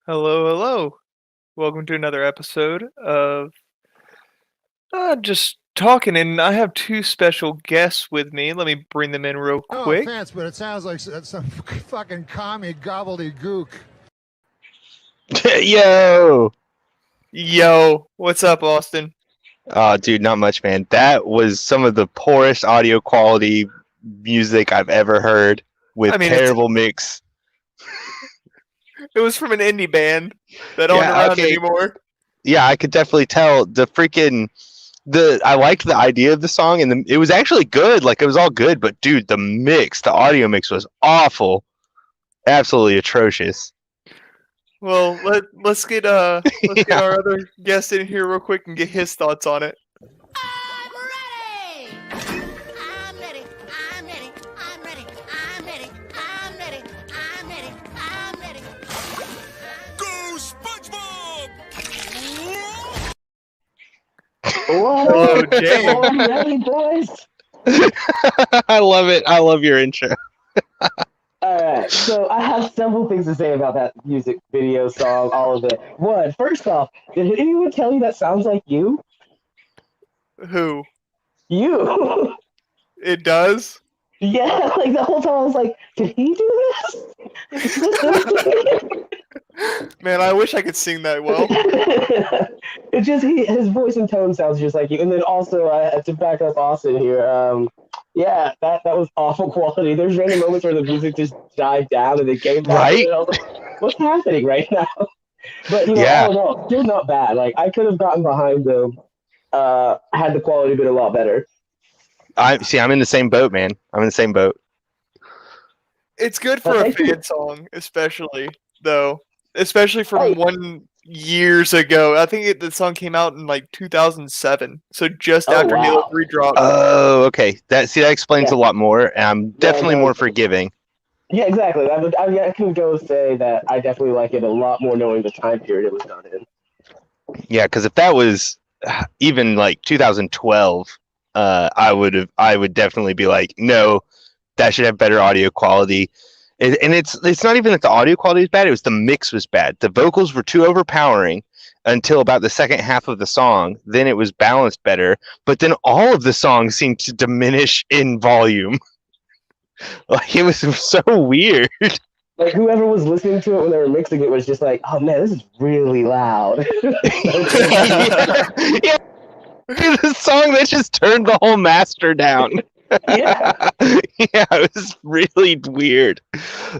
Hello, hello. Welcome to another episode of Just Talking, and I have two special guests with me. Let me bring them in real No quick. offense, but it sounds like some fucking commie gobbledygook. Yo! Yo, what's up, Austin? Oh, dude, not much, man. That was some of the poorest audio quality music I've ever heard with I mean, terrible mix. it was from an indie band that aren't Yeah, around okay. anymore. Yeah, I could definitely tell I liked the idea of the song and it was actually good. Like it was all good, but dude, the audio mix was awful. Absolutely atrocious. Well, let's get our Yeah. other guest in here real quick and get his thoughts on it. I'm ready! I'm ready, I'm ready, I'm ready, I'm ready, I'm ready, I'm ready, I'm ready. Go SpongeBob! Hello, James. Already, boys. I love it. I love your intro. All right, so I have several things to say about that music video song, all of it. One, first off, did anyone tell you that sounds like you? Who? You. It does? Yeah, like the whole time I was like, did he do this? Man, I wish I could sing that well. It just his voice and tone sounds just like you. And then also to back up Austin here, yeah, that was awful quality. There's random moments where the music just died down and it came back. Right? And I was like, what's happening right now? But Yeah. all in all, still not bad. Like I could have gotten behind them had the quality been a lot better. I'm in the same boat, man. I'm in the same boat. It's good for a fan song, especially though. Especially from 1 years ago. I think the song came out in like 2007, so just after Halo 3 dropped. Oh, okay. That explains a lot more. And I'm definitely more forgiving. Yeah, exactly. I can go say that I definitely like it a lot more knowing the time period it was done in. Yeah, because if that was even like 2012, I would definitely be like, no, that should have better audio quality. And it's not even that the audio quality is bad; it was the mix was bad. The vocals were too overpowering until about the second half of the song. Then it was balanced better, but then all of the songs seemed to diminish in volume. Like it was so weird. Like whoever was listening to it when they were mixing it was just like, "Oh man, this is really loud." Yeah. The song that just turned the whole master down. Yeah. Yeah, it was really weird.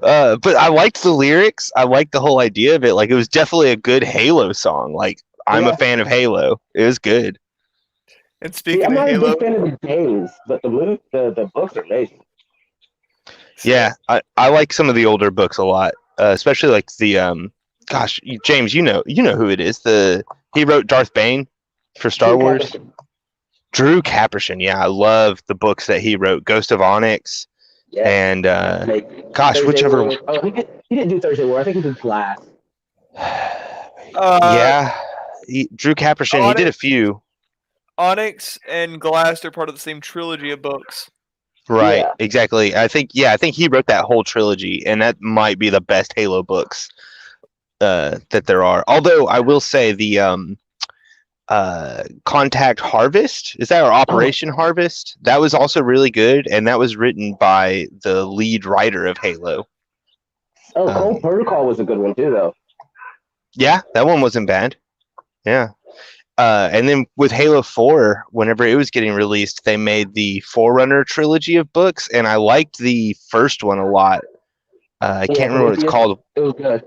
But I liked the lyrics. I liked the whole idea of it. Like it was definitely a good Halo song. Like I'm a fan of Halo. It was good. And speaking I'm of not Halo, a big fan of the games, but the books are amazing. Yeah, I like some of the older books a lot, especially like the gosh, James, you know who it is. He wrote Darth Bane for Star Wars. Drew Caperson. Yeah, I love the books that he wrote. Ghost of Onyx. Yeah. And gosh, Thursday whichever. War. Oh, he didn't do Thursday War. I think he did Glass. Yeah, Drew Caperson. He did a few. Onyx and Glass are part of the same trilogy of books. Right, Yeah. exactly. I think he wrote that whole trilogy, and that might be the best Halo books that there are. Although I will say the Contact Harvest, is that, or Operation Harvest? That was also really good, and that was written by the lead writer of Halo. Oh, Cold Protocol was a good one too, though. Yeah, that one wasn't bad. Yeah. And then with Halo 4, whenever it was getting released, they made the Forerunner trilogy of books, and I liked the first one a lot. I can't remember what it's called. It was good.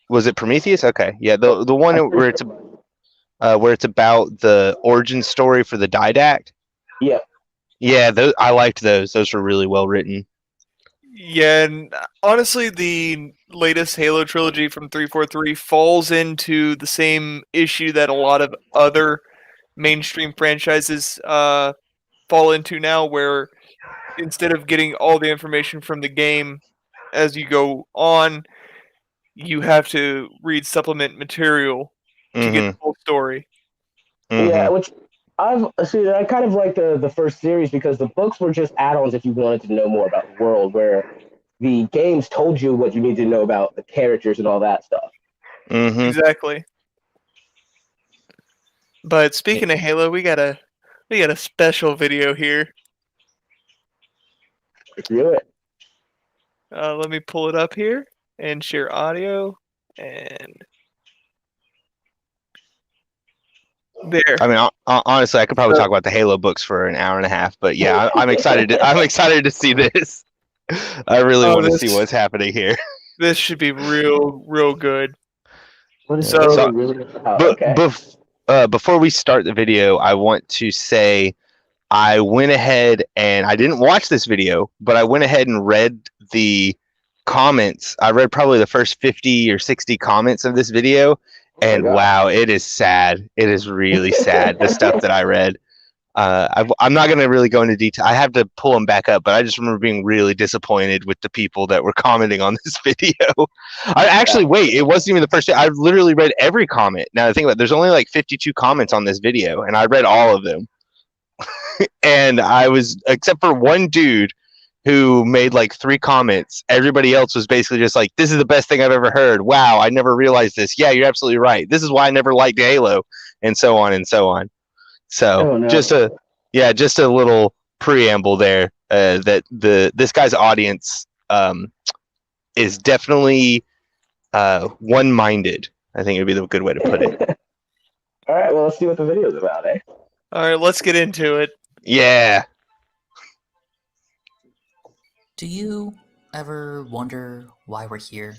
Was it Prometheus? Okay, yeah, the one where it's about the origin story for the Didact. Yeah. Yeah, I liked those. Those were really well written. Yeah, and honestly, the latest Halo trilogy from 343 falls into the same issue that a lot of other mainstream franchises fall into now, where instead of getting all the information from the game as you go on, you have to read supplement material to get the full story. Yeah, which I kind of like the first series because the books were just add-ons if you wanted to know more about the world, where the games told you what you needed to know about the characters and all that stuff. Mm-hmm. Exactly. But speaking of Halo, we got a special video here. Let's do it. Let me pull it up here and share audio. And there. I mean, honestly, I could probably talk about the Halo books for an hour and a half, but yeah, I'm excited. I'm excited to see this. I really want to see what's happening here. This should be real good. What is So- so really about? Okay. Before we start the video, I want to say I went ahead and I didn't watch this video, but I went ahead and read the comments. I read probably the first 50 or 60 comments of this video, and wow, it is sad. It is really sad, the stuff that I read. I'm not going to really go into detail. I have to pull them back up, but I just remember being really disappointed with the people that were commenting on this video. Wait, it wasn't even the first day. I've literally read every comment. Now I think about it, there's only like 52 comments on this video, and I read all of them. And I was, except for one dude who made like 3 comments, everybody else was basically just like, this is the best thing I've ever heard. Wow, I never realized this. Yeah, you're absolutely right. This is why I never liked Halo, and so on and so on. So just a little preamble there, that this guy's audience is definitely one-minded. I think it would be the good way to put it. All right, well, let's see what the video's about, eh? All right, let's get into it. Yeah. Do you ever wonder why we're here?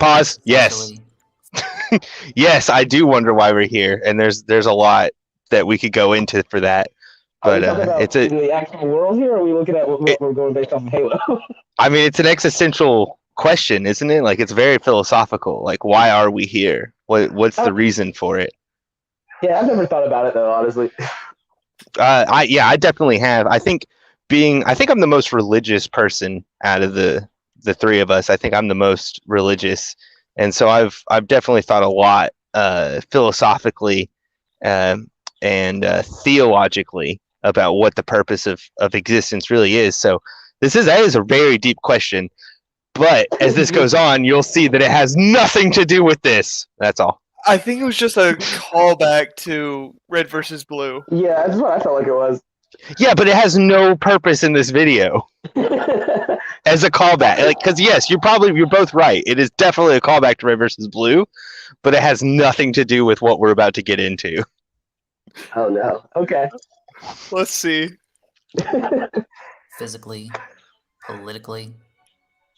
Pause. Yes. Especially- Yes, I do wonder why we're here, and there's a lot that we could go into for that. Are we But talking about it's in the actual world here, or are we looking at what we're going based off of Halo? I mean, it's an existential question, isn't it? Like, it's very philosophical. Like, why are we here? What's the reason for it? Yeah, I've never thought about it though, honestly. I definitely have. I think I'm the most religious person out of the 3 of us. I think I'm the most religious, and so I've definitely thought a lot philosophically and theologically about what the purpose of existence really is. So that is a very deep question, but as this goes on, you'll see that it has nothing to do with this. That's all. I think it was just a callback to Red versus Blue. Yeah, that's what I felt like it was. Yeah, but it has no purpose in this video as a callback. Like, because yes, you're both right. It is definitely a callback to Red versus Blue, but it has nothing to do with what we're about to get into. Oh no. Okay. Let's see. physically, politically,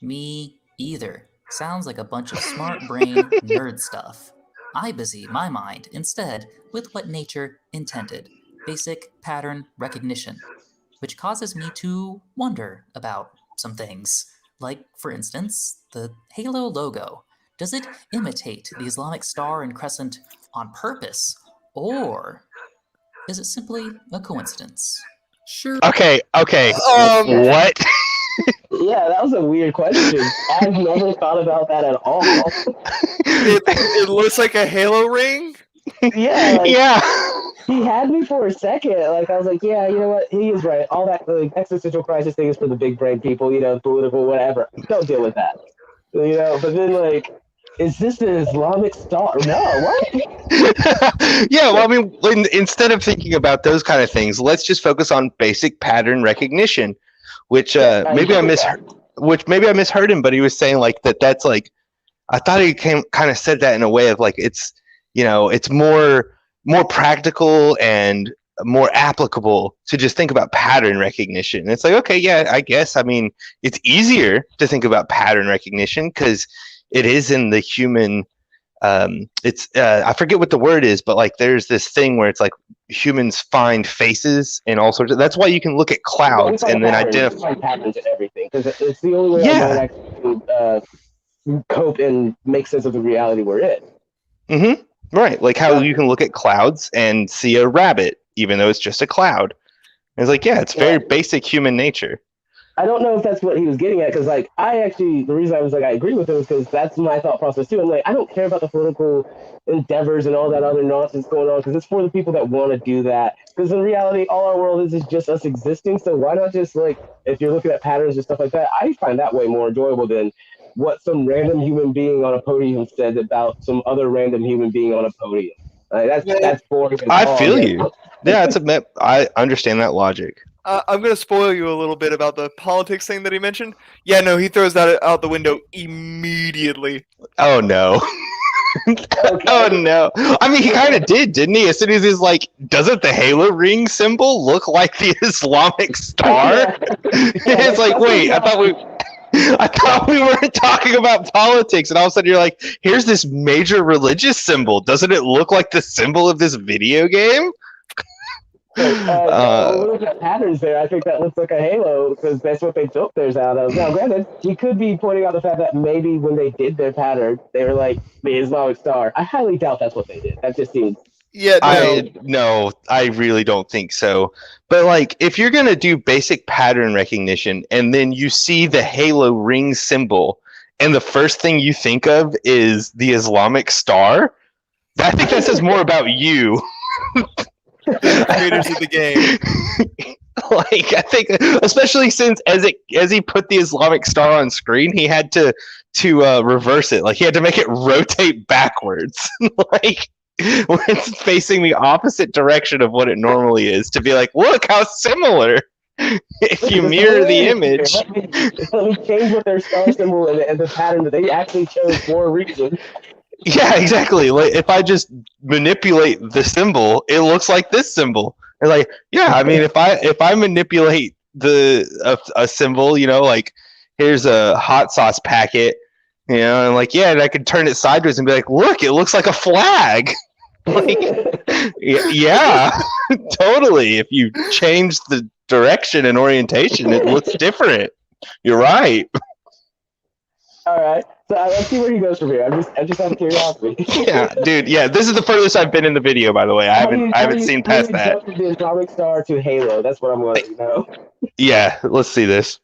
me either. Sounds like a bunch of smart brain nerd stuff. I busy my mind instead with what nature intended, basic pattern recognition, which causes me to wonder about some things. Like, for instance, the Halo logo. Does it imitate the Islamic star and crescent on purpose, or is it simply a coincidence? Sure. Okay. What? Yeah, that was a weird question. I've never thought about that at all. It looks like a Halo ring. Yeah, like, Yeah. he had me for a second. Like, I was like, yeah, you know what? He is right. All that like, existential crisis thing is for the big brain people, political, whatever. Don't deal with that. But then, like, is this an Islamic star? No, what? Yeah, well, I mean, instead of thinking about those kind of things, let's just focus on basic pattern recognition, which maybe I misheard him, but he was saying like that's like, I thought he kind of said that in a way of like it's more practical and more applicable to just think about pattern recognition. And it's like, okay, yeah, I guess. I mean, it's easier to think about pattern recognition because it is in the human. I forget what the word is, but like there's this thing where it's like humans find faces and all sorts of. That's why you can look at clouds and then identify patterns and everything because it's the only way I can actually cope and make sense of the reality we're in. Mm-hmm. Right, like how you can look at clouds and see a rabbit, even though it's just a cloud. And it's like, yeah, it's very basic human nature. I don't know if that's what he was getting at, because like the reason I was like I agree with him is because that's my thought process too. I'm like, I don't care about the political endeavors and all that other nonsense going on because it's for the people that want to do that. Because in reality, all our world is just us existing. So why not just like if you're looking at patterns and stuff like that, I find that way more enjoyable than what some random human being on a podium said about some other random human being on a podium. That's boring. I feel you. Yeah, I understand that logic. I'm going to spoil you a little bit about the politics thing that he mentioned. Yeah, no, he throws that out the window immediately. Oh no. Oh no. I mean, he kind of did, didn't he? As soon as he's like, doesn't the Halo ring symbol look like the Islamic star? It's like, wait, I thought we weren't talking about politics, and all of a sudden you're like, here's this major religious symbol. Doesn't it look like the symbol of this video game? Look at patterns there. I think that looks like a halo because that's what they built theirs out of. Now, granted, you could be pointing out the fact that maybe when they did their pattern, they were like the Islamic star. I highly doubt that's what they did. That just seems. Yeah, no, I really don't think so. But like, if you're gonna do basic pattern recognition, and then you see the Halo ring symbol, and the first thing you think of is the Islamic star, I think that says more about you. The creators of the game. Like, I think, especially since as he put the Islamic star on screen, he had to reverse it. Like, he had to make it rotate backwards, like when it's facing the opposite direction of what it normally is, to be like, look how similar. If you mirror the image. Let me change what their star symbol and the pattern that they actually chose for a reason. Yeah, exactly. Like, if I just manipulate the symbol, it looks like this symbol. And like, yeah, I mean, if I manipulate a symbol, you know, like here's a hot sauce packet, you know, and like, yeah, and I could turn it sideways and be like, look, it looks like a flag. Like, yeah, totally. If you change the direction and orientation, it looks different. You're right. All right. So let's see where he goes from here. I just out of curiosity. Yeah, dude. Yeah, this is the furthest I've been in the video, by the way. I haven't seen past that. The Islamic star to Halo. That's what I'm wanting to know. Yeah, let's see this.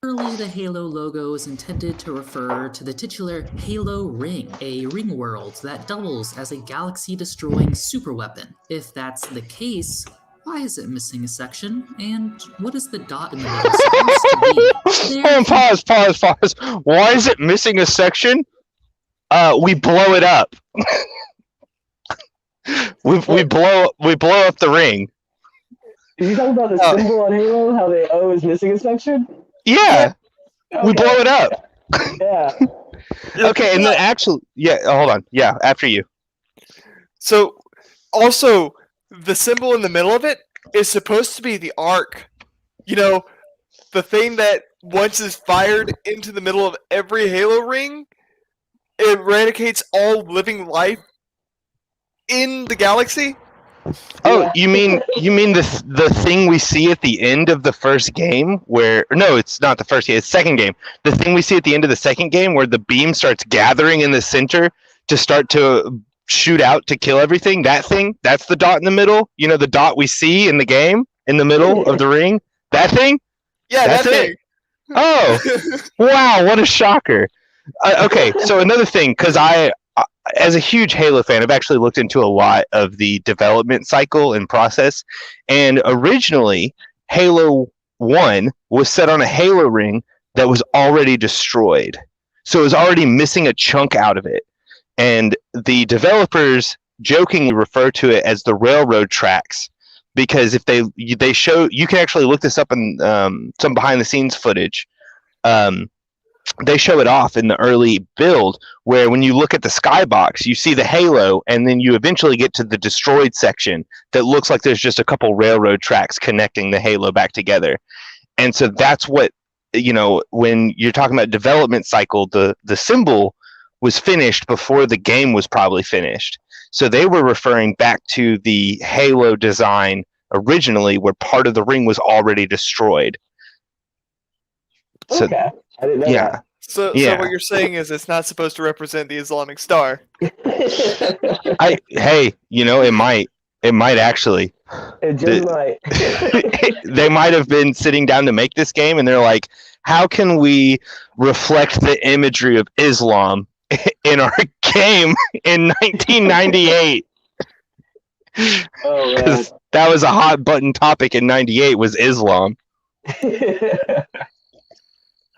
Early, the Halo logo is intended to refer to the titular Halo Ring, a ring world that doubles as a galaxy-destroying superweapon. If that's the case, why is it missing a section? And what is the dot in the middle supposed to be? Hold on, pause. Why is it missing a section? We blow it up. we blow up the ring. Are you talking about the symbol on Halo? How the O is missing a section? Yeah. Okay. We blow it up. Yeah. Okay, and the actual hold on. Yeah, after you. So, also, the symbol in the middle of it is supposed to be the arc. You know, the thing that once is fired into the middle of every Halo ring, it eradicates all living life in the galaxy. Oh, yeah. you mean the thing we see at the end of the first game where no, it's not the first game, it's the second game. The thing we see at the end of the second game where the beam starts gathering in the center to start to shoot out to kill everything, that thing, that's the dot in the middle. You know, the dot we see in the game in the middle of the ring? That thing? Yeah, that's that thing. It? Oh, wow, what a shocker. Okay, so another thing, because I as a huge Halo fan, I've actually looked into a lot of the development cycle and process. And originally, Halo 1 was set on a Halo ring that was already destroyed. So it was already missing a chunk out of it. And the developers jokingly refer to it as the railroad tracks, because if they show, you can actually look this up in some behind the scenes footage. They show it off in the early build where when you look at the skybox, you see the Halo, and then you eventually get to the destroyed section that looks like there's just a couple railroad tracks connecting the Halo back together. And so that's what, you know, when you're talking about development cycle, the symbol was finished before the game was probably finished. So they were referring back to the Halo design originally, where part of the ring was already destroyed. So, okay. I didn't know that. So what you're saying is it's not supposed to represent the Islamic star. Hey, you know, it might actually. It just might. They might have been sitting down to make this game, and they're like, how can we reflect the imagery of Islam in our game in 1998? Oh, man. That was a hot button topic in 98 was Islam.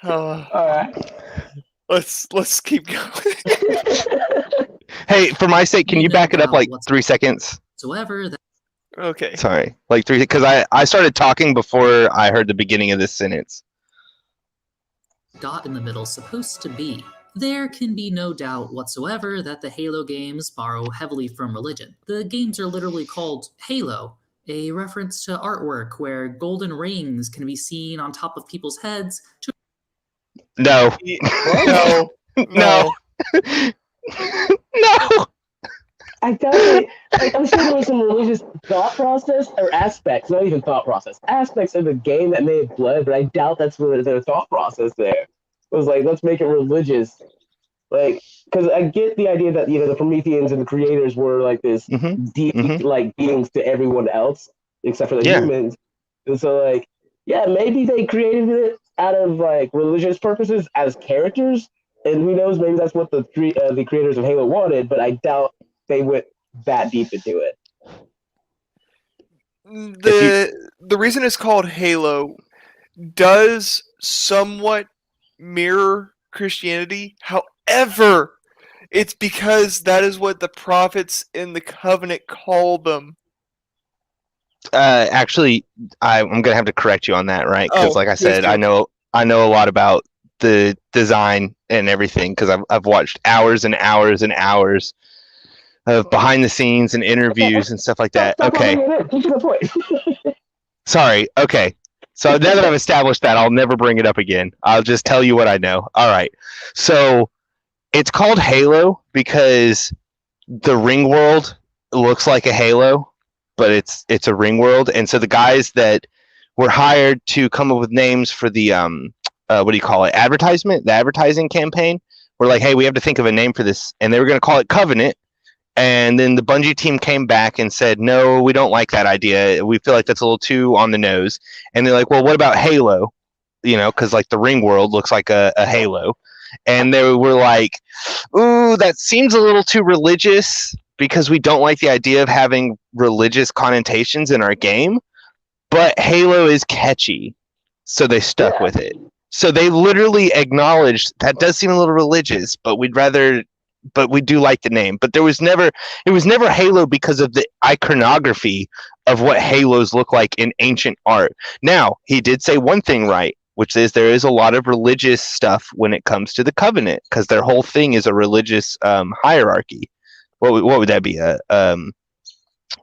All right. let's keep going. Hey, for my sake, can We you know back it up now like what's- 3 seconds? Whatsoever that Okay. Sorry, like 3, because I started talking before I heard the beginning of this sentence. dot in the middle supposed to be. There can be no doubt whatsoever that the Halo games borrow heavily from religion. The games are literally called Halo, a reference to artwork where golden rings can be seen on top of people's heads to No, No, no, no. I doubt it. Like, I'm sure there was some religious thought process or aspects, not even thought process, aspects of the game that may have bled, but I doubt that's what their thought process there was like. Let's make it religious, like, because I get the idea that the Prometheans and the creators were like this deep, like beings to everyone else except for the Yeah. humans, and so like, yeah, maybe they created it out of like religious purposes as characters, and who knows, maybe that's what the creators of Halo wanted, but I doubt they went that deep into it. the reason it's called Halo does somewhat mirror Christianity. However, it's because that is what the prophets in the covenant call them. Actually, I'm gonna have to correct you on that, right? Because, Oh, like I please said, do. I know a lot about the design and everything because I've watched hours and hours and hours of behind the scenes and interviews and stuff like that. Stop Okay, get to the point. sorry. Okay, so now that I've established that, I'll never bring it up again. I'll just tell you what I know. All right, so it's called Halo because the ring world looks like a halo, but it's a ring world, and so the guys that were hired to come up with names for the what do you call it, the advertising campaign, were like, hey, we have to think of a name for this, and they were going to call it Covenant, and then the Bungie team came back and said, no, we don't like that idea, we feel like that's a little too on the nose, and they're like, well, what about Halo, because like the ring world looks like a halo, and they were like, ooh, that seems a little too religious because we don't like the idea of having religious connotations in our game, but Halo is catchy, so they stuck with it. So they literally acknowledged that does seem a little religious, but we do like the name. But it was never Halo because of the iconography of what halos look like in ancient art. Now, he did say one thing right, which is there is a lot of religious stuff when it comes to the Covenant, because their whole thing is a religious hierarchy. What would that be?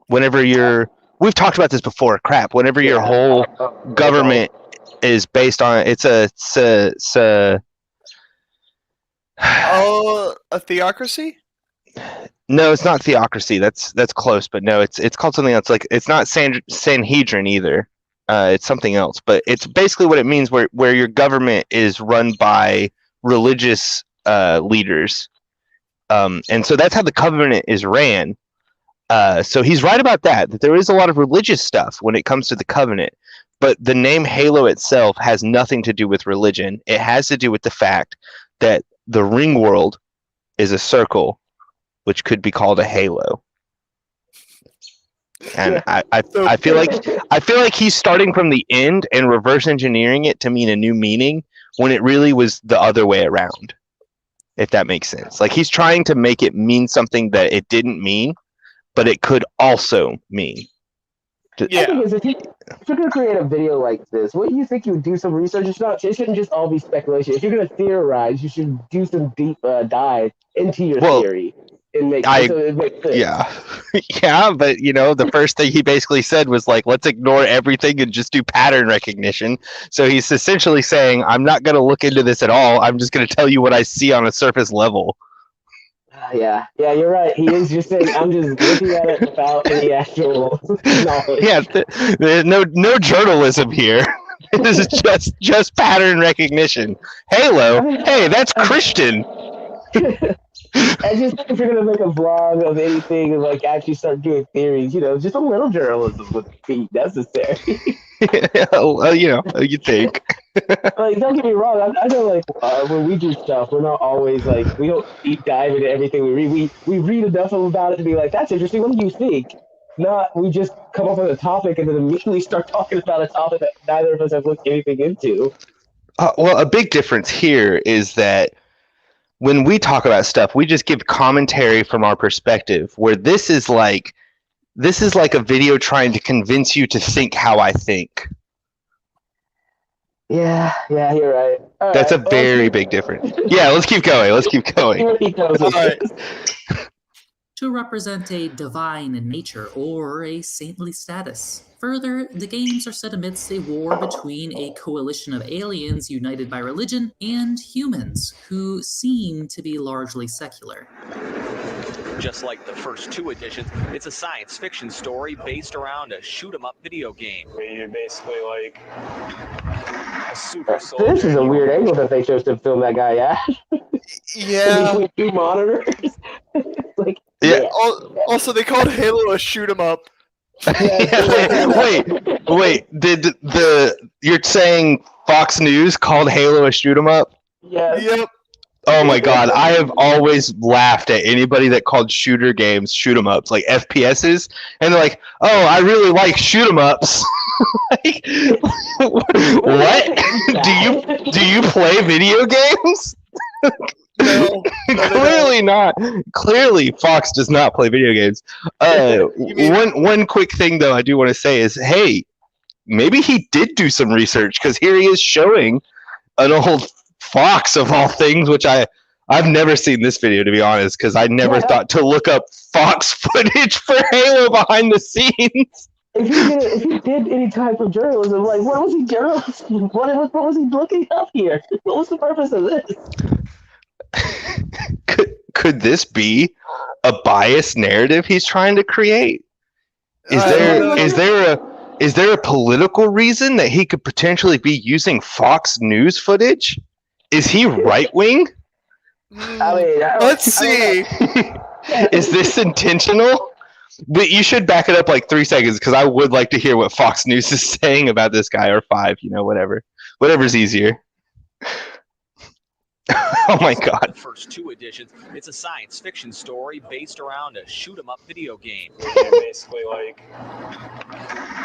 Whenever we've talked about this before. Crap. Whenever your whole government is based on a theocracy? No, it's not theocracy. That's close, but no, it's called something else. Like, it's not Sanhedrin either. It's something else, but it's basically what it means where your government is run by religious leaders. And so that's how the Covenant is ran. So he's right about that there is a lot of religious stuff when it comes to the Covenant, but the name Halo itself has nothing to do with religion. It has to do with the fact that the ring world is a circle, which could be called a halo. And I feel like he's starting from the end and reverse engineering it to mean a new meaning when it really was the other way around. If that makes sense. Like, he's trying to make it mean something that it didn't mean, but it could also mean. Yeah. The thing is, if you're going to create a video like this, what do you think you would do some research? It shouldn't just all be speculation. If you're going to theorize, you should do some deep dive into your theory. And make it makes sense. Yeah, but the first thing he basically said was like, let's ignore everything and just do pattern recognition. So he's essentially saying, I'm not going to look into this at all. I'm just going to tell you what I see on a surface level. Yeah, you're right. He is just saying, I'm just looking at it without any actual knowledge. Yeah, there's no journalism here. This is just pattern recognition. Halo, hey, that's Christian. I just think if you're gonna make a vlog of anything and like actually start doing theories, just a little journalism would be necessary. Well, you think. Like, don't get me wrong. I know, like, when we do stuff, we're not always like, we don't deep dive into everything we read. We read enough about it to be like, that's interesting. What do you think? Not we just come up with a topic and then immediately start talking about a topic that neither of us have looked anything into. Well, a big difference here is that when we talk about stuff, we just give commentary from our perspective. Where this is like a video trying to convince you to think how I think. Yeah, you're right. All That's right, a very big difference. Yeah, let's keep going. Let's keep going. Where he goes with All right. this. To represent a divine nature or a saintly status. Further, the games are set amidst a war between a coalition of aliens united by religion and humans who seem to be largely secular. Just like the first 2 editions, it's a science fiction story based around a shoot-'em-up video game. You're basically like a super soldier. This is a weird angle that they chose to film that guy at. Yeah. Between 2 monitors. Like, Yeah. Also, they called Halo a shoot 'em up. Wait. You're saying Fox News called Halo a shoot 'em up? Yeah. Yep. Oh my god, I have always laughed at anybody that called shooter games shoot 'em ups, like FPSs, and they're like, "Oh, I really like shoot 'em ups." Like, what? Do you play video games? No. Clearly not. Clearly, Fox does not play video games. One quick thing though, I do want to say is, hey, maybe he did do some research because here he is showing an old Fox of all things, which I've never seen this video, to be honest, because I never thought to look up Fox footage for Halo behind the scenes. If he did any type of journalism, like what was he journalism? What was he looking up here? What was the purpose of this? Could this be a biased narrative he's trying to create? Is there a political reason that he could potentially be using Fox News footage? Is he right wing? Let's see. Is this intentional? But you should back it up like 3 seconds because I would like to hear what Fox News is saying about this guy, or 5, whatever's easier. Oh my god. The first 2 editions, it's a science fiction story based around a shoot-'em-up video game. You're basically like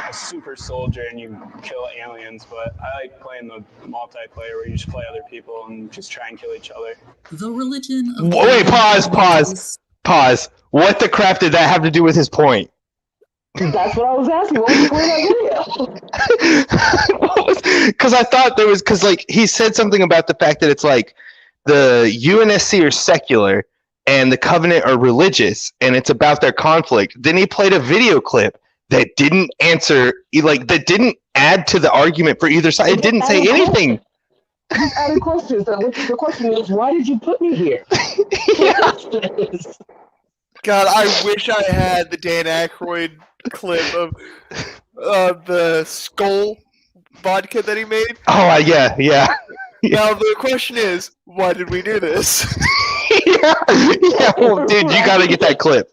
a super soldier and you kill aliens, but I like playing the multiplayer where you just play other people and just try and kill each other. The religion of Wait, pause. What the crap did that have to do with his point? That's what I was asking. What was the point of that video? Because I thought because he said something about the fact that it's like the UNSC are secular and the Covenant are religious, and it's about their conflict. Then he played a video clip that didn't answer, that didn't add to the argument for either side. It didn't say anything. Just added questions. The question is, why did you put me here? God, I wish I had the Dan Aykroyd clip of the skull vodka that he made. Oh, yeah. Now the question is, why did we do this? Well, dude, you gotta get that clip.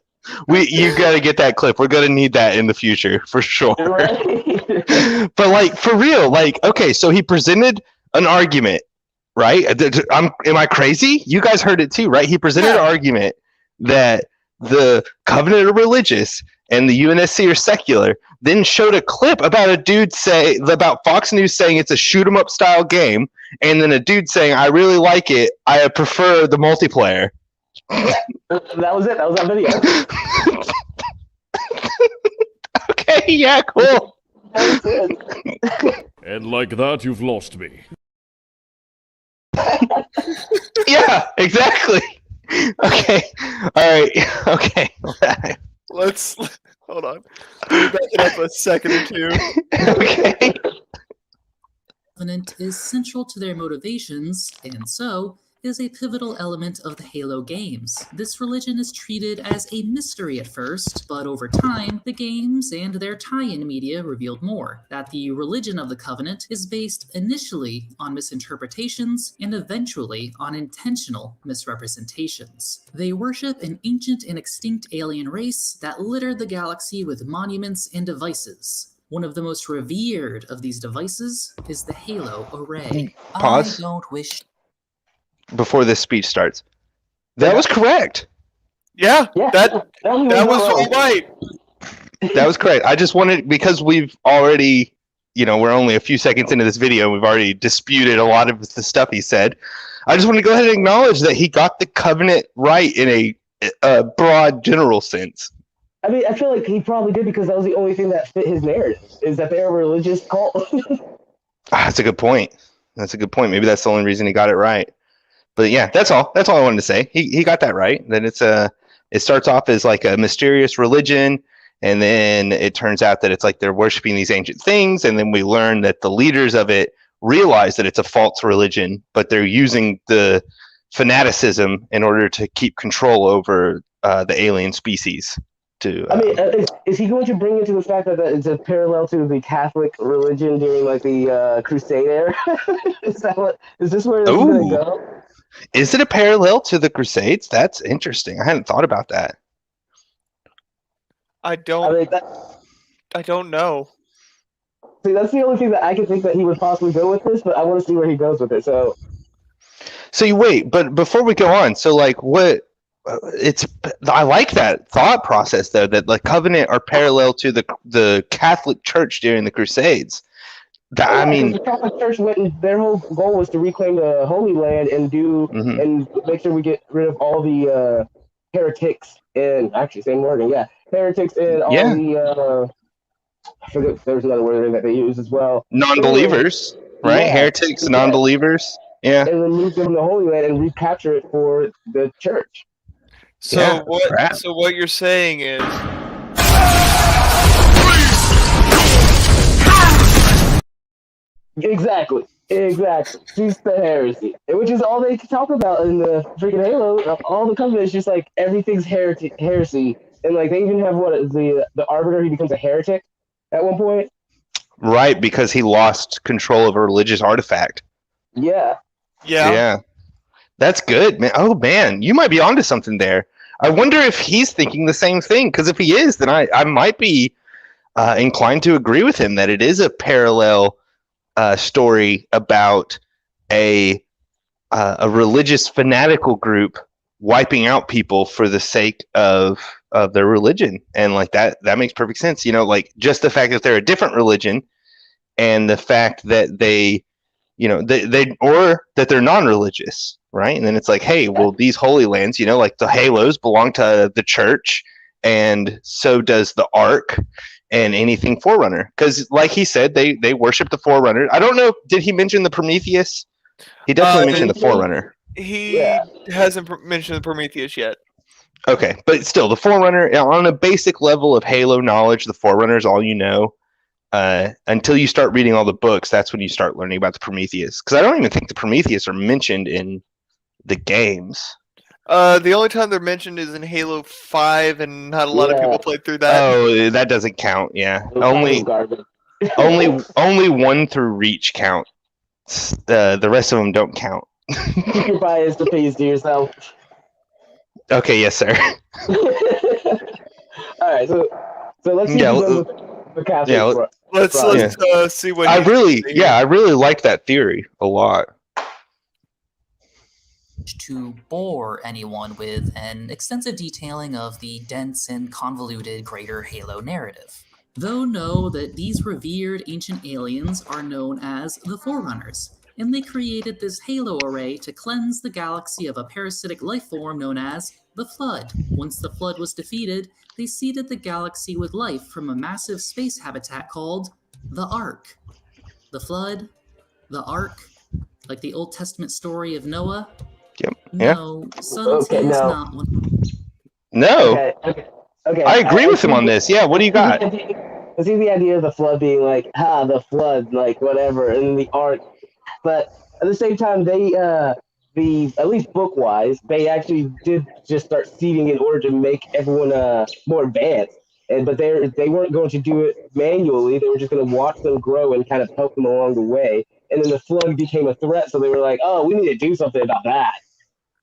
You gotta get that clip. We're gonna need that in the future for sure. Right. But for real, okay, so he presented an argument, right? Am I crazy? You guys heard it too, right? He presented an argument that the Covenant are religious and the UNSC are secular. Then showed a clip about a dude about Fox News saying it's a shoot 'em up style game, and then a dude saying, "I really like it. I prefer the multiplayer." That was it. That was that video. Okay, yeah, cool. That was it. And like that, you've lost me. Yeah, exactly. Okay. All right. Okay. Let's hold on. Let me back it up a second or two. Okay. Covenant is central to their motivations, and so is a pivotal element of the Halo games. This religion is treated as a mystery at first, but over time, the games and their tie-in media revealed more, that the religion of the Covenant is based initially on misinterpretations and eventually on intentional misrepresentations. They worship an ancient and extinct alien race that littered the galaxy with monuments and devices. One of the most revered of these devices is the Halo Array. Pause. I don't wish Before this speech starts. That was correct. Yeah, Yeah, that was all right. That was correct. I just wanted, because we've already, we're only a few seconds into this video, and we've already disputed a lot of the stuff he said. I just want to go ahead and acknowledge that he got the covenant right in a broad general sense. I mean, I feel like he probably did because that was the only thing that fit his narrative, is that they're a religious cult. That's a good point. That's a good point. Maybe that's the only reason he got it right. But yeah, that's all. That's all I wanted to say. He got that right. That it starts off as like a mysterious religion, and then it turns out that it's like they're worshiping these ancient things, and then we learn that the leaders of it realize that it's a false religion, but they're using the fanaticism in order to keep control over the alien species. I mean, is he going to bring into the fact that it's a parallel to the Catholic religion during like the Crusade era? Is this where it's going to go? Is it a parallel to the Crusades? That's interesting. I hadn't thought about that. I don't know. See, that's the only thing that I can think that he would possibly go with this, but I want to see where he goes with it. So you wait, but before we go on, so like what? I like that thought process though, that the covenant are parallel to the Catholic Church during the Crusades. I mean, the Catholic Church went and their whole goal was to reclaim the Holy Land and and make sure we get rid of all the heretics and actually same wording, heretics and all the I forget there's another word that they use as well. Non-believers, right? Heretics, non-believers, and remove them from the Holy Land and recapture it for the church. So what you're saying is Exactly. Cease the heresy, which is all they talk about in the freaking Halo. All the covenant is just like everything's heresy, and like they even have the arbiter. He becomes a heretic at one point. Right, because he lost control of a religious artifact. Yeah. That's good, man. Oh man, you might be onto something there. I wonder if he's thinking the same thing, because if he is, then I might be inclined to agree with him that it is a parallel story about a religious fanatical group wiping out people for the sake of their religion, and like that makes perfect sense. You know, like just the fact that they're a different religion, and the fact that they or that they're non-religious, right? And then it's like, hey, well, these holy lands, like the Halos belong to the church, and so does the Ark and anything Forerunner. Because like he said, they worship the Forerunner. I don't know, did he mention the Prometheus? He definitely mentioned the Forerunner. He hasn't mentioned the Prometheus yet. Okay, but still, the Forerunner, on a basic level of Halo knowledge, the Forerunner is all you know. Until you start reading all the books, that's when you start learning about the Prometheus. Because I don't even think the Prometheus are mentioned in the games. The only time they're mentioned is in Halo 5, and not a lot of people played through that. Oh, that doesn't count. Yeah, only 1 through Reach count. The rest of them don't count. Keep your biased opinions to yourself. Okay, yes, sir. All right, so let's see the Catholic. Let's see what I really like that theory a lot. To bore anyone with an extensive detailing of the dense and convoluted greater Halo narrative. Though know that these revered ancient aliens are known as the Forerunners, and they created this Halo array to cleanse the galaxy of a parasitic life form known as the Flood. Once the Flood was defeated, they seeded the galaxy with life from a massive space habitat called the Ark. The Flood, the Ark, like the Old Testament story of Noah. Yep. No, subtlety is not one. No. Okay. I agree with him on this. Yeah, what do you got? I see the idea of the Flood being like, the Flood, like whatever, and the Ark. But at the same time, they, at least book-wise, they actually did just start seeding in order to make everyone more advanced. But they weren't going to do it manually. They were just going to watch them grow and kind of help them along the way. And then the Flood became a threat, so they were like, oh, we need to do something about that.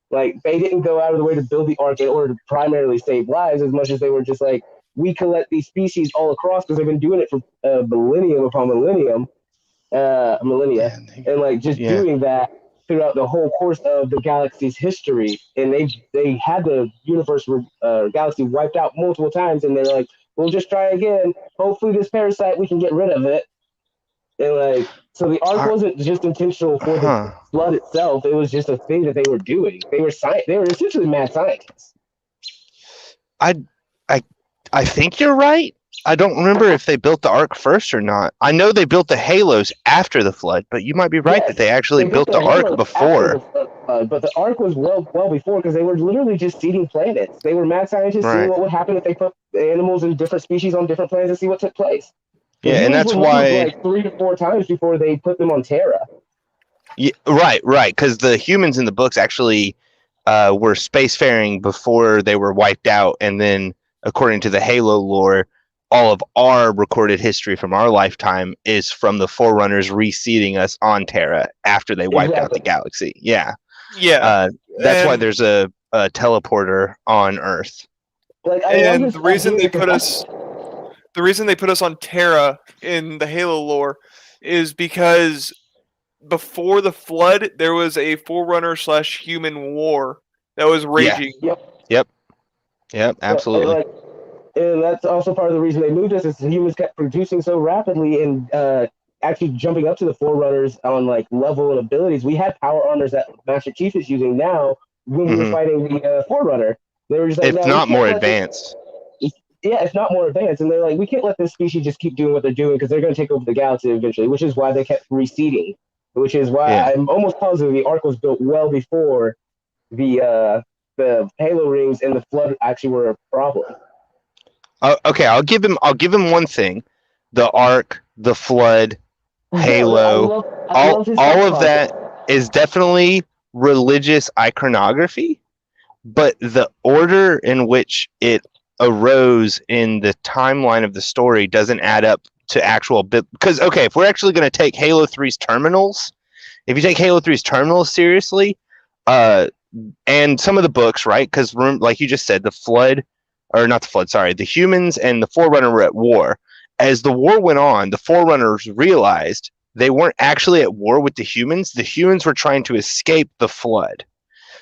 Like, they didn't go out of the way to build the Ark in order to primarily save lives as much as they were just like, we collect these species all across, because they've been doing it for millennium upon millennia, and like just doing that throughout the whole course of the galaxy's history. And they had the universe galaxy wiped out multiple times, and they're like, we'll just try again. Hopefully this parasite, we can get rid of it. And like, So the arc wasn't just intentional for the flood itself; it was just a thing that they were doing. They were They were essentially mad scientists. I think you're right. I don't remember if they built the Ark first or not. I know they built the Halos after the flood, but you might be right that they actually built the Ark before. But the Ark was well before, because they were literally just seeding planets. They were mad scientists seeing what would happen if they put animals and different species on different planets and see what took place. Yeah, and that's why like 3 to 4 times before they put them on Terra. Yeah, right, because the humans in the books actually were spacefaring before they were wiped out, and then according to the Halo lore, all of our recorded history from our lifetime is from the Forerunners reseeding us on Terra after they wiped out the galaxy. Yeah. That's why there's a teleporter on Earth. And the reason they put us on Terra in the Halo lore is because before the flood, there was a Forerunner/human war that was raging. Yep, absolutely. And that's also part of the reason they moved us, is the humans kept producing so rapidly and actually jumping up to the Forerunners on like level and abilities. We had power armors that Master Chief is using now when we were fighting the Forerunner. They were just like, if not more advanced. If not more advanced. And they're like, we can't let this species just keep doing what they're doing, because they're going to take over the galaxy eventually, which is why they kept reseeding. Which is why I'm almost positive the Ark was built well before the Halo rings and the flood actually were a problem. Okay, I'll give him one thing: the Ark, the flood, Halo, all of that is definitely religious iconography, but the order in which it arose in the timeline of the story doesn't add up to actual because if we're actually going to take Halo 3's terminals, if you take Halo 3's terminals seriously, and some of the books, right? Because like you just said, the humans and the Forerunner were at war. As the war went on, the Forerunners realized they weren't actually at war with the humans. The humans were trying to escape the flood.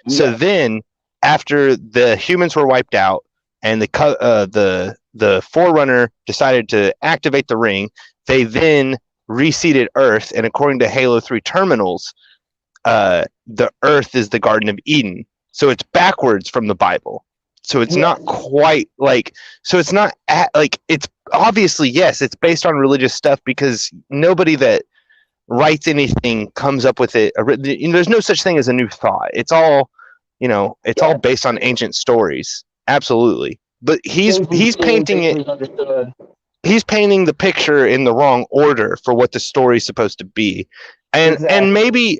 So then, after the humans were wiped out and the Forerunner decided to activate the ring, they then reseeded Earth. And according to Halo 3 terminals, the Earth is the Garden of Eden. So it's backwards from the Bible. So it's not quite it's obviously, yes, it's based on religious stuff, because nobody that writes anything comes up with it. There's no such thing as a new thought. It's all, all based on ancient stories. Absolutely. But he's painting it. He's painting the picture in the wrong order for what the story's supposed to be. And maybe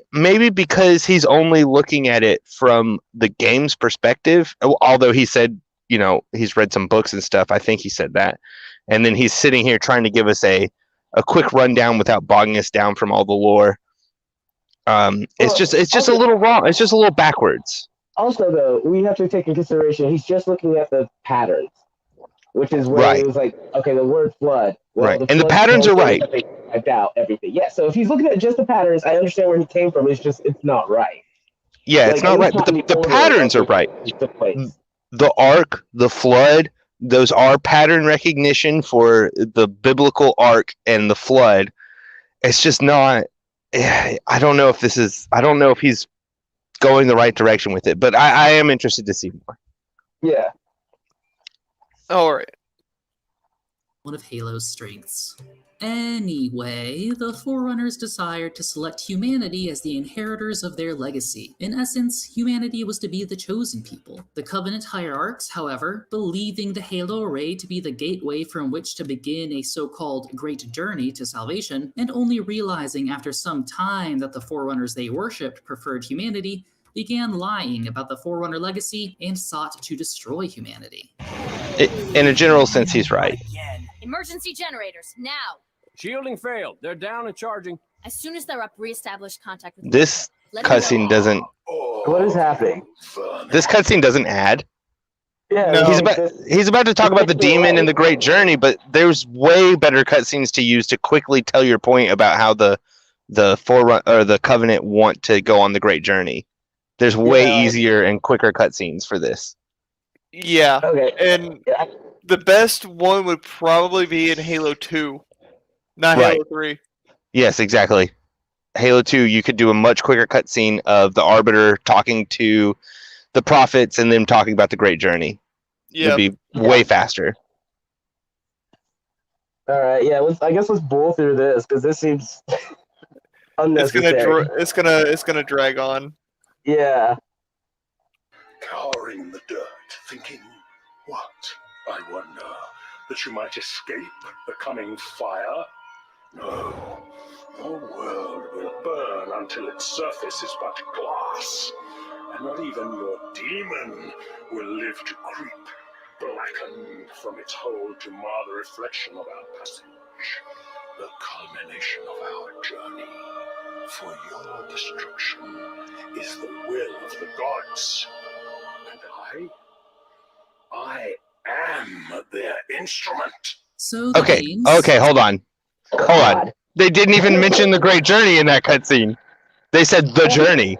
because he's only looking at it from the game's perspective, although he said, he's read some books and stuff. I think he said that. And then he's sitting here trying to give us a quick rundown without bogging us down from all the lore. It's just a little wrong. It's just a little backwards. Also, though, we have to take into consideration he's just looking at the patterns, which is where it was like, okay, the word flood. Well, and the patterns are right. I doubt everything. Yeah, so if he's looking at just the patterns, I understand where he came from. It's not right. Yeah, it's not right, but the patterns are right. The Ark, the flood, those are pattern recognition for the biblical Ark and the flood. It's just not. I don't know if he's going the right direction with it, but I am interested to see more. Yeah. All right. One of Halo's strengths. Anyway, the Forerunners desired to select humanity as the inheritors of their legacy. In essence, humanity was to be the chosen people. The Covenant hierarchs, however, believing the Halo array to be the gateway from which to begin a so-called great journey to salvation, and only realizing after some time that the Forerunners they worshipped preferred humanity, began lying about the Forerunner legacy and sought to destroy humanity. In a general sense, he's right. Emergency generators, now! Shielding failed. They're down and charging. As soon as they're up, reestablish contact with This cutscene doesn't. What is happening? This cutscene doesn't add. Yeah, no. He's about to talk about the demon and the great journey, but there's way better cutscenes to use to quickly tell your point about how the Forerunner or the Covenant want to go on the great journey. There's way easier and quicker cutscenes for this. Yeah. Okay. And the best one would probably be in Halo 2, not Halo 3. Yes, exactly. Halo 2, you could do a much quicker cutscene of the Arbiter talking to the prophets and them talking about the Great Journey. Yeah. It'd be way faster. All right, yeah. I guess let's bowl through this because this seems unnecessary. It's gonna drag on. Yeah. Cowering in the dirt, thinking, what, I wonder, that you might escape the coming fire? No, your world will burn until its surface is but glass, and not even your demon will live to creep, blackened from its hold to mar the reflection of our passage, the culmination of our journey. For your destruction is the will of the gods, and I am their instrument. So the Okay, games... okay, hold on. They didn't even mention the Great Journey in that cutscene. They said the journey.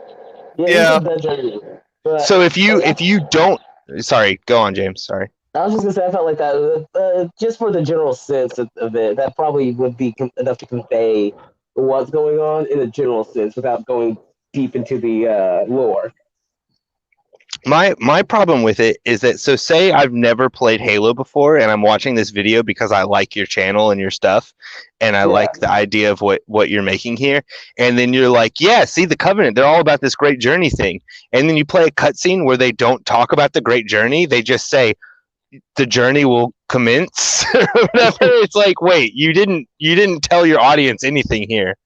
Yeah. The journey. But, So if you don't, sorry, go on, James. Sorry. I was just gonna say I felt like that just for the general sense of it, that probably would be enough to convey what's going on in a general sense without going deep into the lore. My problem with it is that, so say I've never played Halo before and I'm watching this video because I like your channel and your stuff and I like the idea of what you're making here, and then you're like, yeah, see, the Covenant, they're all about this great journey thing, and then you play a cutscene where they don't talk about the great journey, they just say the journey will commence or whatever. It's like, wait, you didn't tell your audience anything here.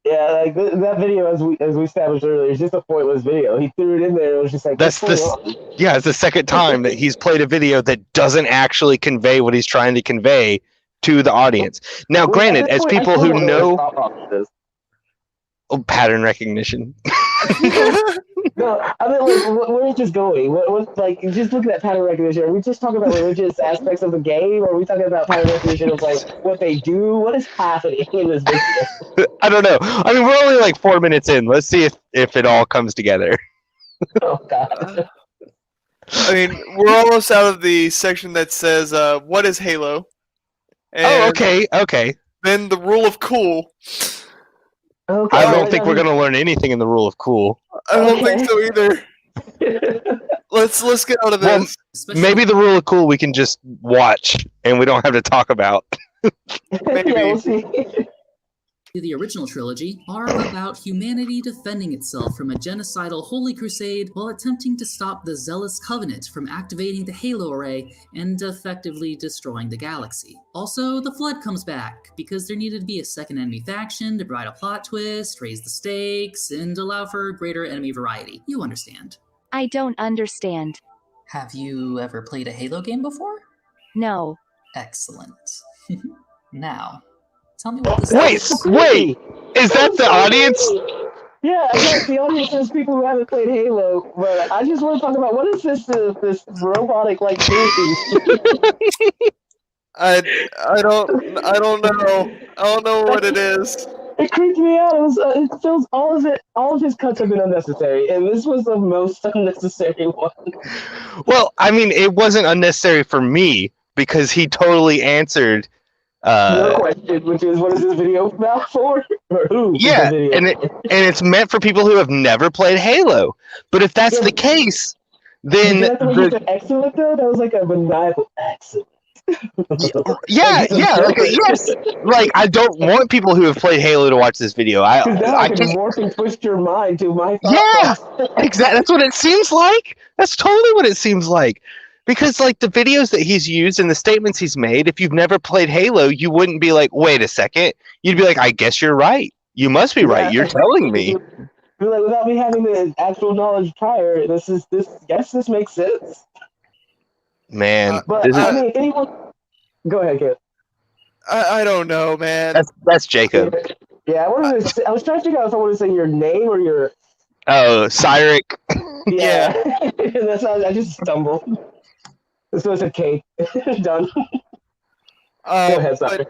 Yeah, like that video, as we established earlier, is just a pointless video. He threw it in there. It was just like, It's the second time that he's played a video that doesn't actually convey what he's trying to convey to the audience. Now, granted, as people who know pattern recognition. No, I mean, like, where is this going? What, like, just look at that pattern recognition. Are we just talking about religious aspects of the game, or are we talking about pattern recognition of, like, what they do? What is happening in this video? I don't know. I mean, we're only like 4 minutes in. Let's see if it all comes together. Oh, God. I mean, we're almost out of the section that says, what is Halo? And okay. Then the rule of cool. Okay, I don't think we're going to learn anything in the rule of cool. I don't think so either. Let's get out of this. Well, maybe the rule of cool we can just watch and we don't have to talk about. Maybe. Yeah, we'll see. The original trilogy are about humanity defending itself from a genocidal holy crusade while attempting to stop the zealous Covenant from activating the Halo array and effectively destroying the galaxy. Also, the Flood comes back, because there needed to be a second enemy faction to provide a plot twist, raise the stakes, and allow for greater enemy variety. You understand. I don't understand. Have you ever played a Halo game before? No. Excellent. Now, tell me what this is. Wait! Is that the audience? Yeah, I guess the audience is people who haven't played Halo, but I just want to talk about what is this robotic like thing? I don't know. I don't know what it is. It creeped me out. It feels all of his cuts have been unnecessary, and this was the most unnecessary one. Well, I mean, it wasn't unnecessary for me because he totally answered no question, which is, what is this video about for? Or who? Yeah, and it's meant for people who have never played Halo. But if that's the case, then excellent though. That was like a maniacal excellent. Yeah, yes. Like, I don't want people who have played Halo to watch this video. I can morph and twist your mind to my thought. Yeah, exactly. That's what it seems like. That's totally what it seems like. Because, like, the videos that he's used and the statements he's made, if you've never played Halo, you wouldn't be like, wait a second. You'd be like, I guess you're right. You must be right. You're telling me. Like, without me having the actual knowledge prior, this makes sense. Man. But, I mean, anyone... Go ahead, Kate. I don't know, man. That's Jacob. Yeah, I was trying to figure out if I want to say your name or your... Oh, Cyrek. Yeah. That's how I just stumbled. So it's a cake. Done. Go ahead, sorry.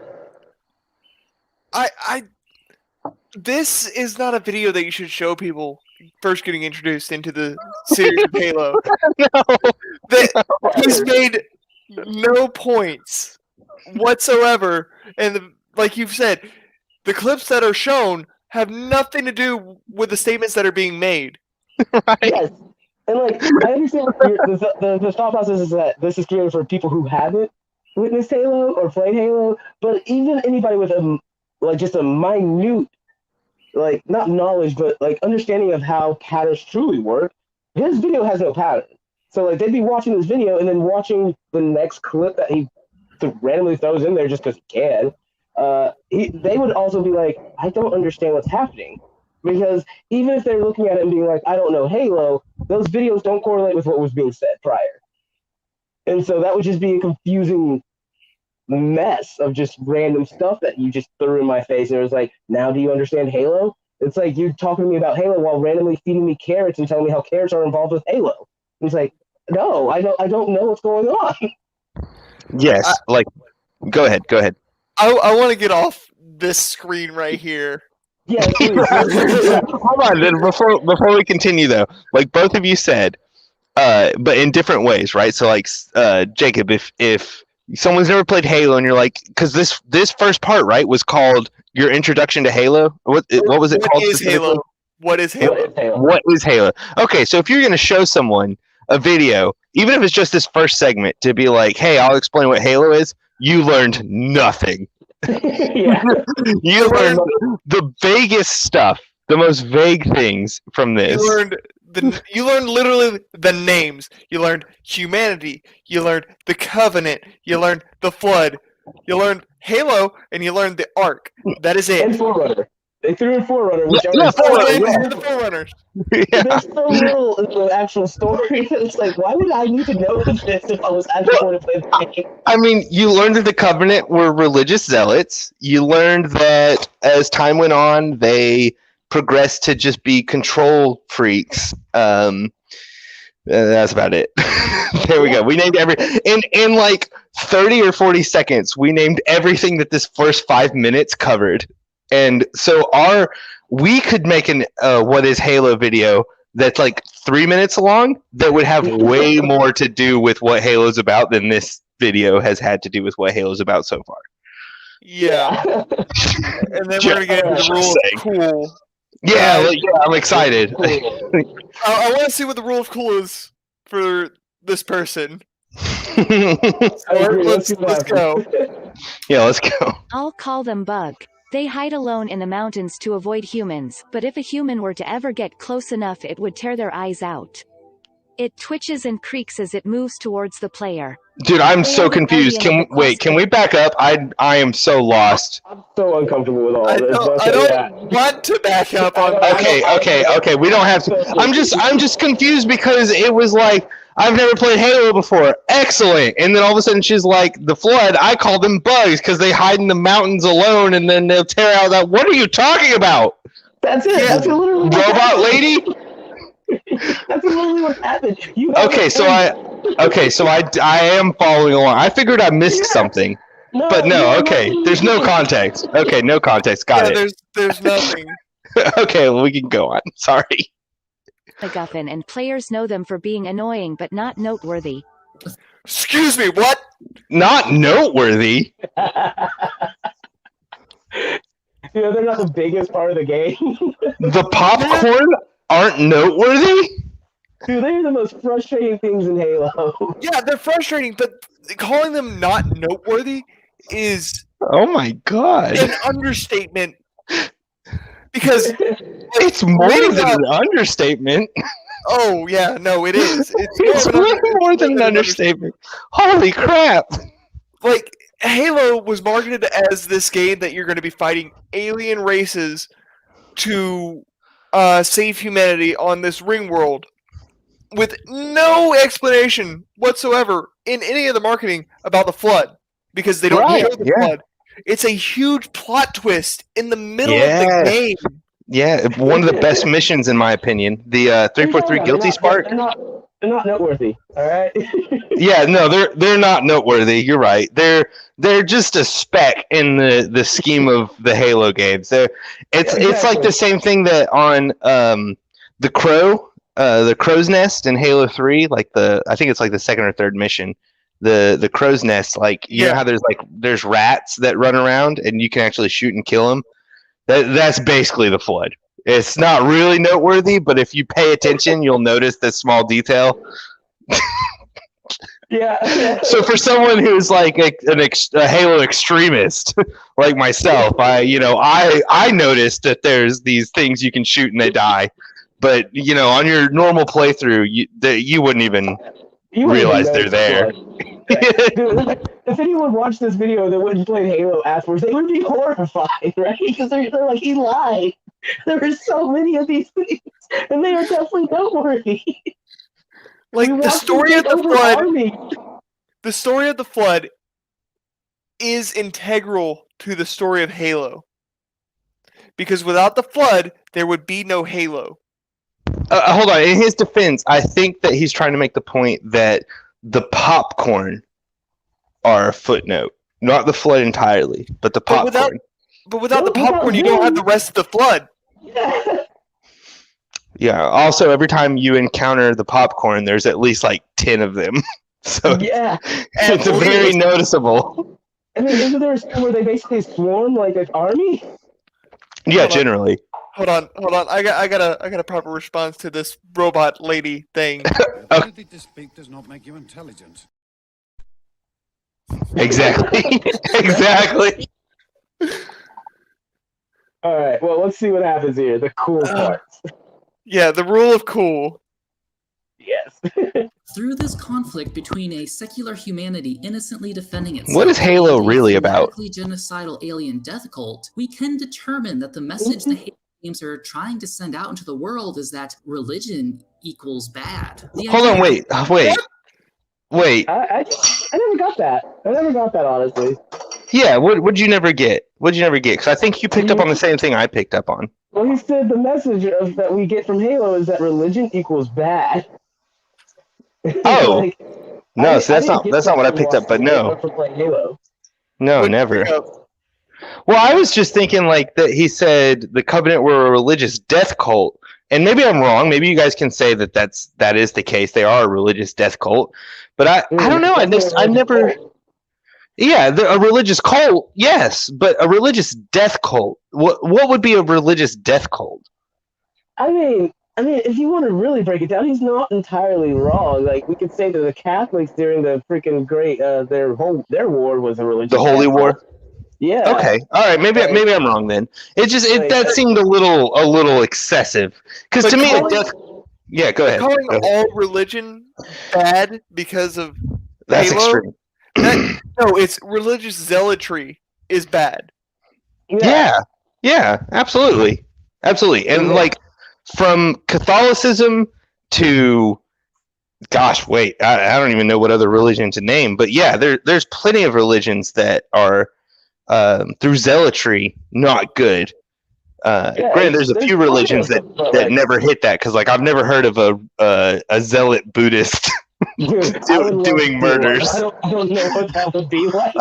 This is not a video that you should show people first getting introduced into the series of Halo. He's made no points whatsoever, and like you've said, the clips that are shown have nothing to do with the statements that are being made. Right? Yes. And like I understand the thought process is that this is geared for people who haven't witnessed Halo or played Halo, but even anybody with just a minute not knowledge but like understanding of how patterns truly work, his video has no pattern. So like they'd be watching this video and then watching the next clip that he randomly throws in there just because he can. They would also be like, I don't understand what's happening. Because even if they're looking at it and being like, I don't know Halo, those videos don't correlate with what was being said prior. And so that would just be a confusing mess of just random stuff that you just threw in my face. And it was like, now do you understand Halo? It's like you talking to me about Halo while randomly feeding me carrots and telling me how carrots are involved with Halo. It's like, no, I don't know what's going on. Yes, go ahead. I want to get off this screen right here. Yeah, please. Hold on, then before we continue though, like both of you said, but in different ways, right? So like, Jacob, if someone's never played Halo and you're like, because this first part, right, was called your introduction to Halo. What was it called? What is Halo? What is Halo? What is Halo? Okay, so if you're gonna show someone a video, even if it's just this first segment, to be like, hey, I'll explain what Halo is, you learned nothing. Yeah. You learned the vaguest stuff, the most vague things from this. You learned literally the names. You learned humanity. You learned the Covenant. You learned the Flood. You learned Halo, and you learned the Ark. That is it. And Forerunner. They threw in Forerunner, which The Forerunners. Yeah. There's so little in the actual story. It's like, why would I need to know this if I was actually going to play the game? I mean, you learned that the Covenant were religious zealots. You learned that as time went on, they progressed to just be control freaks. That's about it. There we go. We named in like 30 or 40 seconds, we named everything that this first 5 minutes covered. And so we could make an what is Halo video that's like 3 minutes long that would have way more to do with what Halo's about than this video has had to do with what Halo's about so far. Yeah. And then we're going to get into the rule of cool. Yeah, I'm excited. I want to see what the rule of cool is for this person. Let's go. Yeah, let's go. I'll call them Bug. They hide alone in the mountains to avoid humans, but if a human were to ever get close enough, it would tear their eyes out. It twitches and creaks as it moves towards the player. Dude, I'm so confused. Can we back up? I am so lost. I'm so uncomfortable with all this. I don't want to back up on that. Okay. We don't have to. I'm just confused because it was like, I've never played Halo before. Excellent. And then all of a sudden she's like, the Flood, I call them bugs because they hide in the mountains alone and then they'll tear out that. What are you talking about? That's it. That's literally Robot lady? That's literally what happened. So I am following along. I figured I missed something. But no, okay. There's no context. Okay, no context. Got it. There's nothing. Okay, well, we can go on. Sorry. MacGuffin, and players know them for being annoying but not noteworthy. Excuse me, what? Not noteworthy? They're not the biggest part of the game. The popcorn aren't noteworthy? Dude, they're the most frustrating things in Halo. Yeah, they're frustrating, but calling them not noteworthy is... Oh my god. An understatement. Because... It's more than an understatement. Oh, yeah, no, it is. It's way more than an understatement. Holy crap. Like, Halo was marketed as this game that you're going to be fighting alien races to save humanity on this ring world, with no explanation whatsoever in any of the marketing about the Flood, because they don't show the Flood. It's a huge plot twist in the middle of the game. Yeah, one of the best missions in my opinion. The 343 Guilty Spark. They're not noteworthy. All right. Yeah, no, they're not noteworthy. You're right. They're just a speck in the scheme of the Halo games. It's like the same thing that on the Crow's Nest in Halo 3. I think it's like the second or third mission. The Crow's Nest, like you know how there's rats that run around and you can actually shoot and kill them. That's basically the flood. It's not really noteworthy, but if you pay attention, you'll notice this small detail. Yeah. So for someone who's like a Halo extremist like myself, I noticed that there's these things you can shoot and they die, but on your normal playthrough, you wouldn't even realize they're there. Dude, if anyone watched this video that wouldn't play Halo afterwards, they would be horrified, right? Because they're like, he lied. There were so many of these things, and they are definitely noteworthy. Like the story of the flood. The story of the flood is integral to the story of Halo. Because without the flood, there would be no Halo. Hold on. In his defense, I think that he's trying to make the point that the popcorn are a footnote, not the flood entirely, but the popcorn. But without the popcorn, you don't have the rest of the flood. Yeah. Also, every time you encounter the popcorn, there's at least like 10 of them. So it's very noticeable. And then isn't there a scene where they basically swarm like an army? Yeah, generally. Hold on. I got a proper response to this robot lady thing. Ability to speak does not make you intelligent. Exactly. Exactly. All right. Well, let's see what happens here. The cool parts. Yeah, the rule of cool. Yes. Through this conflict between a secular humanity innocently defending itself, What is Halo really about? Genocidal alien death cult, we can determine that the message the Halo games are trying to send out into the world is that religion equals bad. Hold on, wait. I never got that. I never got that, honestly. Yeah, what'd you never get? What'd you never get? Because I think you picked up on the same thing I picked up on. Well, he said the message that we get from Halo is that religion equals bad. Oh. Like, No, so that's not what I picked up, but no. Halo. No, never. Well, I was just thinking like that he said the Covenant were a religious death cult. And maybe I'm wrong. Maybe you guys can say that is the case. They are a religious death cult. But I don't know. I never. Yeah, a religious cult, yes, but a religious death cult. What would be a religious death cult? I mean, if you want to really break it down, he's not entirely wrong. Like we could say that the Catholics during the freaking great their war was a religious. The Holy War. Yeah. Okay. All right. Maybe I'm wrong then. That seemed a little excessive because to me a death. Yeah, go ahead. Calling all religion bad because of that's Halo? extreme. No, it's religious zealotry is bad. Yeah, absolutely, and like from Catholicism to, gosh, wait, I don't even know what other religion to name, but yeah, there's plenty of religions that are through zealotry not good. Granted, there's a few religions that never hit that because like I've never heard of a zealot Buddhist. Doing murders. I don't know what that would be like.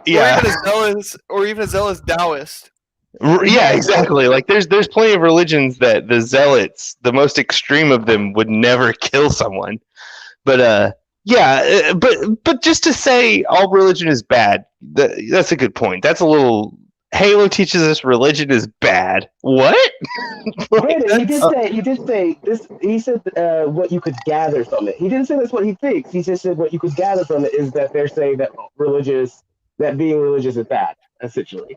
Yeah. Or even a zealous Taoist. Yeah, exactly. Like there's plenty of religions that the zealots, the most extreme of them, would never kill someone. But but just to say all religion is bad, that's a good point. That's a little. Halo teaches us religion is bad. What? He did say this. He said what you could gather from it. He didn't say that's what he thinks. He just said what you could gather from it is that they're saying that being religious is bad, essentially.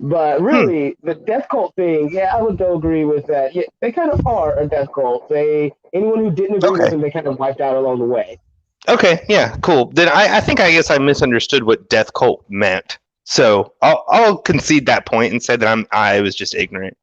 But really, the death cult thing, yeah, I would go agree with that. Yeah, they kind of are a death cult. Anyone who didn't agree with them, they kind of wiped out along the way. Okay, yeah, cool. Then I guess I misunderstood what death cult meant. So I'll concede that point and say that I was just ignorant.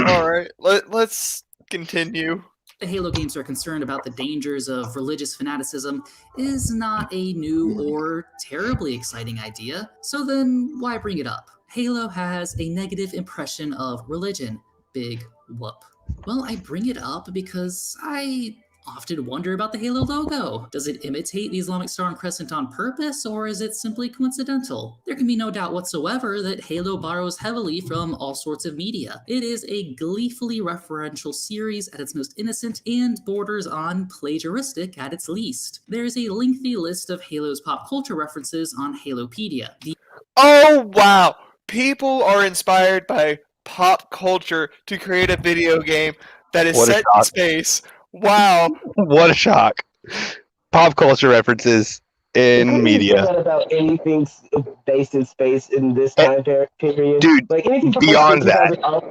All right, let's continue. The Halo games are concerned about the dangers of religious fanaticism is not a new or terribly exciting idea, so then why bring it up? Halo has a negative impression of religion. Big whoop. Well, I bring it up because I often wonder about the Halo logo. Does it imitate the Islamic Star and Crescent on purpose, or is it simply coincidental? There can be no doubt whatsoever that Halo borrows heavily from all sorts of media. It is a gleefully referential series at its most innocent and borders on plagiaristic at its least. There's a lengthy list of Halo's pop culture references on Halopedia. Oh, wow. People are inspired by pop culture to create a video game that is What a set in shock. space. Wow. What a shock. Pop culture references You in couldn't media. say that about anything based in space in this time period. Dude, like anything from beyond that. 2000 up.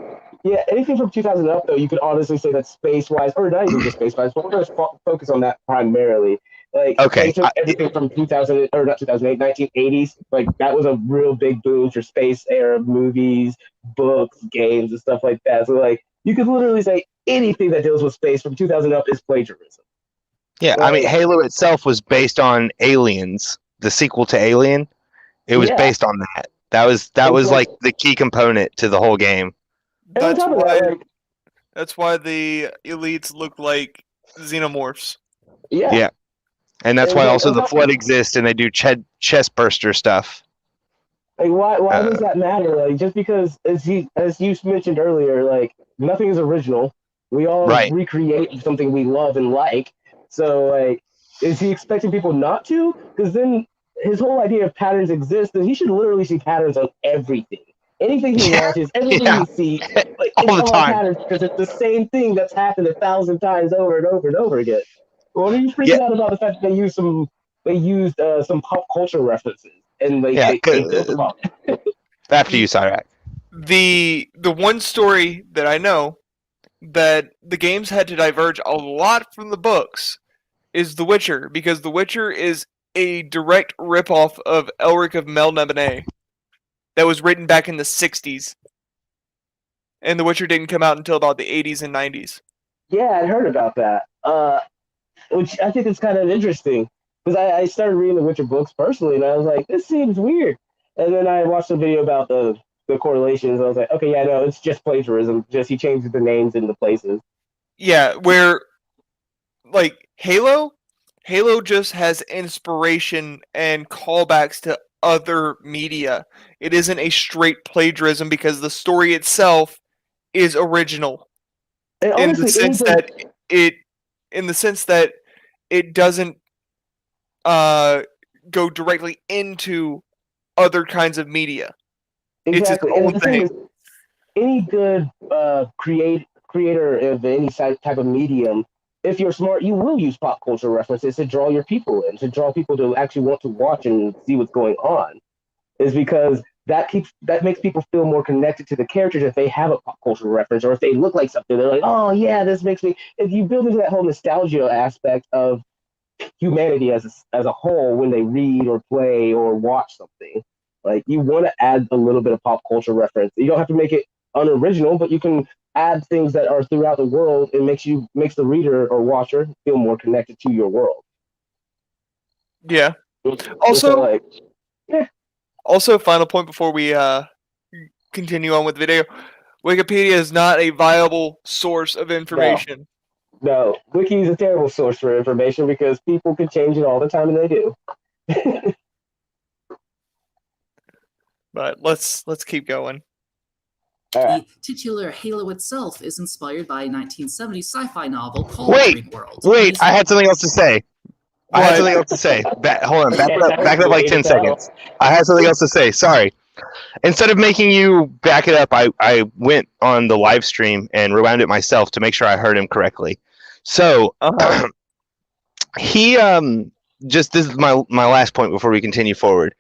Yeah, anything from 2000 up, though, you could honestly say that space-wise, or not even just space-wise, but we're going to focus on that primarily. Like, Okay, they took everything from 2000, or not 2008, 1980s. Like, that was a real big boom for space-era movies, books, games, and stuff like that. So, like, you could literally say anything that deals with space from 2000 up is plagiarism. Yeah, I mean, Halo itself was based on Aliens, the sequel to Alien. It was based on that. That was like the key component to the whole game. That's why the elites look like xenomorphs. Yeah. And that's why also the Flood exists and they do chest burster stuff. Like, why does that matter? Like, just because, as you mentioned earlier, like, nothing is original. We all recreate something we love and like. So, like, is he expecting people not to? Because then his whole idea of patterns exist, and he should literally see patterns on everything. Anything he watches, everything he sees, like, all the time. Patterns, because it's the same thing that's happened 1,000 times over and over and over again. What are you freaking out about the fact that they used some pop culture references and they built them up? After you, Cyrek. The one story that I know that the games had to diverge a lot from the books is The Witcher, because The Witcher is a direct ripoff of Elric of Melniboné that was written back in the 60s. And The Witcher didn't come out until about the 80s and 90s. Yeah, I heard about that. Which I think is kind of interesting, because I started reading the Witcher books personally, and I was like, this seems weird. And then I watched a video about the correlations. I was like, okay, yeah, no, it's just plagiarism. Just he changes the names in the places. Yeah, where like Halo just has inspiration and callbacks to other media. It isn't a straight plagiarism because the story itself is original. And honestly, in the sense that it doesn't go directly into other kinds of media. Exactly. It's its own and the thing is, any good creator of any type of medium, if you're smart, you will use pop culture references to draw your people in, to draw people to actually want to watch and see what's going on. Is because that makes people feel more connected to the characters if they have a pop culture reference, or if they look like something, they're like, oh yeah, this makes me. If you build into that whole nostalgia aspect of humanity as a whole when they read or play or watch something, like, you want to add a little bit of pop culture reference. You don't have to make it unoriginal, but you can add things that are throughout the world. It makes the reader or watcher feel more connected to your world. Yeah. Also, final point before we continue on with the video. Wikipedia is not a viable source of information. No, Wiki is a terrible source for information because people can change it all the time, and they do. But let's keep going. The titular Halo itself is inspired by a 1970s sci-fi novel called Wait, World. I had something else to say. Hold on, back it up like 10 seconds. I had something else to say. Sorry. Instead of making you back it up, I went on the live stream and rewound it myself to make sure I heard him correctly. So he this is my last point before we continue forward.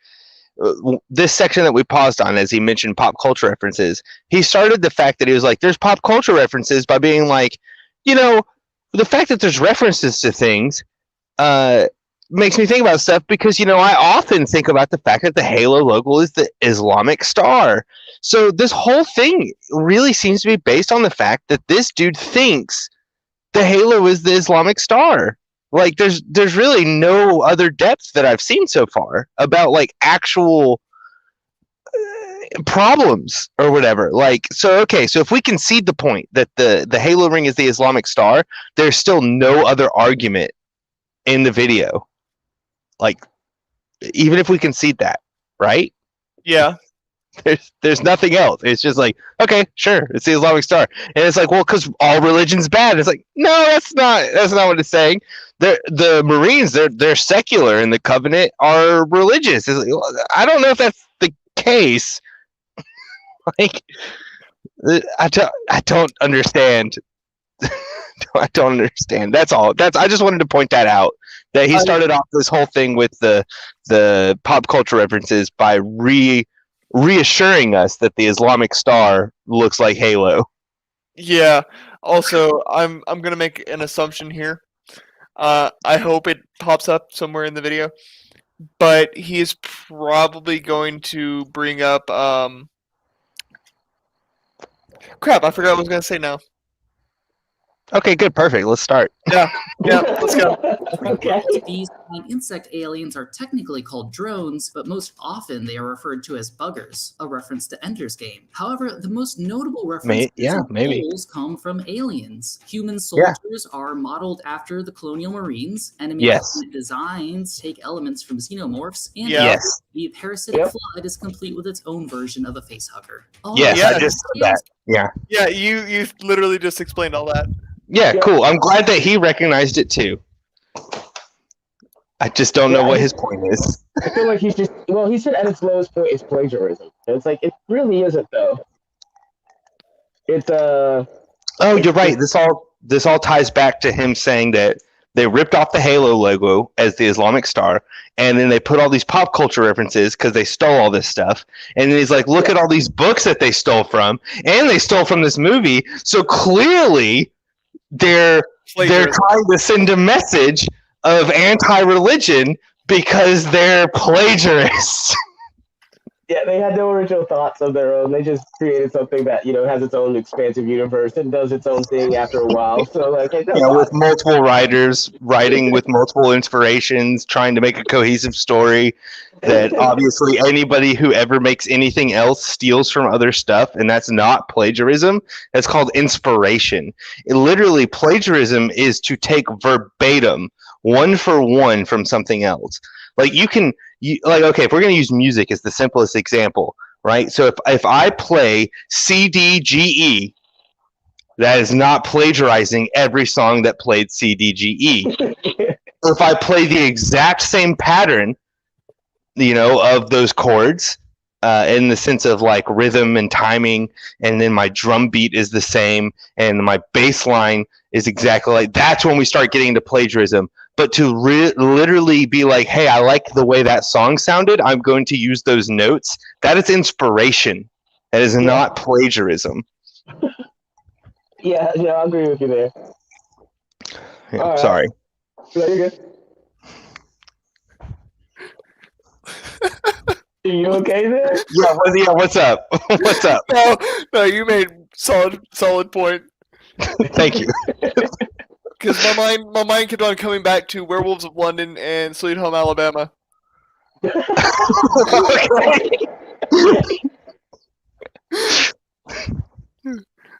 This section that we paused on, as he mentioned pop culture references, he started the fact that he was like, there's pop culture references by being like, the fact that there's references to things makes me think about stuff because, I often think about the fact that the Halo logo is the Islamic star. So this whole thing really seems to be based on the fact that this dude thinks the Halo is the Islamic star. Like, there's really no other depth that I've seen so far about, like, actual problems or whatever. Like, so if we concede the point that the Halo ring is the Islamic star, there's still no other argument in the video. Like, even if we concede that, right? Yeah. There's nothing else. It's just like, okay, sure, it's the Islamic star, and it's like, well, because all religion's bad. It's like, no, that's not what it's saying. The Marines, they're secular, and the Covenant are religious. It's like, I don't know if that's the case. Like, I don't understand. I don't understand. That's all. I just wanted to point that out. That he started off this whole thing with the pop culture references by reassuring us that the Islamic star looks like Halo. Yeah. Also, I'm gonna make an assumption here. I hope it pops up somewhere in the video, but he is probably going to bring up crap. I forgot what I was gonna say now. Okay, good, perfect. Let's start. Yeah, let's go. Okay. These giant insect aliens are technically called drones, but most often they are referred to as buggers, a reference to Ender's Game. However, the most notable references maybe. come from aliens. Human soldiers are modeled after the colonial marines. Enemy designs take elements from xenomorphs, and the parasitic flood is complete with its own version of a facehugger. I just said that. Yeah. Yeah, you literally just explained all that. Yeah, cool. I'm glad that he recognized it too. I just don't know what his point is. I feel like he's just, he said at its lowest point is plagiarism. And it's like, it really isn't though. It's oh, you're right. This all ties back to him saying that they ripped off the Halo logo as the Islamic star, and then they put all these pop culture references because they stole all this stuff. And then he's like, look at all these books that they stole from, and they stole from this movie. So clearly they're trying to send a message of anti-religion because they're plagiarists. Yeah, they had no original thoughts of their own. They just created something that, has its own expansive universe and does its own thing after a while. So, like, with multiple writers writing with multiple inspirations, trying to make a cohesive story that obviously anybody who ever makes anything else steals from other stuff, and that's not plagiarism. That's called inspiration. Literally, plagiarism is to take verbatim, one for one, from something else. Like, okay, if we're going to use music as the simplest example, right? So if I play CDGE, that is not plagiarizing every song that played CDGE. If I play the exact same pattern, of those chords, in the sense of like rhythm and timing, and then my drum beat is the same, and my bass line is exactly like, that's when we start getting into plagiarism. But to literally be like, hey, I like the way that song sounded, I'm going to use those notes, that is inspiration. That is not plagiarism. Yeah, I agree with you there. Yeah, sorry. No, you're good. Are you okay there? Yeah, what's up? What's up? No, you made solid point. Thank you. Because my mind kept on coming back to Werewolves of London and Sweet Home Alabama.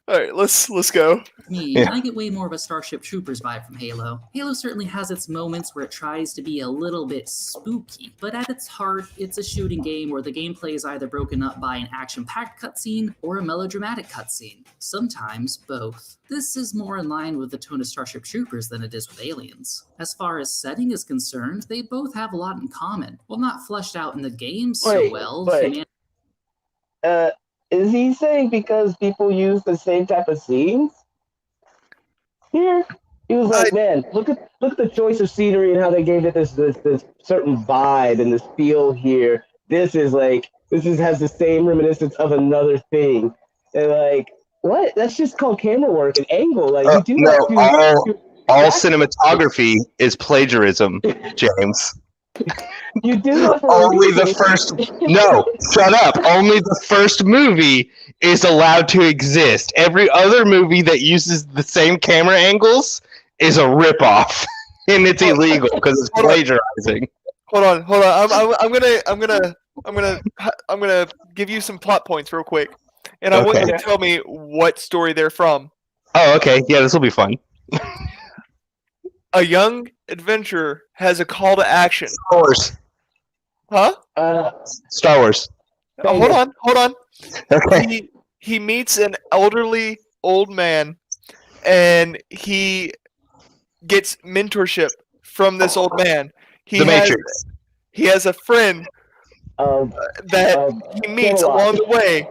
All right, let's go. I get way more of a Starship Troopers vibe from Halo. Halo certainly has its moments where it tries to be a little bit spooky, but at its heart, it's a shooting game where the gameplay is either broken up by an action-packed cutscene or a melodramatic cutscene. Sometimes both. This is more in line with the tone of Starship Troopers than it is with Aliens. As far as setting is concerned, they both have a lot in common. While not fleshed out in the game is he saying because people use the same type of scenes? Here, he was like, man, look at the choice of scenery and how they gave it this certain vibe and this feel here. This has the same reminiscence of another thing. And like, what? That's just called camera work and angle. Like you do all cinematography is plagiarism, James. You do that for only the first. No, shut up. Only the first movie is allowed to exist. Every other movie that uses the same camera angles is a ripoff, and it's illegal because it's plagiarizing. Hold on. I'm gonna give you some plot points real quick, and I want you to tell me what story they're from. Oh, okay. Yeah, this will be fun. A young adventurer has a call to action. Star Wars. Huh? Star Wars. Hold on. Okay. He meets an elderly old man, and he gets mentorship from this old man. He has a friend that he meets along the way,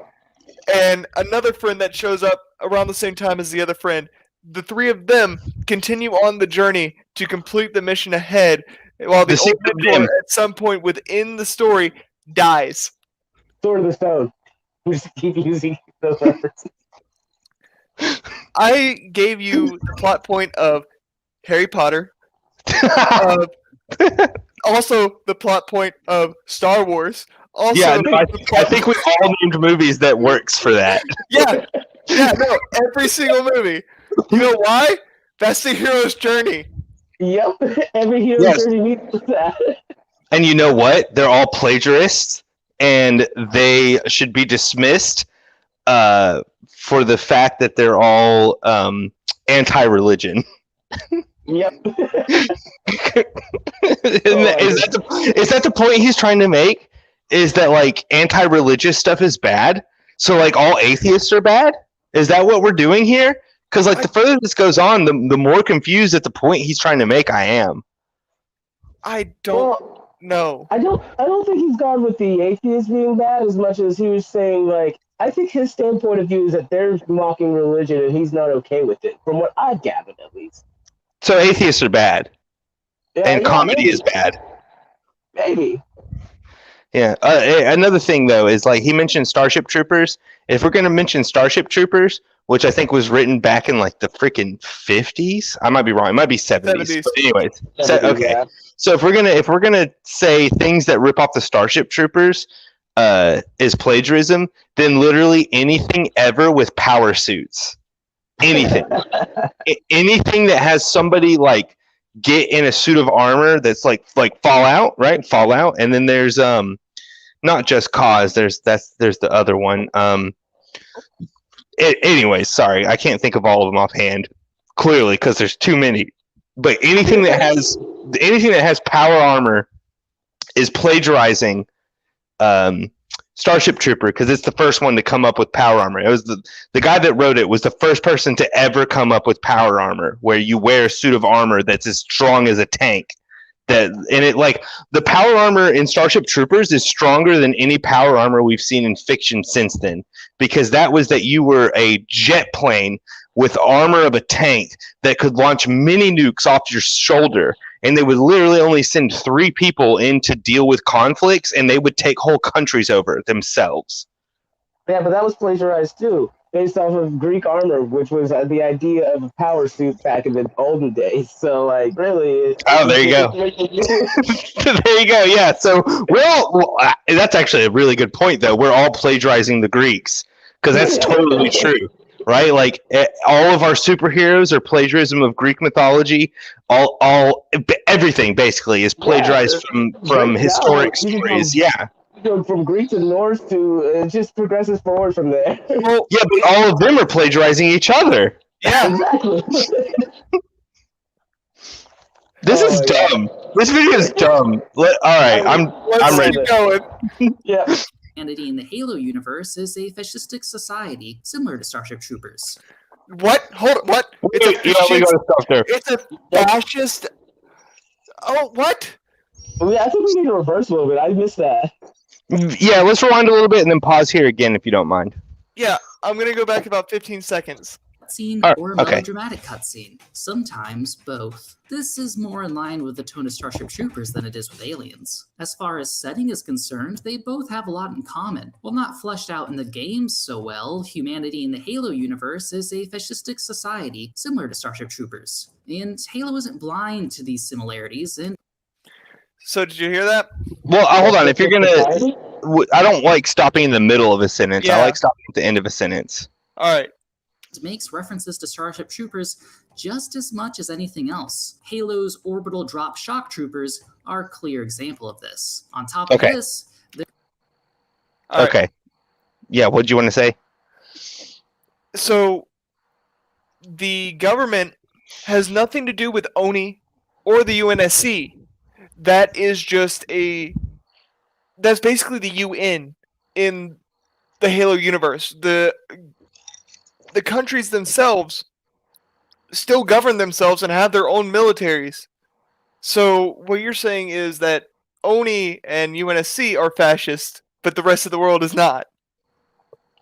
and another friend that shows up around the same time as the other friend. The three of them continue on the journey to complete the mission ahead, while the old secret mentor, rim. at some point within the story, dies. Sword of the Stone. We just keep using those references. I gave you the plot point of Harry Potter, also the plot point of Star Wars. Also, Yeah, no, I think we've all named movies that works for that. yeah, no, every single movie. You know why? That's the hero's journey. Yep, every hero's Yes. journey needs that. And you know what? They're all plagiarists, and they should be dismissed for the fact that they're all anti-religion. Yep. Is that the point he's trying to make? Is that like anti-religious stuff is bad? So like all atheists are bad? Is that what we're doing here? Because like the further this goes on, the more confused at the point he's trying to make I am. I don't know. I don't think he's gone with the atheist being bad as much as he was saying, like, I think his standpoint of view is that they're mocking religion and he's not okay with it, from what I've gathered at least. So atheists are bad, and comedy maybe. is bad. Maybe. Yeah. Another thing though is like he mentioned Starship Troopers. If we're gonna mention Starship Troopers, which I think was written back in like the freaking 50s, I might be wrong. It might be 70s. But anyways, 70s, okay. yeah. So if we're gonna say things that rip off the Starship Troopers is plagiarism, then literally anything ever with power suits, anything, anything that has somebody like get in a suit of armor that's like Fallout, right? Fallout, and then there's not Just Cause. There's the other one. Anyways, sorry, I can't think of all of them offhand. Clearly, because there's too many. But anything that has power armor is plagiarizing Starship Trooper, because it's the first one to come up with power armor. It was the guy that wrote it was the first person to ever come up with power armor, where you wear a suit of armor that's as strong as a tank. The power armor in Starship Troopers is stronger than any power armor we've seen in fiction since then, because that was that you were a jet plane with armor of a tank that could launch mini nukes off your shoulder, and they would literally only send 3 people in to deal with conflicts, and they would take whole countries over themselves. Yeah, but that was plagiarized too, based off of Greek armor, which was the idea of a power suit back in the olden days. So, like, really. There you go. There you go. Yeah. So that's actually a really good point, though. We're all plagiarizing the Greeks, because that's totally true, right? Like all of our superheroes are plagiarism of Greek mythology. Everything basically is plagiarized from historic stories. Yeah. From Greek to Norse to it just progresses forward from there. Well, yeah, but all of them are plagiarizing each other. Yeah, exactly. This is dumb. This video is dumb. All right, I'm ready. Keep going. Yeah. Humanity in the Halo universe is a fascistic society similar to Starship Troopers. What? Hold on. What? It's a fascist. Oh, what? I think we need to reverse a little bit. I missed that. Yeah, let's rewind a little bit and then pause here again if you don't mind. Yeah, I'm gonna go back about 15 seconds. Cutscene or a melodramatic cutscene. Sometimes both. This is more in line with the tone of Starship Troopers than it is with Aliens. As far as setting is concerned, they both have a lot in common. While not fleshed out in the games so well, humanity in the Halo universe is a fascistic society similar to Starship Troopers. And Halo isn't blind to these similarities, and So did you hear that? Well, hold on. If you're gonna, I don't like stopping in the middle of a sentence. I like stopping at the end of a sentence. All right. It makes references to Starship Troopers just as much as anything else. Halo's orbital drop shock troopers are a clear example of this. On top of this, okay. Yeah, what do you want to say? So the government has nothing to do with ONI or the UNSC. That is just that's basically the UN in the Halo universe. The countries themselves still govern themselves and have their own militaries. So what you're saying is that ONI and UNSC are fascist, but the rest of the world is not.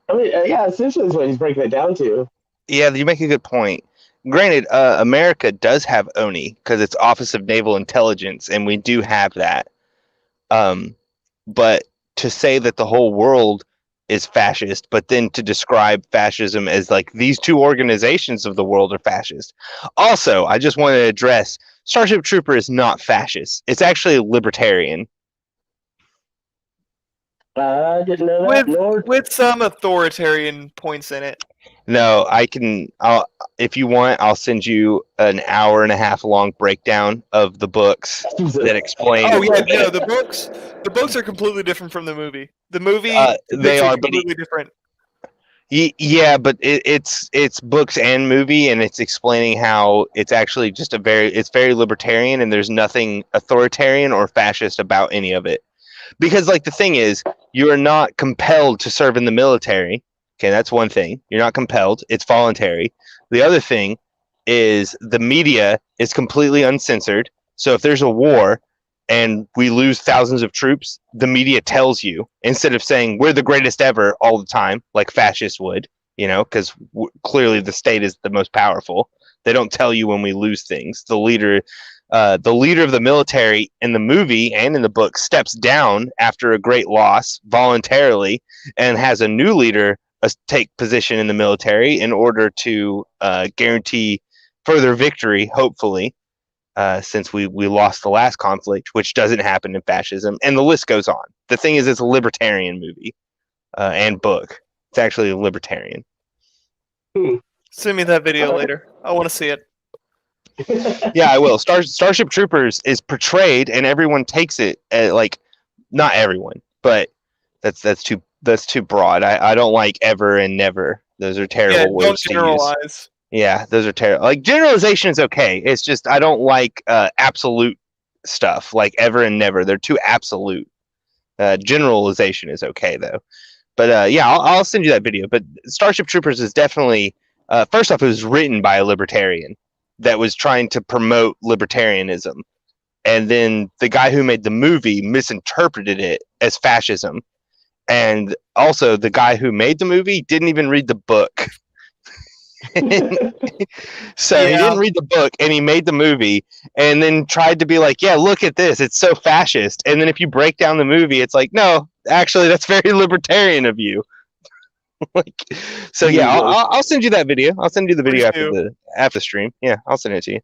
I mean, yeah, essentially is what he's breaking it down to. Yeah, you make a good point. Granted, America does have ONI because it's Office of Naval Intelligence, and we do have that. But to say that the whole world is fascist, but then to describe fascism as like these two organizations of the world are fascist. Also, I just want to address Starship Trooper is not fascist. It's actually libertarian. I didn't know that. With some authoritarian points in it. No, if you want, I'll send you an hour and a half long breakdown of the books that explain. Oh yeah, no, the books are completely different from the movie. The movie they are completely different. Yeah, but it's books and movie, and it's explaining how it's actually just it's very libertarian, and there's nothing authoritarian or fascist about any of it. Because like the thing is, you are not compelled to serve in the military. Okay, that's one thing. You're not compelled. It's voluntary. The other thing is the media is completely uncensored. So if there's a war and we lose thousands of troops, the media tells you instead of saying we're the greatest ever all the time, like fascists would, because clearly the state is the most powerful. They don't tell you when we lose things. The leader of the military in the movie and in the book steps down after a great loss voluntarily and has a new leader take position in the military in order to guarantee further victory, hopefully, since we lost the last conflict, which doesn't happen in fascism, and the list goes on. The thing is, it's a libertarian movie and book. It's actually a libertarian. Send me that video later. I want to see it. Yeah, I will. Starship Troopers is portrayed, and everyone takes it like, not everyone, but that's too broad. I don't like ever and never. Those are terrible words to use. Yeah, those are terrible. Like generalization is okay. It's just I don't like absolute stuff like ever and never. They're too absolute. Generalization is okay though. But yeah, I'll send you that video. But Starship Troopers is definitely first off, it was written by a libertarian that was trying to promote libertarianism, and then the guy who made the movie misinterpreted it as fascism. And also, the guy who made the movie didn't even read the book. So he didn't read the book, and he made the movie, and then tried to be like, yeah, look at this. It's so fascist. And then if you break down the movie, it's like, no, actually, that's very libertarian of you. So yeah, I'll send you that video. I'll send you the video after the stream. Yeah, I'll send it to you.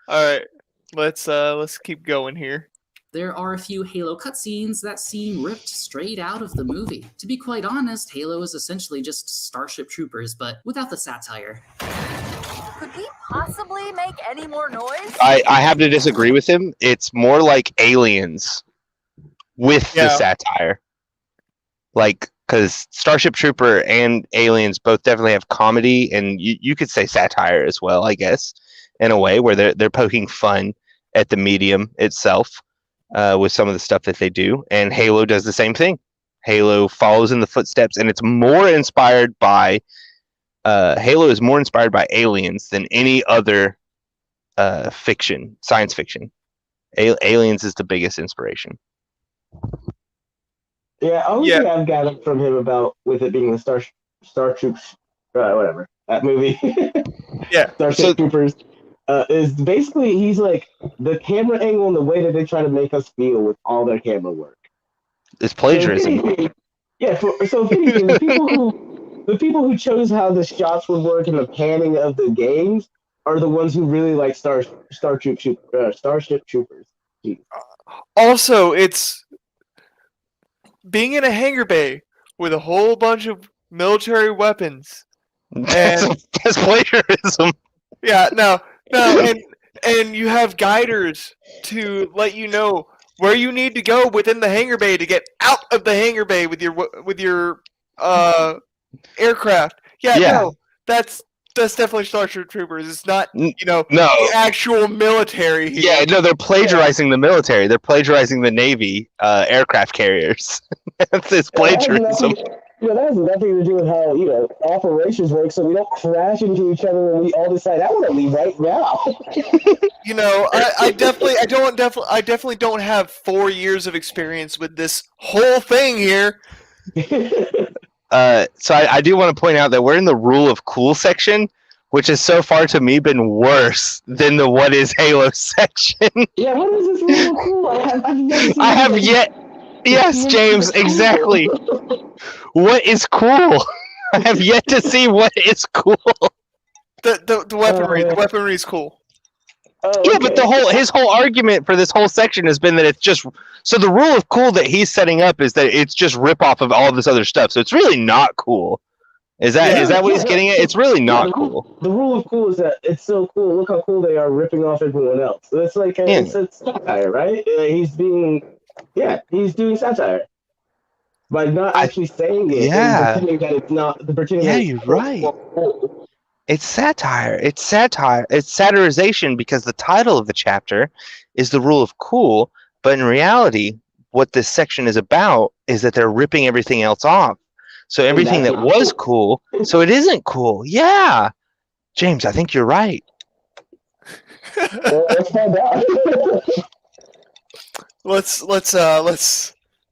All right, let's keep going here. There are a few Halo cutscenes that seem ripped straight out of the movie. To be quite honest, Halo is essentially just Starship Troopers, but without the satire. Could we possibly make any more noise? I have to disagree with him. It's more like Aliens with the satire. Like, because Starship Trooper and Aliens both definitely have comedy, and you could say satire as well, I guess, in a way, where they're poking fun at the medium itself. With some of the stuff that they do, and Halo does the same thing. Halo follows in the footsteps, and it's more inspired by Halo is more inspired by Aliens than any other fiction, science fiction. Aliens is the biggest inspiration. Yeah, only thing I've gathered from him about with it being the Star Troops, whatever that movie. Starship Troopers. Is basically he's like the camera angle and the way that they try to make us feel with all their camera work. It's plagiarism. So if anything, the people who chose how the shots would work and the panning of the games are the ones who really like Starship Troopers. Also, it's being in a hangar bay with a whole bunch of military weapons. That's plagiarism. Yeah, no, and you have guiders to let you know where you need to go within the hangar bay to get out of the hangar bay with your aircraft. No, that's definitely Starship Troopers. It's not the actual military here. Yeah, no, they're plagiarizing the military. They're plagiarizing the Navy aircraft carriers. It's plagiarism. That has nothing to do with how operations work, so we don't crash into each other when we all decide I want to leave right now. I definitely don't have 4 years of experience with this whole thing here. So I do want to point out that we're in the rule of cool section, which has so far to me been worse than the what is Halo section. Yeah, what is this rule of cool? I have yet. Yes, James, exactly. What is cool? I have yet to see what is cool. The weaponry. The weaponry is cool. Yeah, but his whole argument for this whole section has been that it's just so the rule of cool that he's setting up is that it's just rip off of all this other stuff. So it's really not cool. Is that what he's getting at? It's really not cool. The rule of cool is that it's so cool. Look how cool they are ripping off everyone else. So it's like it's satire, right? He's doing satire by not actually saying it. Yeah. And pretending that it's not. Pretending that You're right. It's satire. It's satire. It's satirization because the title of the chapter is the rule of cool, but in reality, what this section is about is that they're ripping everything else off. So everything that was cool, so it isn't cool. Yeah, James, I think you're right. Let's find out. Let's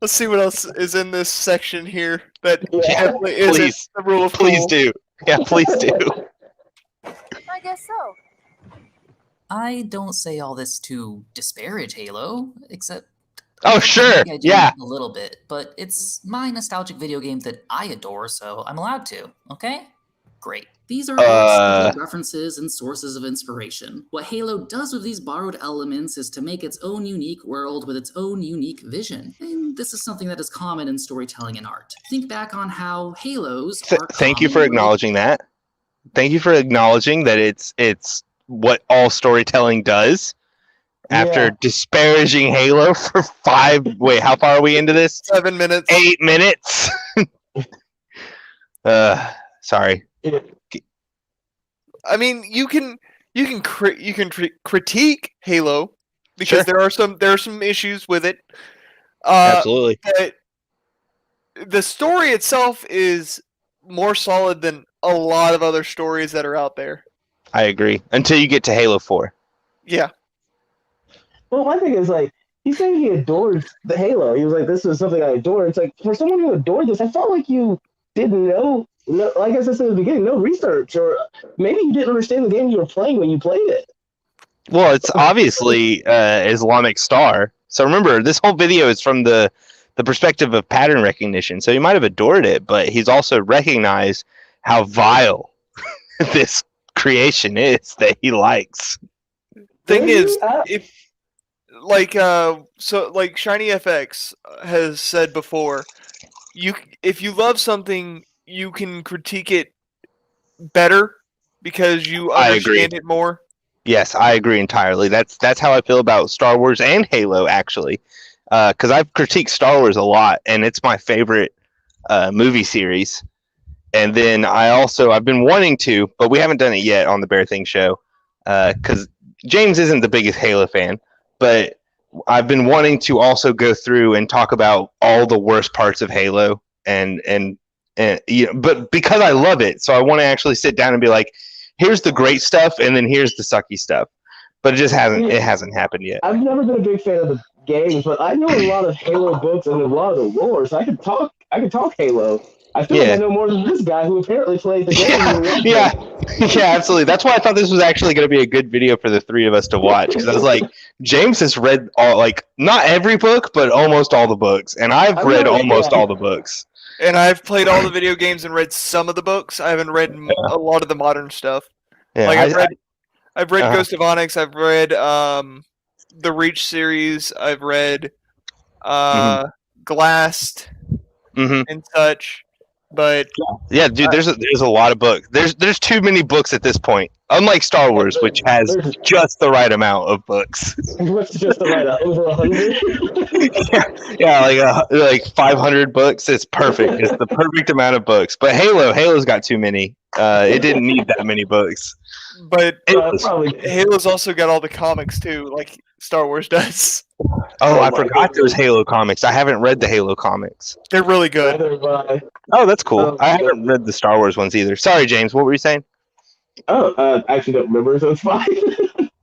see what else is in this section here that definitely isn't the rule of cool. Please do. Yeah, please do. I guess so. I don't say all this to disparage Halo, except Oh, sure. I do Yeah. a little bit, but it's my nostalgic video game that I adore, so I'm allowed to. Okay? Great. These are all references and sources of inspiration. What Halo does with these borrowed elements is to make its own unique world with its own unique vision. And this is something that is common in storytelling and art. Think back on how Halos are Thank you for acknowledging that. Thank you for acknowledging that it's what all storytelling does. After disparaging Halo for how far are we into this? 7 minutes. 8 minutes. Sorry. I mean, you can critique Halo because there are some issues with it. Absolutely. But the story itself is more solid than a lot of other stories that are out there. I agree. Until you get to Halo 4. Yeah. Well, my thing is, like, he's saying he adored the Halo. He was like, this was something I adored. It's like, for someone who adored this, I felt like you didn't know, like I said in the beginning, no research, or maybe you didn't understand the game you were playing when you played it. Well, it's obviously Islamic Star. So remember, this whole video is from the perspective of pattern recognition. So he might have adored it, but he's also recognized how vile this creation is that he likes. Thing is, like Shiny FX has said before, if you love something, you can critique it better because you understand it more. Yes, I agree entirely. That's how I feel about Star Wars and Halo, actually, because I've critiqued Star Wars a lot, and it's my favorite movie series. And then I've been wanting to, but we haven't done it yet on the Bear Thing show, because James isn't the biggest Halo fan, but I've been wanting to also go through and talk about all the worst parts of Halo, and but because I love it, so I want to actually sit down and be like, here's the great stuff, and then here's the sucky stuff. But it hasn't happened yet. I've never been a big fan of the games, but I know a lot of Halo books and a lot of the lore, so I could talk Halo. I feel like I know more than this guy who apparently played the game. Yeah, absolutely. That's why I thought this was actually going to be a good video for the three of us to watch, because I was like, James has read not every book, but almost all the books, and I've read almost all the books. And I've played all the video games and read some of the books. I haven't read a lot of the modern stuff. Yeah, I've read Ghost of Onyx. I've read the Reach series. I've read Glassed and such. But yeah, dude, there's a lot of books. There's too many books at this point. Unlike Star Wars, which has just the right amount of books. What's just the right over 100? yeah, like 500 books. It's perfect. It's the perfect amount of books. But Halo's got too many. It didn't need that many books. But Halo's also got all the comics too, like Star Wars does. Oh, I forgot there was Halo comics. I haven't read the Halo comics. They're really good. Oh, that's cool. I haven't read the Star Wars ones either. Sorry, James. What were you saying? Oh, I actually don't remember, so it's fine.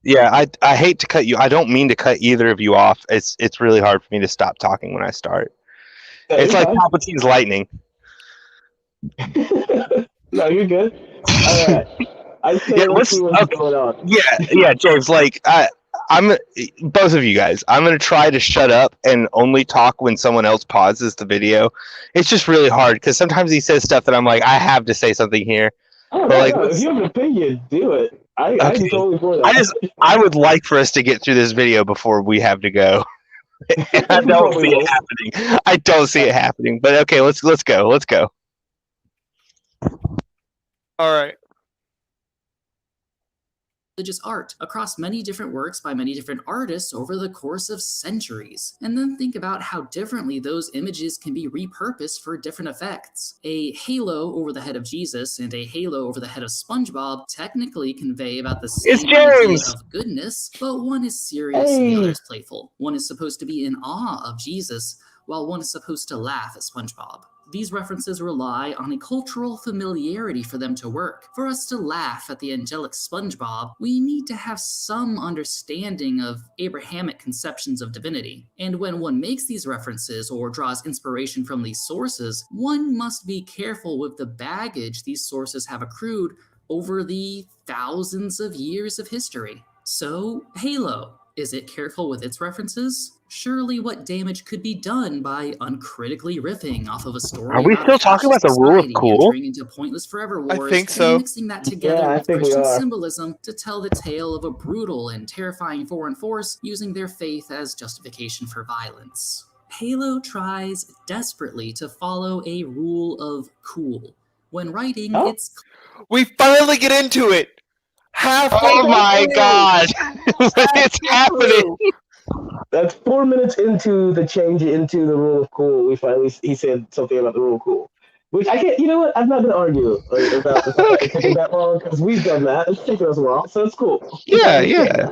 Yeah, I hate to cut you. I don't mean to cut either of you off. It's really hard for me to stop talking when I start. It's like Palpatine's lightning. No, you're good. All right. I say let's see what's going on. Yeah, James. Like I'm both of you guys. I'm gonna try to shut up and only talk when someone else pauses the video. It's just really hard because sometimes he says stuff that I'm like, I have to say something here. Oh, But like, no. If you have an opinion, do it. I'm totally for that. I would like for us to get through this video before we have to go. I don't see it happening. I don't see it happening. But okay, let's go. Let's go. All right. Religious art across many different works by many different artists over the course of centuries. And then think about how differently those images can be repurposed for different effects. A halo over the head of Jesus and a halo over the head of SpongeBob technically convey about the same idea of goodness, but one is serious and the other is playful. One is supposed to be in awe of Jesus, while one is supposed to laugh at SpongeBob. These references rely on a cultural familiarity for them to work. For us to laugh at the angelic SpongeBob, we need to have some understanding of Abrahamic conceptions of divinity. And when one makes these references or draws inspiration from these sources, one must be careful with the baggage these sources have accrued over the thousands of years of history. So, Halo, is it careful with its references? Surely what damage could be done by uncritically riffing off of a story Are we about still talking about the rule of cool? entering into pointless forever wars, I think so. and mixing that together with think we Christian are. symbolism to tell the tale of a brutal and terrifying foreign force using their faith as justification for violence. Halo tries desperately to follow a rule of cool. When writing, it's... We finally get into it! Oh my god! It's happening! That's 4 minutes into the change into the rule of cool. He said something about the rule of cool, which I can't. You know what? I'm not gonna argue about the fact that it taking that long because we've done that. It's taken us a while, so it's cool. Yeah,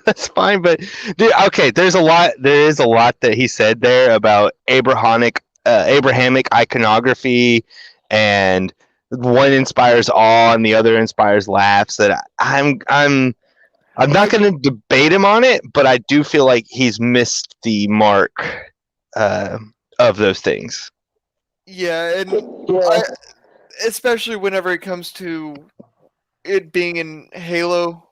that's fine. But dude, okay, there is a lot that he said there about Abrahamic iconography, and one inspires awe and the other inspires laughs. That I'm not going to debate him on it, but I do feel like he's missed the mark of those things. Yeah, and especially whenever it comes to it being in Halo.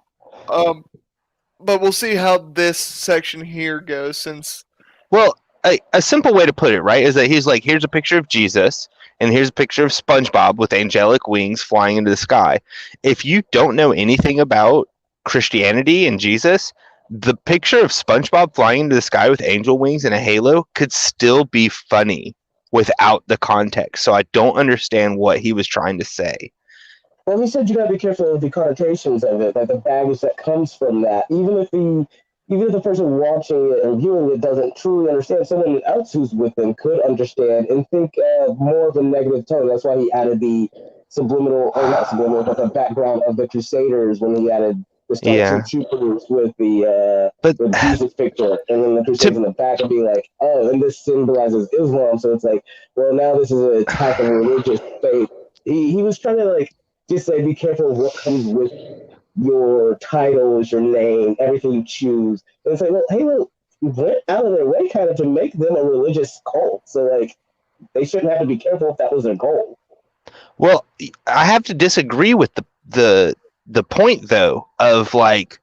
But we'll see how this section here goes since... Well, a simple way to put it, right, is that he's like, here's a picture of Jesus, and here's a picture of SpongeBob with angelic wings flying into the sky. If you don't know anything about Christianity and Jesus, the picture of SpongeBob flying into the sky with angel wings and a halo could still be funny without the context. So I don't understand what he was trying to say. Well, he said you gotta be careful of the connotations of it, like the baggage that comes from that. Even if the person watching it and viewing it doesn't truly understand, someone else who's with them could understand and think more of a negative tone. That's why he added the subliminal, or not subliminal, but the background of the Crusaders when he added the Stormtroopers with the with Jesus picture, and then the Crusaders in the back would be like, oh, and this symbolizes Islam. So it's like, well, now this is an attack on religious faith. He was trying to like just say, be careful of what comes with your titles, your name, everything you choose. And it's like, well, Halo went out of their way kind of to make them a religious cult. So like, they shouldn't have to be careful if that was their goal. Well, I have to disagree with the point though of like,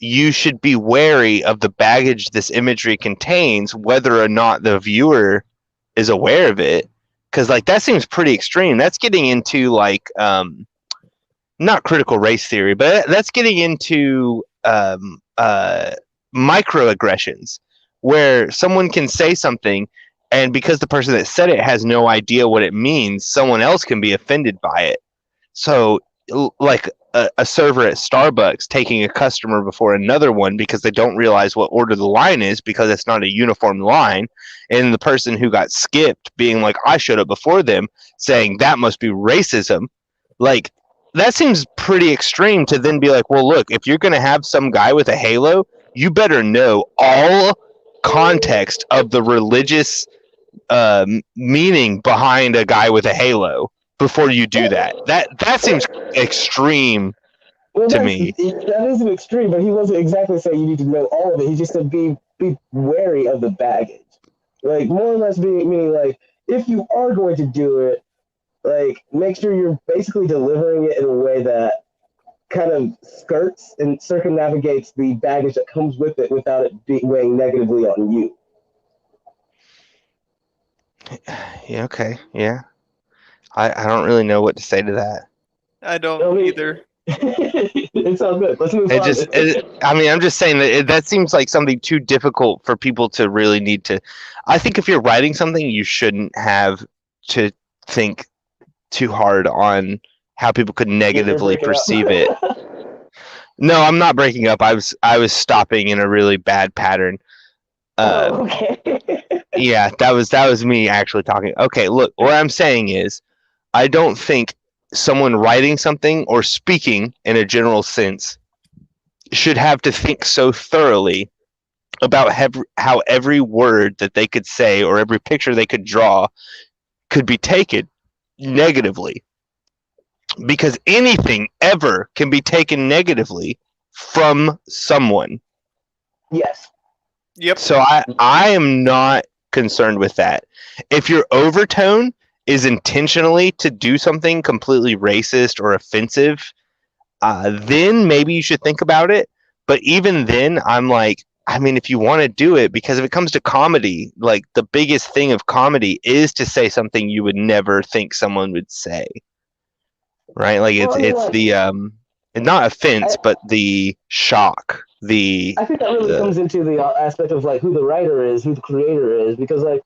you should be wary of the baggage this imagery contains, whether or not the viewer is aware of it. Because like that seems pretty extreme. That's getting into like not critical race theory, but that's getting into microaggressions, where someone can say something, and because the person that said it has no idea what it means, someone else can be offended by it. So, like a server at Starbucks taking a customer before another one because they don't realize what order the line is because it's not a uniform line, and the person who got skipped being like, I showed up before them, saying that must be racism. Like, that seems pretty extreme to then be like, well, look, if you're going to have some guy with a halo, you better know all context of the religious meaning behind a guy with a halo before you do that. That seems extreme to me. That is an extreme, but he wasn't exactly saying you need to know all of it. He just said be wary of the baggage. Like, more or less meaning like, if you are going to do it, Like, make sure you're basically delivering it in a way that kind of skirts and circumnavigates the baggage that comes with it without it weighing negatively on you. Yeah, okay, yeah. I don't really know what to say to that. I don't either. It's all good. Let's move on. I'm just saying that that seems like something too difficult for people to really need to. I think if you're writing something, you shouldn't have to think too hard on how people could negatively perceive it. No, I'm not breaking up. I was stopping in a really bad pattern. Okay. Yeah, that was me actually talking. Okay, look, what I'm saying is, I don't think someone writing something or speaking in a general sense should have to think so thoroughly about how every word that they could say or every picture they could draw could be taken negatively. Because anything ever can be taken negatively from someone. Yes. Yep. So I am not concerned with that. If your overtone is intentionally to do something completely racist or offensive, then maybe you should think about it. But even then, I'm like, I mean, if you want to do it, because if it comes to comedy, like the biggest thing of comedy is to say something you would never think someone would say. Right? Like it's the not offense, but the shock. I think that really comes into the aspect of like who the writer is, who the creator is, because like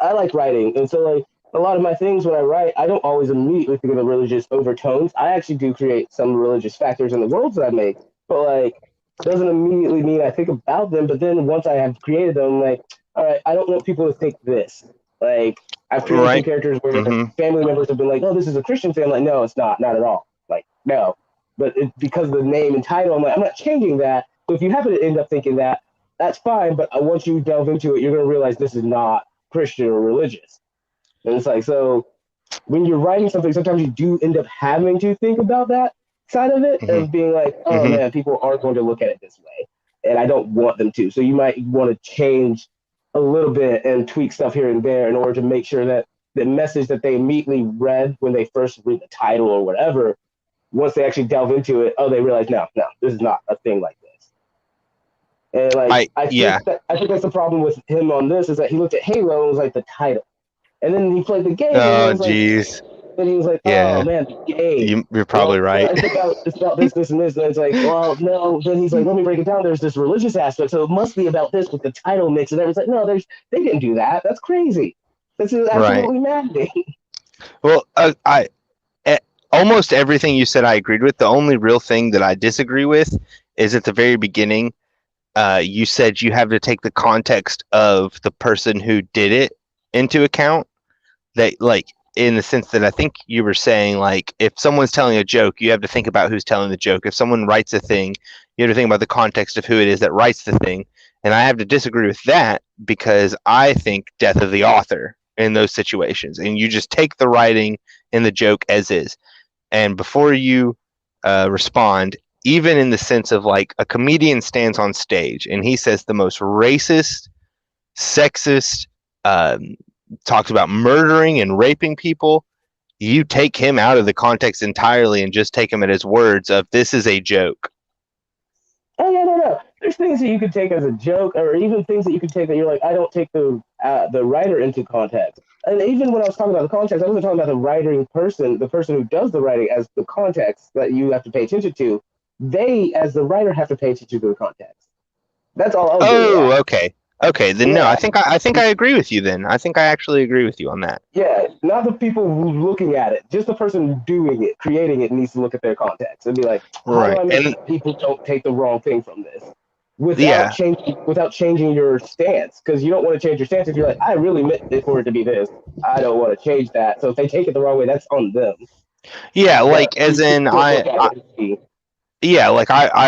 I like writing, and so like a lot of my things when I write, I don't always immediately think of the religious overtones. I actually do create some religious factors in the worlds that I make, but like doesn't immediately mean I think about them. But then once I have created them, like, all right, I don't want people to think this. Like I've created some characters where family members have been like, "Oh, this is a Christian family." Like, no, it's not at all. Like, no. But because of the name and title, I'm like, I'm not changing that. So if you happen to end up thinking that, that's fine. But once you delve into it, you're going to realize this is not Christian or religious. And it's like, so when you're writing something, sometimes you do end up having to think about that side of it of being like, oh man, people aren't going to look at it this way. And I don't want them to. So you might want to change a little bit and tweak stuff here and there in order to make sure that the message that they immediately read when they first read the title or whatever, once they actually delve into it, they realize, no, this is not a thing like this. And like, I think that's the problem with him on this is that he looked at Halo and was like the title. And then he played the game. Oh, jeez. And he was like, oh, man, the game. You're probably right. It's about this, this, and this. And it's like, well, no. Then he's like, let me break it down. There's this religious aspect. So it must be about this with the title mix. And everyone's like, no, they didn't do that. That's crazy. This is absolutely maddening. Well, almost everything you said I agreed with. The only real thing that I disagree with is at the very beginning, you said you have to take the context of the person who did it into account. That, like, in the sense that I think you were saying, like, if someone's telling a joke, you have to think about who's telling the joke. If someone writes a thing, you have to think about the context of who it is that writes the thing. And I have to disagree with that because I think death of the author in those situations. And you just take the writing and the joke as is. And before you respond, even in the sense of like a comedian stands on stage and he says the most racist, sexist, talks about murdering and raping people, you take him out of the context entirely and just take him at his words of this is a joke. Oh, yeah, no. There's things that you could take as a joke, or even things that you could take that you're like, I don't take the writer into context. And even when I was talking about the context, I wasn't talking about the writing person, the person who does the writing, as the context that you have to pay attention to. They, as the writer, have to pay attention to the context. That's all. Okay. Then no, I think I agree with you. Then I think I actually agree with you on that. Yeah, not the people looking at it, just the person doing it, creating it needs to look at their context and be like, how do I make sure people don't take the wrong thing from this? Without changing your stance, because you don't want to change your stance if you're like, I really meant it for it to be this. I don't want to change that. So if they take it the wrong way, that's on them. Yeah, like as in I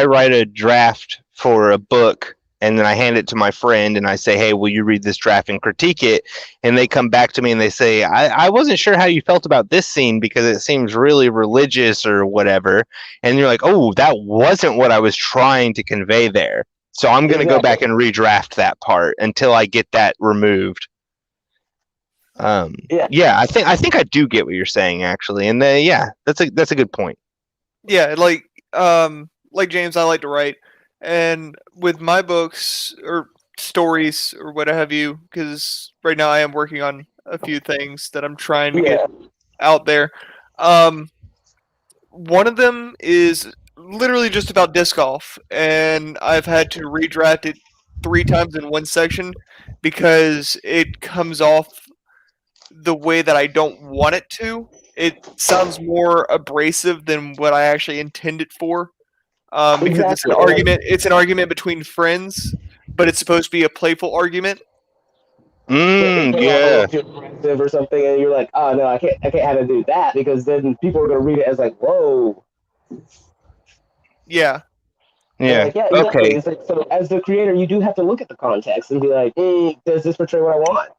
write a draft for a book and then I hand it to my friend and I say, hey, will you read this draft and critique it? And they come back to me and they say, I wasn't sure how you felt about this scene because it seems really religious or whatever. And you're like, oh, that wasn't what I was trying to convey there. So I'm going to go back and redraft that part until I get that removed. Yeah, I think I do get what you're saying actually, and that's a good point. Yeah, like James, I like to write, and with my books or stories or what have you, because right now I am working on a few things that I'm trying to get out there. One of them is literally just about disc golf, and I've had to redraft it 3 times in one section because it comes off the way that I don't want it to. It sounds more abrasive than what I actually intend it for. Because it's an Exactly. argument. It's an argument between friends, but it's supposed to be a playful argument. Yeah. Or something, and you're like, oh no, I can't have to do that because then people are gonna read it as like, whoa. Yeah. Yeah. Like, yeah, Okay. exactly. It's like, so as the creator, you do have to look at the context and be like, does this portray what I want?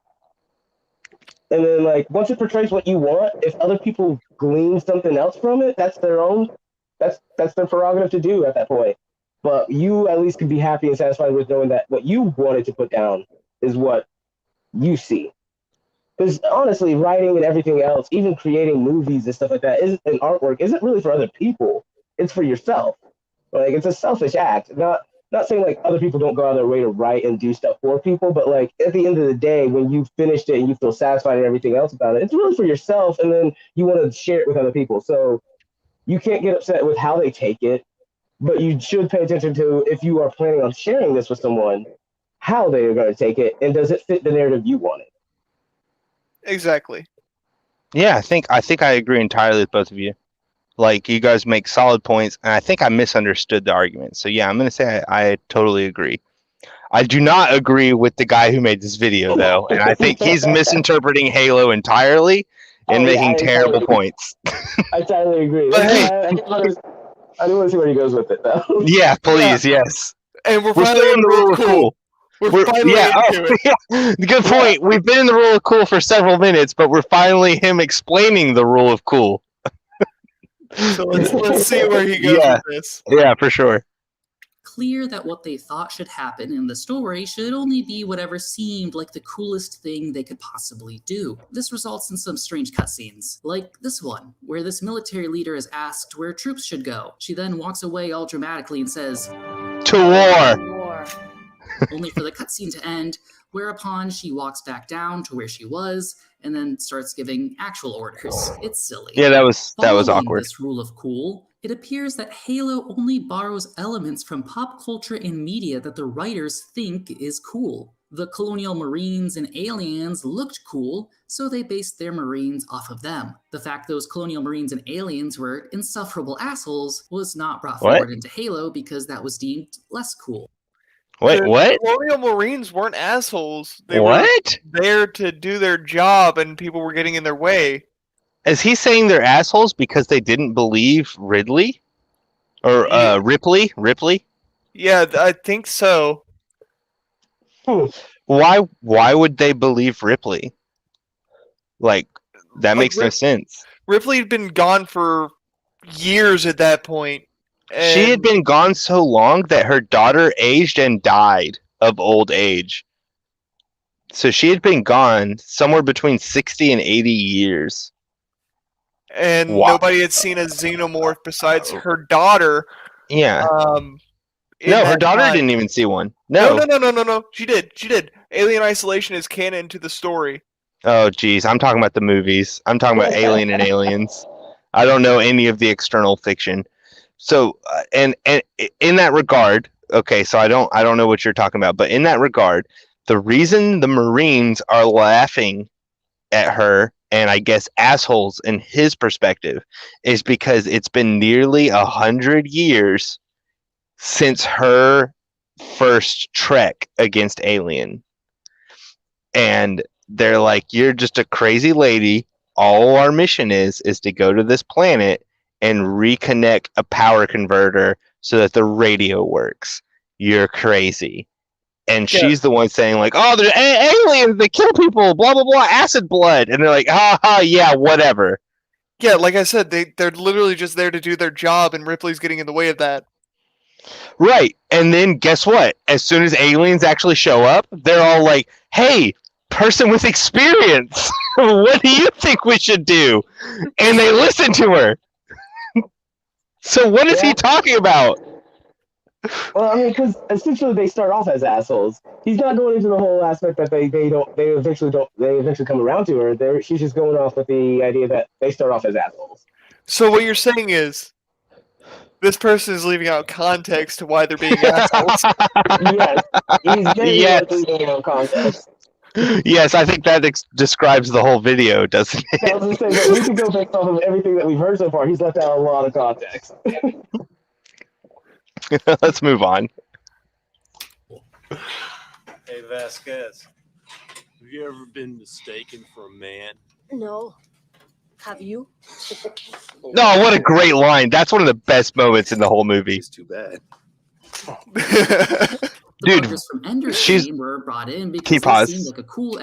And then, like, once it portrays what you want, if other people glean something else from it, that's their own. That's their prerogative to do at that point. But you at least can be happy and satisfied with knowing that what you wanted to put down is what you see. Because honestly, writing and everything else, even creating movies and stuff like that, and artwork isn't really for other people. It's for yourself. Like, it's a selfish act. Not saying like other people don't go out of their way to write and do stuff for people, but like at the end of the day, when you've finished it and you feel satisfied and everything else about it, it's really for yourself, and then you want to share it with other people. So you can't get upset with how they take it, but you should pay attention to, if you are planning on sharing this with someone, how they are going to take it, and does it fit the narrative you wanted. Exactly. Yeah, I think I agree entirely with both of you. Like, you guys make solid points, and I think I misunderstood the argument. So yeah, I'm gonna say I totally agree. I do not agree with the guy who made this video though, and I think he's misinterpreting Halo entirely and making terrible points. I totally agree. But hey, I do want to see where he goes with it though. Yeah, please, yes. And we're still finally in the rule of cool. We're finally into it. Yeah. Good point. We've been in the rule of cool for several minutes, but we're finally him explaining the rule of cool. So let's see where he goes with this. Yeah, for sure. Clear that what they thought should happen in the story should only be whatever seemed like the coolest thing they could possibly do. This results in some strange cutscenes, like this one, where this military leader is asked where troops should go. She then walks away all dramatically and says, "To war." Only for the cutscene to end, whereupon she walks back down to where she was and then starts giving actual orders. It's silly. Yeah, that was Following awkward. This rule of cool, it appears that Halo only borrows elements from pop culture and media that the writers think is cool. The colonial marines and aliens looked cool, so they based their marines off of them. The fact those colonial marines and aliens were insufferable assholes was not brought forward into Halo because that was deemed less cool. Wait, what? Colonial Marines weren't assholes. They were there to do their job, and people were getting in their way. Is he saying they're assholes because they didn't believe Ridley? Or Ripley? Ripley? Yeah, I think so. Why would they believe Ripley? Like, that makes no sense. Ripley had been gone for years at that point. She had been gone so long that her daughter aged and died of old age. So she had been gone somewhere between 60 and 80 years. And nobody had seen a xenomorph besides her daughter. Yeah. No, her daughter didn't even see one. No. No. She did. Alien Isolation is canon to the story. Oh, geez. I'm talking about the movies. I'm talking about Alien and Aliens. I don't know any of the external fiction. So, and in that regard, okay, so I don't know what you're talking about, but in that regard, the reason the Marines are laughing at her, and I guess assholes in his perspective, is because it's been nearly 100 years since her first trek against Alien. And they're like, you're just a crazy lady. All our mission is to go to this planet and reconnect a power converter so that the radio works. You're crazy. And she's the one saying like, oh, they're aliens, they kill people, blah, blah, blah, acid blood. And they're like, yeah, whatever. Yeah, like I said, they're literally just there to do their job, and Ripley's getting in the way of that. Right. And then guess what? As soon as aliens actually show up, they're all like, hey, person with experience. what do you think we should do? And they listen to her. So what is he talking about? Well, I mean, because essentially they start off as assholes. He's not going into the whole aspect that they eventually come around to her. She's just going off with the idea that they start off as assholes. So what you're saying is, this person is leaving out context to why they're being assholes. Yes, he's very Yes. much leaving out context. Yes, I think that describes the whole video, doesn't I was it? gonna say, but we can go based off of everything that we've heard so far. He's left out a lot of context. Let's move on. Hey, Vasquez, have you ever been mistaken for a man? No. Have you? No, what a great line. That's one of the best moments in the whole movie. It's too bad. Dude, Buggers from Ender's she's- Game were brought in Can you because they pause? seemed like a cool.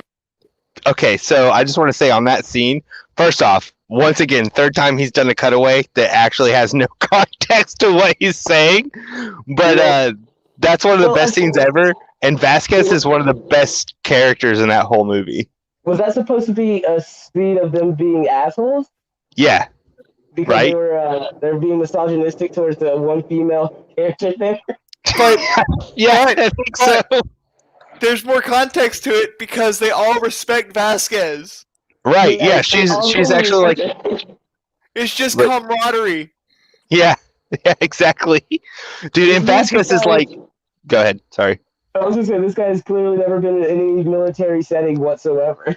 Okay, so I just want to say on that scene, first off, once again, third time he's done a cutaway that actually has no context to what he's saying. But that's one of the best scenes ever. And Vasquez is one of the best characters in that whole movie. Was that supposed to be a scene of them being assholes? Yeah. Because Right? they're being misogynistic towards the one female character there. But yeah, I think so. There's more context to it because they all respect Vasquez. Right, yeah, she's actually like, It's just But- camaraderie. yeah, exactly. Dude, and Vasquez is like, go ahead, sorry. I was just saying, this guy has clearly never been in any military setting whatsoever.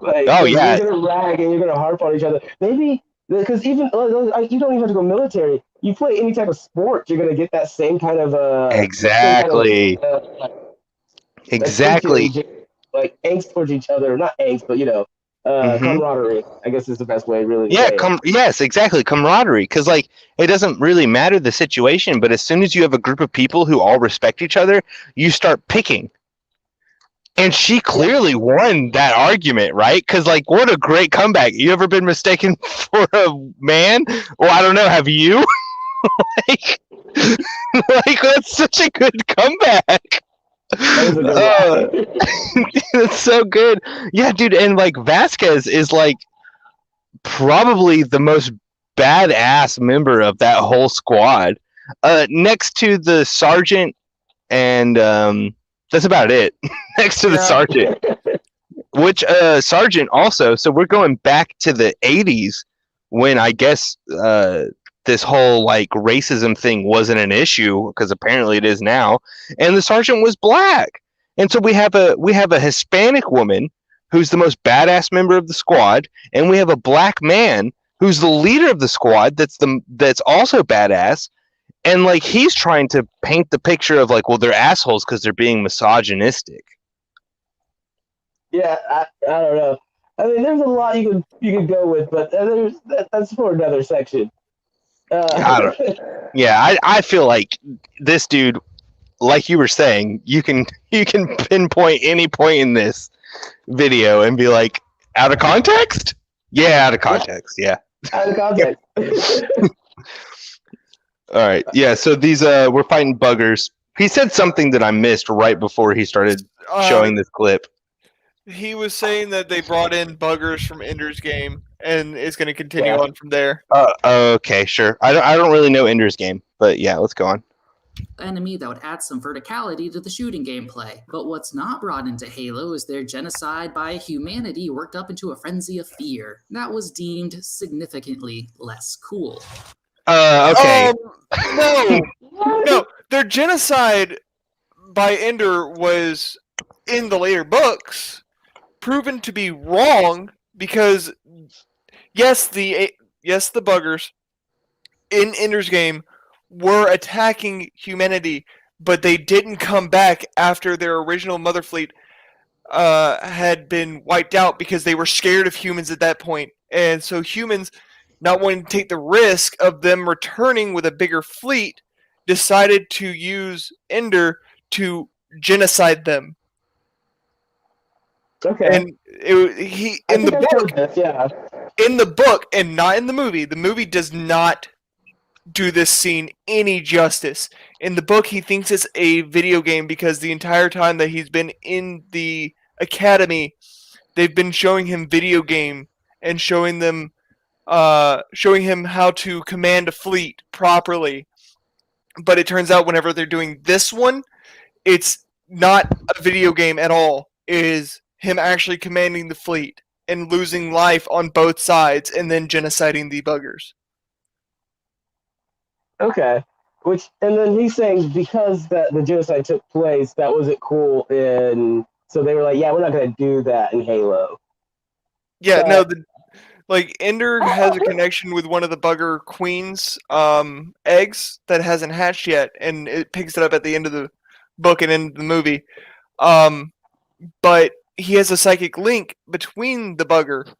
Like, Oh, yeah. You're gonna rag and you're gonna harp on each other. Maybe because even you don't even have to go military. You play any type of sport, you're gonna get that same kind of Exactly. same kind of, Exactly. like angst towards each other, not angst, but camaraderie. I guess is the best way, really. to Yeah, say it. yes, exactly, camaraderie. Because like it doesn't really matter the situation, but as soon as you have a group of people who all respect each other, you start picking. And she clearly won that argument, right? Because like, what a great comeback! You ever been mistaken for a man? Well, I don't know. Have you? like, like that's such a good comeback. That's so good. Yeah, dude, and like Vasquez is like probably the most badass member of that whole squad. Next to the sergeant and that's about it. Next to the sergeant. Which sergeant also, so we're going back to the 80s when I guess this whole like racism thing wasn't an issue, because apparently it is now, and the sergeant was black. And so we have a Hispanic woman who's the most badass member of the squad, and we have a black man who's the leader of the squad that's also badass. And like he's trying to paint the picture of like, well, they're assholes because they're being misogynistic. Yeah, I don't know. I mean, there's a lot you could go with, but that's for another section. I feel like this dude, like you were saying, you can pinpoint any point in this video and be like, out of context? Yeah, out of context. Yeah. Out of context. All right. Yeah. So these we're fighting buggers. He said something that I missed right before he started showing this clip. He was saying that they brought in buggers from Ender's Game, and it's going to continue on from there. Okay, sure. I don't really know Ender's Game, but yeah, let's go on. Enemy that would add some verticality to the shooting gameplay. But what's not brought into Halo is their genocide by humanity worked up into a frenzy of fear. That was deemed significantly less cool. Okay. No, their genocide by Ender was in the later books proven to be wrong because yes, the buggers in Ender's Game were attacking humanity, but they didn't come back after their original Mother Fleet had been wiped out because they were scared of humans at that point. And so humans, not wanting to take the risk of them returning with a bigger fleet, decided to use Ender to genocide them. Okay. And in the book and not in the movie. The movie does not do this scene any justice. In the book, he thinks it's a video game because the entire time that he's been in the academy, they've been showing him video game and showing him how to command a fleet properly. But it turns out whenever they're doing this one, it's not a video game at all. It is him actually commanding the fleet and losing life on both sides and then genociding the buggers. Okay. And then he's saying because the genocide took place, that wasn't cool, and so they were like, yeah, we're not going to do that in Halo. Yeah, no, Ender has a connection with one of the bugger queen's eggs that hasn't hatched yet, and it picks it up at the end of the book and end of the movie. But he has a psychic link between the bugger,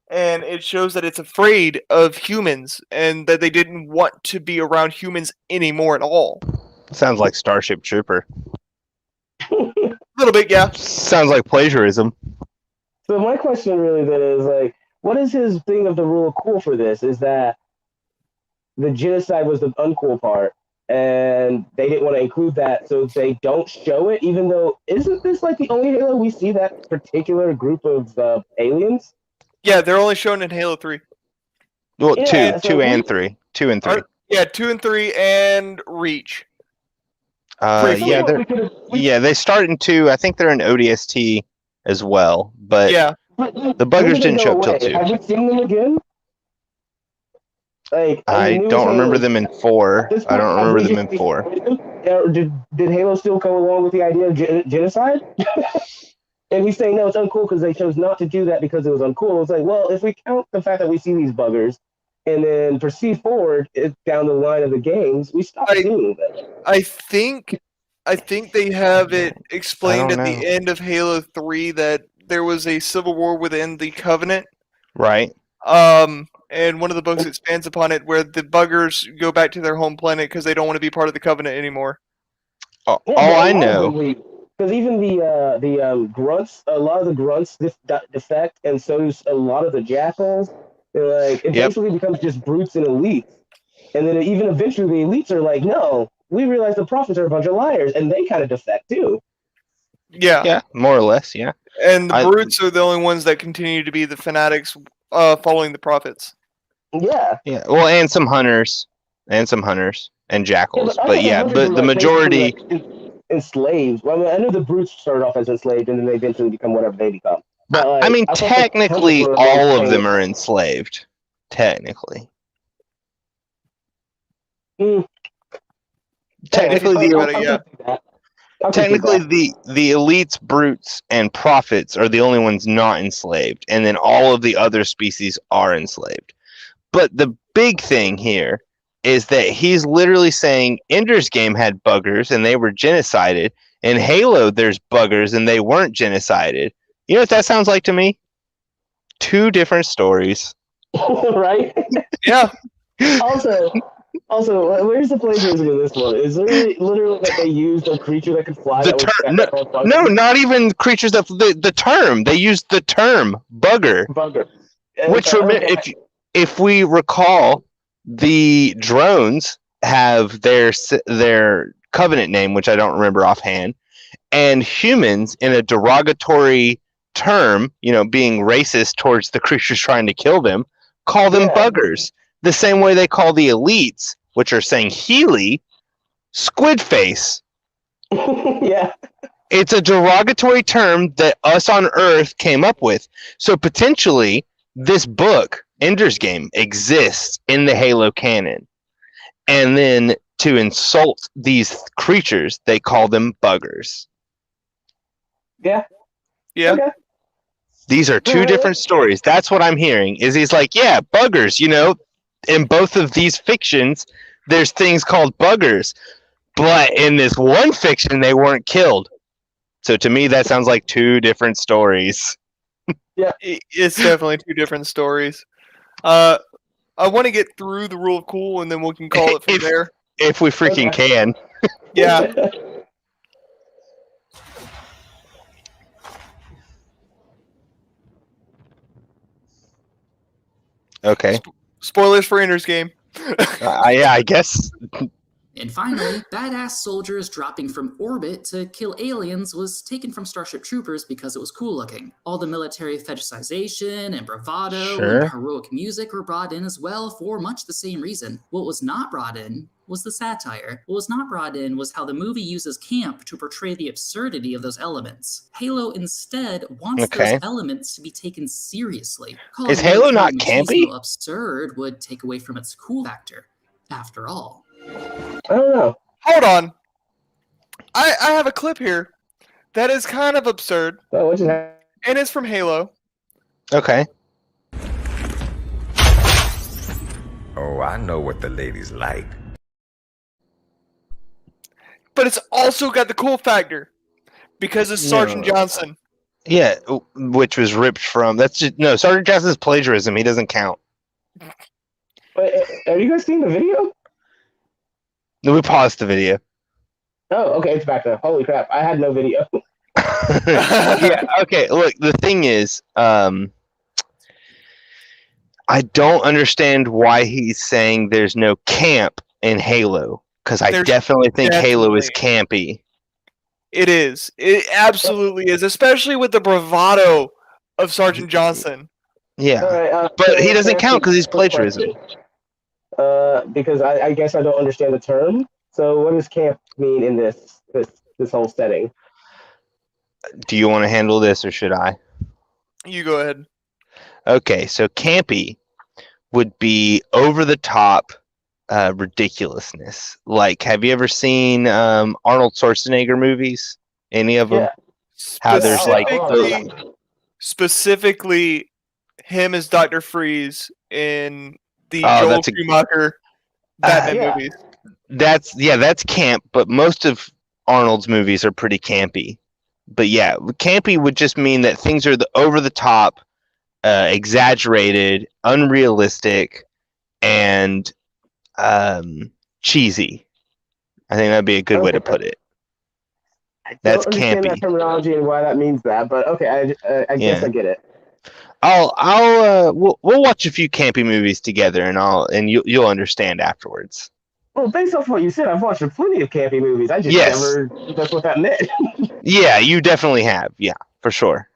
and it shows that it's afraid of humans and that they didn't want to be around humans anymore at all. Sounds like Starship Trooper. A little bit, yeah. Sounds like plagiarism. So my question really then is like, what is his thing of the rule of cool for this? Is that the genocide was the uncool part, and they didn't want to include that, so they don't show it, even though, isn't this like the only Halo we see that particular group of aliens? Yeah, they're only shown in Halo 3. Well, Yeah, two and three. Yeah, 2 and 3 and Reach. Yeah, they start in 2. I think they're in ODST as well, but the buggers didn't show up till 2. Have we seen them again? Like, I don't remember them in 4. I don't remember them in 4. Did Halo still come along with the idea of genocide? And he's saying, no, it's uncool because they chose not to do that because it was uncool. It's like, well, if we count the fact that we see these buggers and then proceed forward down the line of the games, we stop seeing them. I think they have it explained at the end of Halo 3 that there was a civil war within the Covenant. Right. And one of the books expands upon it where the buggers go back to their home planet because they don't want to be part of the Covenant anymore. All I know. Because even the grunts, a lot of the grunts defect, and so does a lot of the jackals. It basically becomes just brutes and elites. And then even eventually the elites are like, no, we realize the prophets are a bunch of liars, and they kind of defect too. Yeah, more or less, yeah. And the brutes are the only ones that continue to be the fanatics following the prophets. Yeah. Yeah. Well, and some hunters and jackals, but the majority enslaved. Well, I mean, I know the brutes started off as enslaved, and then they eventually become whatever they become. But, I mean, technically, all of them are enslaved. Technically. Technically, the elites, brutes, and prophets are the only ones not enslaved, and then all of the other species are enslaved. But the big thing here is that he's literally saying Ender's Game had buggers and they were genocided. In Halo, there's buggers and they weren't genocided. You know what that sounds like to me? 2 different stories. Right? Yeah. Also, where's the plagiarism in this one? Is there literally that they used a creature that could fly? No, not even creatures that the term. They used the term bugger. Which, if we recall, the drones have their covenant name, which I don't remember offhand, and humans, in a derogatory term, being racist towards the creatures trying to kill them, call them buggers. The same way they call the elites, which are saying Healy, squid face. Yeah. It's a derogatory term that us on Earth came up with. So potentially, this book, Ender's Game, exists in the Halo canon. And then to insult these creatures, they call them buggers. Yeah. Yeah. Okay. These are 2 different stories. That's what I'm hearing. Is he's like, yeah, buggers, in both of these fictions, there's things called buggers. But in this one fiction, they weren't killed. So to me, that sounds like 2 different stories. Yeah. It's definitely 2 different stories. I want to get through the rule of cool, and then we can call it from there. If we freaking can. Yeah. Okay. Spoilers for Ender's Game. Yeah, I guess. And finally, badass soldiers dropping from orbit to kill aliens was taken from Starship Troopers because it was cool looking. All the military fetishization and bravado Sure. and heroic music were brought in as well for much the same reason. What was not brought in was the satire. What was not brought in was how the movie uses camp to portray the absurdity of those elements. Halo instead wants those elements to be taken seriously. Calling Is Halo not military campy? machismo absurd would take away from its cool factor. After all. I don't know. Hold on. I have a clip here that is kind of absurd. Oh, what's that? And it's from Halo. Okay. Oh, I know what the ladies like. But it's also got the cool factor. Because it's Sergeant Johnson. Yeah, which was ripped from. That's just no. Sergeant Johnson's plagiarism. He doesn't count. Wait, have you guys seen the video? No, we paused the video. Oh, okay, it's back there. Holy crap, I had no video. Yeah. Okay. Look, the thing is, I don't understand why he's saying there's no camp in Halo, because I definitely think Halo is campy. It is. It absolutely is, especially with the bravado of Sergeant Johnson. Yeah, All right, but he doesn't count because he's plagiarism. Because I guess I don't understand the term. So what does camp mean in this whole setting? Do you want to handle this or should I? You go ahead. Okay, so campy would be over the top ridiculousness. Like, have you ever seen Arnold Schwarzenegger movies? Any of them? Yeah. How there's like specifically him as Dr. Freeze in the Oh, Joel Schumacher Batman movies. That's camp, but most of Arnold's movies are pretty campy. But yeah, campy would just mean that things are over the top, exaggerated, unrealistic, and cheesy. I think that'd be a good way to put it. That's I don't understand campy. that terminology and why that means that, but okay, I guess I get it. We'll watch a few campy movies together, and you'll understand afterwards. Well, based off what you said, I've watched plenty of campy movies. I just never. That's what that meant. Yeah, you definitely have. Yeah, for sure.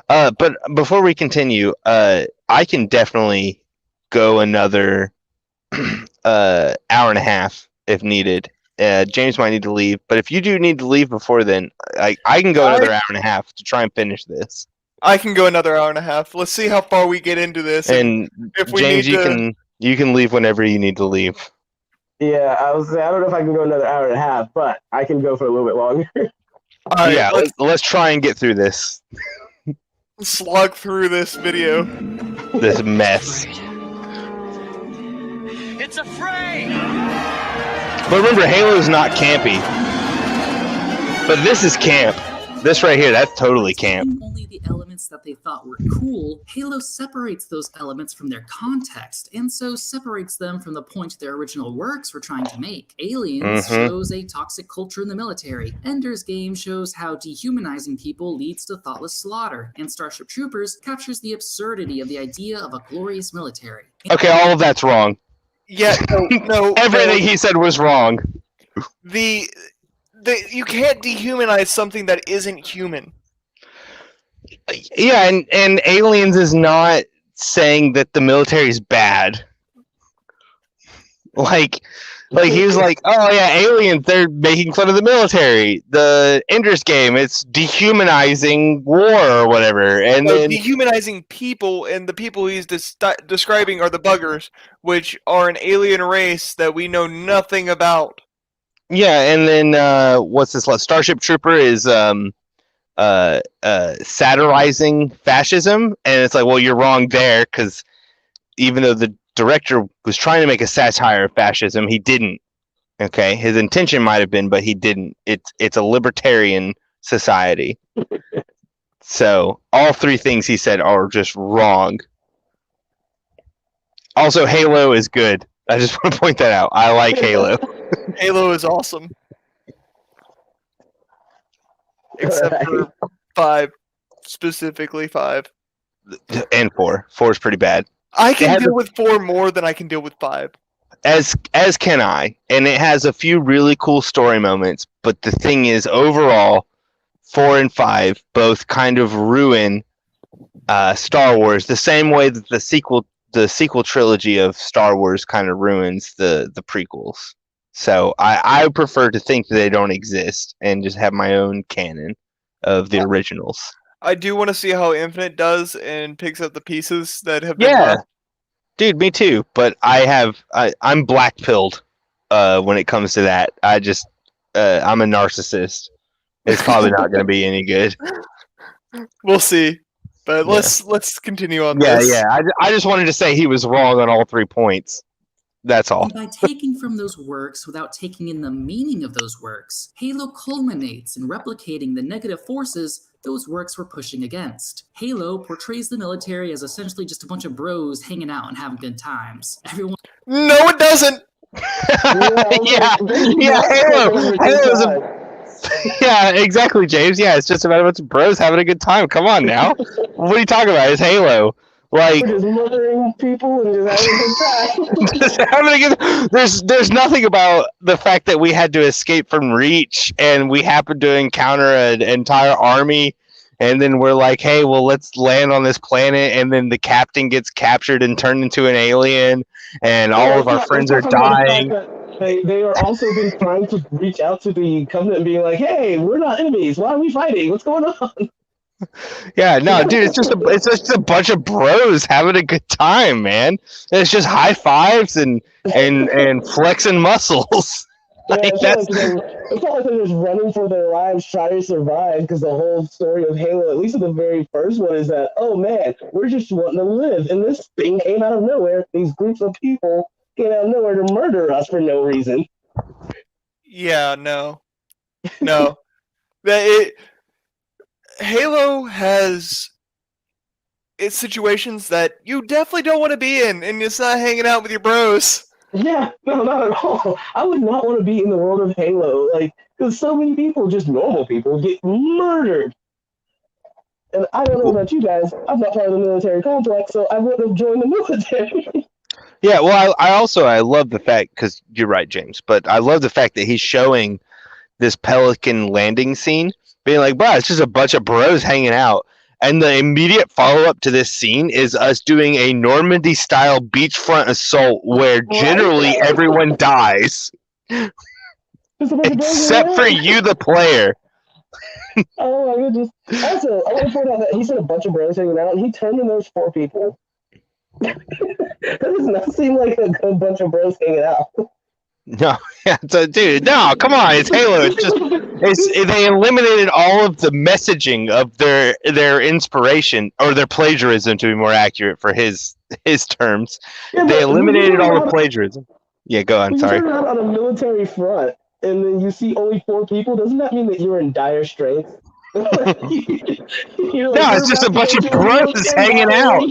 But before we continue, I can definitely go another hour and a half if needed. James might need to leave, but if you do need to leave before then, I can go another hour and a half to try and finish this. I can go another hour and a half. Let's see how far we get into this. And if we James, need you can leave whenever you need to leave. Yeah, I don't know if I can go another hour and a half, but I can go for a little bit longer. Right, yeah, let's try and get through this. Slog through this video. This mess. It's a fray! But remember, Halo's not campy. But this is camp. This right here, that's totally camp. Only the elements that they thought were cool, Halo separates those elements from their context, and so separates them from the point their original works were trying to make. Aliens shows a toxic culture in the military. Ender's Game shows how dehumanizing people leads to thoughtless slaughter, and Starship Troopers captures the absurdity of the idea of a glorious military. Okay, all of that's wrong. Yeah, no. Everything he said was wrong. You can't dehumanize something that isn't human. Yeah, and Aliens is not saying that the military is bad. Like he was like, oh yeah, Aliens, they're making fun of the military. The Ender's Game, it's dehumanizing war or whatever. And then dehumanizing people, and the people he's describing are the buggers, which are an alien race that we know nothing about. yeah, and then what's this? Starship Trooper is satirizing fascism, and it's like, well, you're wrong there, because even though the director was trying to make a satire of fascism, he didn't. Okay, his intention might have been, but he didn't. It's a libertarian society. So all three things he said are just wrong. Also, Halo is good. I just want to point that out. I like Halo. Halo is awesome. Except for 5. Specifically 5. And 4. 4 is pretty bad. I can deal with 4 more than I can deal with 5. as can I, and it has a few really cool story moments. But the thing is, overall, 4 and 5 both kind of ruin Star Wars the same way that the sequel trilogy of Star Wars kind of ruins the prequels. So I prefer to think that they don't exist and just have my own canon of the originals. I do want to see how Infinite does and picks up the pieces that have been Yeah, left. dude, me too. But I'm black pilled when it comes to that. I'm a narcissist. It's probably not going to be any good. We'll see. But let's continue on Yeah, this. yeah. I just wanted to say he was wrong on all 3 points. That's all. And by taking from those works without taking in the meaning of those works, Halo culminates in replicating the negative forces those works were pushing against. Halo portrays the military as essentially just a bunch of bros hanging out and having good times. Everyone. No, it doesn't. Yeah, Halo. Yeah, exactly, James. Yeah, it's just about a bunch of bros having a good time. Come on now. What are you talking about? It's Halo. Like, We're just murdering people and just having a good time. just having a good. There's nothing about the fact that we had to escape from Reach and we happened to encounter an entire army, and then we're like, hey, well, let's land on this planet, and then the captain gets captured and turned into an alien, and all of our friends are dying. They are also been trying to reach out to the Covenant and being like, hey, we're not enemies. Why are we fighting? What's going on? Yeah, no, dude, it's just a bunch of bros having a good time, man. It's just high fives and flexing muscles. Yeah, it's not like they're just running for their lives trying to survive, because the whole story of Halo, at least in the very first one, is that, oh man, we're just wanting to live, and this thing came out of nowhere. These groups of people came out of nowhere to murder us for no reason. Yeah, no. Halo has its situations that you definitely don't want to be in, and it's not hanging out with your bros. Yeah, no, not at all. I would not want to be in the world of Halo, because so many people, just normal people, get murdered. And I don't know about you guys, I'm not part of the military complex, so I wouldn't have joined the military. Yeah, well, I love the fact, because you're right, James, but I love the fact that he's showing this Pelican landing scene, being like, bro, it's just a bunch of bros hanging out. And the immediate follow-up to this scene is us doing a Normandy-style beachfront assault where generally everyone dies. Except for you, the player. Oh my goodness. Also, I want to point out that he said a bunch of bros hanging out, and he turned in those 4 people. That does not seem like a good bunch of bros hanging out. No, yeah, dude, no, come on, it's Halo. They eliminated all of the messaging of their inspiration, or their plagiarism, to be more accurate for his terms. Yeah, they eliminated all the plagiarism. Yeah, go on. Sorry. You turn around on a military front, and then you see only 4 people. Doesn't that mean that you're in dire straits? No, it's just a bunch of bros hanging out.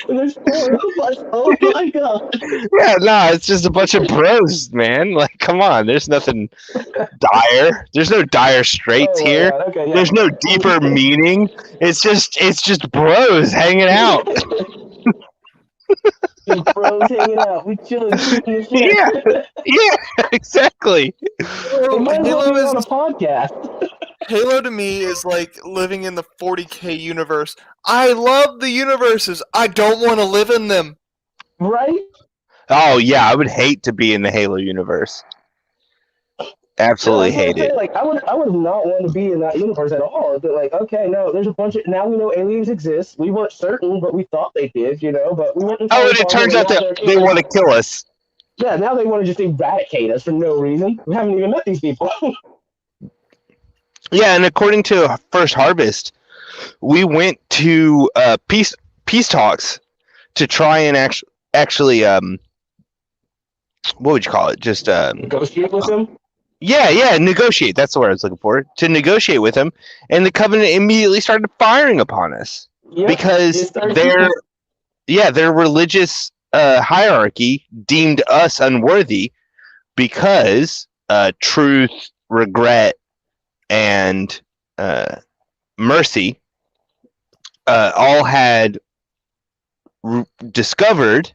There's 4 of us. Oh my god. Yeah, no, it's just a bunch of bros, man. Like, come on, there's nothing dire. There's no dire straits here. Okay, yeah. There's no deeper meaning. It's just bros hanging out. Bros hanging out. We chilling. Yeah, exactly. Halo is on a podcast. Halo to me is like living in the 40K universe. I love the universes. I don't want to live in them. Right? Oh yeah, I would hate to be in the Halo universe. Absolutely hate it. Like, I would not want to be in that universe at all. But like, okay, no, there's a bunch of, now we know aliens exist. We weren't certain, but we thought they did, but we weren't. Oh, and it turns out that they want to kill us. Yeah, now they want to just eradicate us for no reason. We haven't even met these people. Yeah, and according to First Harvest, we went to peace talks to try and actually what would you call it? Just negotiate with them. Yeah, negotiate. That's the word I was looking for. To negotiate with them, and the Covenant immediately started firing upon us because their religious hierarchy deemed us unworthy because truth, regret, and mercy all had discovered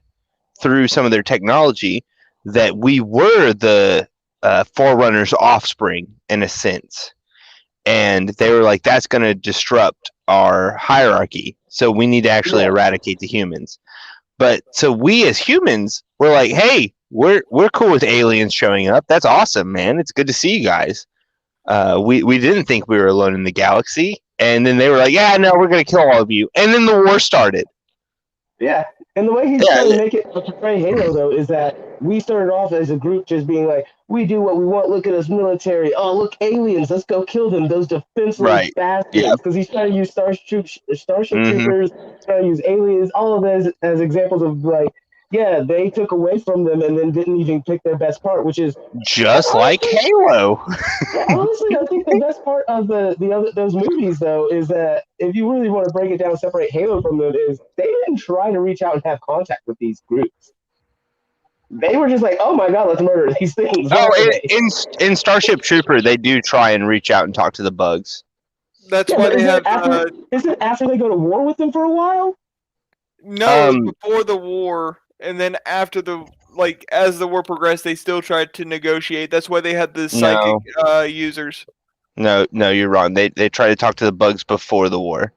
through some of their technology that we were the Forerunner's offspring in a sense. And they were like, that's going to disrupt our hierarchy. So we need to actually eradicate the humans. But so we as humans were like, hey, we're cool with aliens showing up. That's awesome, man. It's good to see you guys. We didn't think we were alone in the galaxy. And then they were like, yeah, no, we're going to kill all of you. And then the war started. Yeah. And the way he's trying to make it portray Halo, though, is that we started off as a group just being like, we do what we want. Look at us military. Oh, look, aliens. Let's go kill them. Those defenseless bastards. Because he's trying to use Starship Troopers, trying to use aliens, all of those as examples of like, yeah, they took away from them and then didn't even pick their best part, which is just like Halo. Honestly, I think the best part of those movies, though, is that if you really want to break it down, separate Halo from them, is they didn't try to reach out and have contact with these groups. They were just like, oh my god, let's murder these things. In Starship Trooper, they do try and reach out and talk to the bugs. That's why they have. Is it after they go to war with them for a while? No, before the war, and then after as the war progressed, they still tried to negotiate. That's why they had the psychic users. No, you're wrong. They tried to talk to the bugs before the war.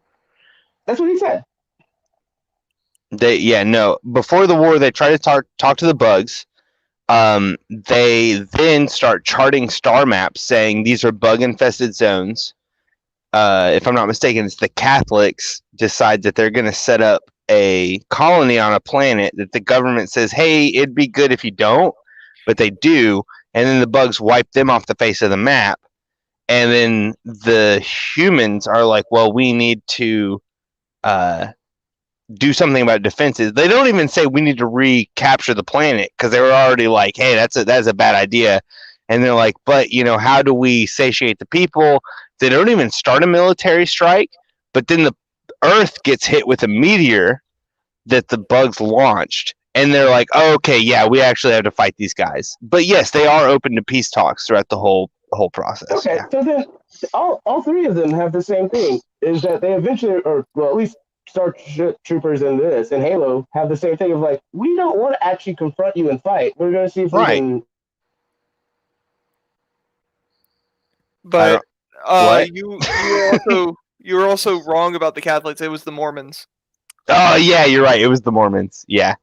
That's what he said. Before the war, they tried to talk to the bugs. They then start charting star maps saying these are bug-infested zones. If I'm not mistaken, it's the Catholics decide that they're going to set up a colony on a planet that the government says, hey, it'd be good if you don't, but they do, and then the bugs wipe them off the face of the map, and then the humans are like, well, we need to do something about defenses. They don't even say we need to recapture the planet because they were already like, hey, that's a bad idea, and they're like, but how do we satiate the people? They don't even start a military strike, but then the Earth gets hit with a meteor that the bugs launched, and they're like, oh, okay, yeah, we actually have to fight these guys. But yes, they are open to peace talks throughout the whole process. Okay, so then all three of them have the same thing, is that they eventually, or well, at least Starship Troopers in Halo have the same thing of like, we don't want to actually confront you and fight. We're going to see if we can. But you were also wrong about the Catholics. It was the Mormons. Oh yeah, you're right. It was the Mormons. Yeah,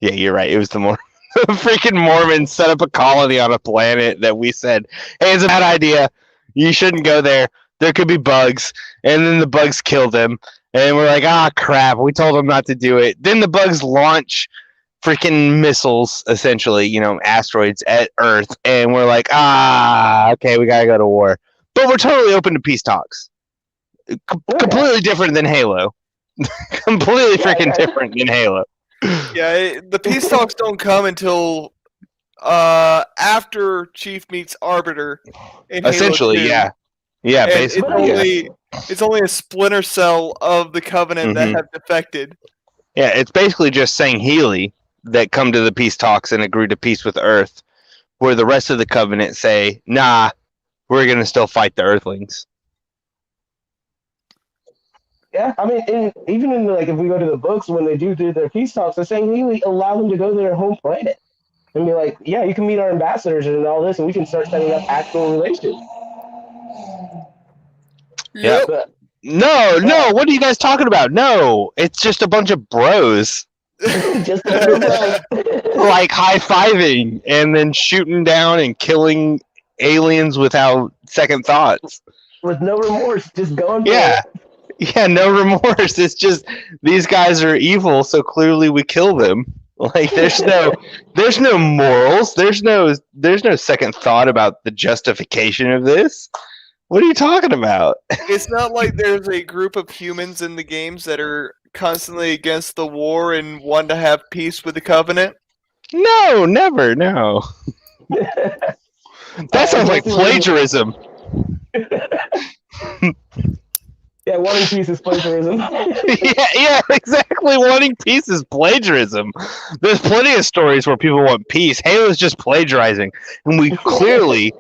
you're right. It was the Mormons. Freaking Mormons set up a colony on a planet that we said, hey, it's a bad idea. You shouldn't go there. There could be bugs, and then the bugs killed them. And we're like, crap. We told them not to do it. Then the bugs launch freaking missiles, essentially, asteroids at Earth, and we're like, okay, we gotta go to war. But we're totally open to peace talks. Completely different than Halo. Completely freaking different than Halo. Yeah, the peace talks don't come until after Chief meets Arbiter. In essentially, Halo 2. Yeah, and basically. It's only a splinter cell of the Covenant that have defected. Yeah, it's basically just saying Healy that come to the peace talks and agree to peace with Earth, where the rest of the Covenant say, nah, we're going to still fight the Earthlings. Yeah, I mean, even in if we go to the books, when they do their peace talks, they're saying Healy allow them to go to their home planet and be like, yeah, you can meet our ambassadors and all this, and we can start setting up actual relations. Yeah. No, what are you guys talking about? No, it's just a bunch of bros. Just like high-fiving and then shooting down and killing aliens without second thoughts. With no remorse, just going Yeah, no remorse. It's just these guys are evil, so clearly we kill them. Like there's no morals. There's no second thought about the justification of this. What are you talking about? It's not like there's a group of humans in the games that are constantly against the war and want to have peace with the Covenant. No, never, no. That sounds like plagiarism. Yeah, wanting peace is plagiarism. yeah, exactly. Wanting peace is plagiarism. There's plenty of stories where people want peace. Halo's just plagiarizing. And we clearly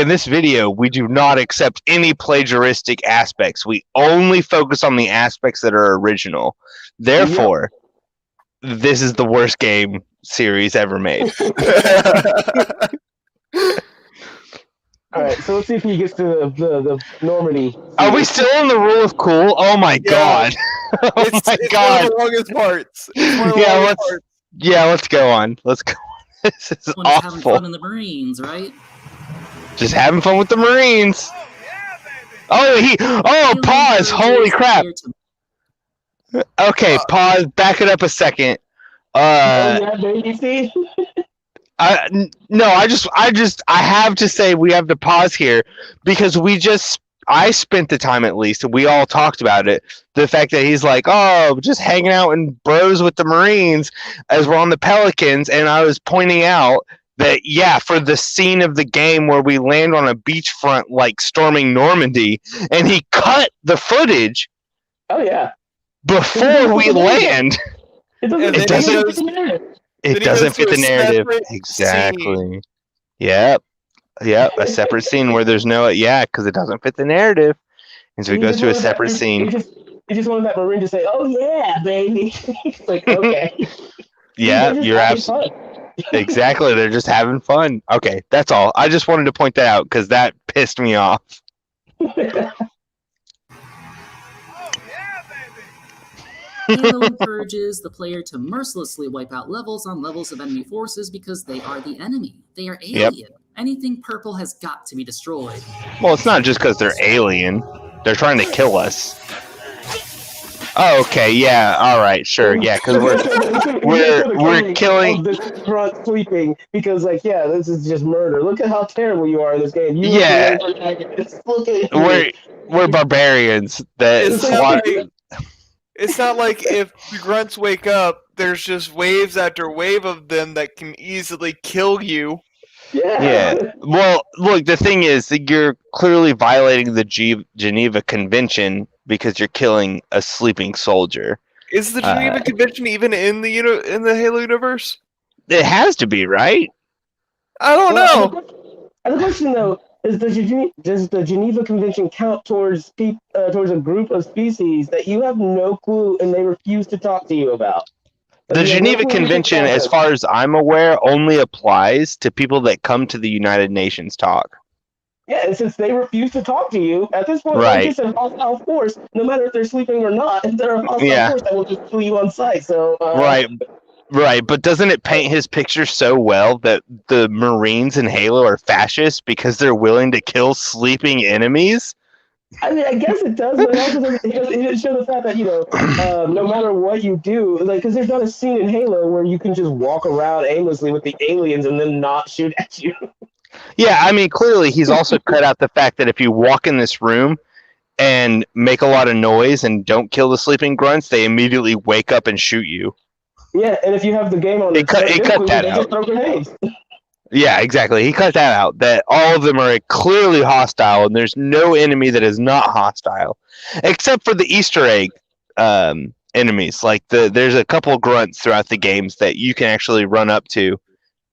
in this video, we do not accept any plagiaristic aspects. We only focus on the aspects that are original. Therefore, this is the worst game series ever made. All right, so let's see if he gets to the Normandy. Are we still in the rule of cool? Oh my god! Oh It's my one god! of the longest parts. It's one of the Yeah, longest let's parts. let's go on. Let's go. This is When it's having awful. fun in the Marines, right? Just having fun with the Marines. Pause! Holy crap! Okay, pause. Back it up a second. baby, see? I have to say we have to pause here because I spent the time, at least, we all talked about it. The fact that he's like, oh, just hanging out and bros with the Marines as we're on the Pelicans, and I was pointing out that, yeah, for the scene of the game where we land on a beachfront like storming Normandy, and he cut the footage. Oh yeah. Before we land. It doesn't fit the narrative. Exactly. Yep. A separate scene where there's no because it doesn't fit the narrative, and so he goes to a separate scene. He just wanted that Marine to say, "Oh yeah, baby." It's like, okay. Yeah, you're absolutely exactly. They're just having fun. Okay, that's all. I just wanted to point that out because that pissed me off. Halo encourages the player to mercilessly wipe out levels on levels of enemy forces because they are the enemy. They are alien. Yep. Anything purple has got to be destroyed. Well, it's not just because they're alien. They're trying to kill us. Oh, okay, yeah, all right, sure, yeah, because we're killing. This front sleeping because, this is just murder. Look at how terrible you are in this game. We're barbarians that. It's not like if the grunts wake up, there's just waves after wave of them that can easily kill you. Yeah. Well, look, the thing is that you're clearly violating the Geneva Convention because you're killing a sleeping soldier. Is the Geneva Convention even in the in the Halo universe? It has to be, right? I don't know. The question though is, does the Geneva Convention count towards a group of species that you have no clue and they refuse to talk to you about? The Geneva Convention, as far as I'm aware, only applies to people that come to the United Nations talk. Yeah, and since they refuse to talk to you, at this point, Right. they're just a hostile force, no matter if they're sleeping or not, they're a hostile force that will just kill you on sight. So Right, but doesn't it paint his picture so well that the Marines in Halo are fascists because they're willing to kill sleeping enemies? I mean, I guess it does, but it also doesn't show the fact that, no matter what you do, because there's not a scene in Halo where you can just walk around aimlessly with the aliens and then not shoot at you. Yeah, I mean, clearly he's also cut out the fact that if you walk in this room and make a lot of noise and don't kill the sleeping grunts, they immediately wake up and shoot you. Yeah, and if you have the game on, He cut that out. just throw grenades. Yeah, exactly. He cut that out. That all of them are clearly hostile, and there's no enemy that is not hostile, except for the Easter egg enemies. Like there's a couple grunts throughout the games that you can actually run up to,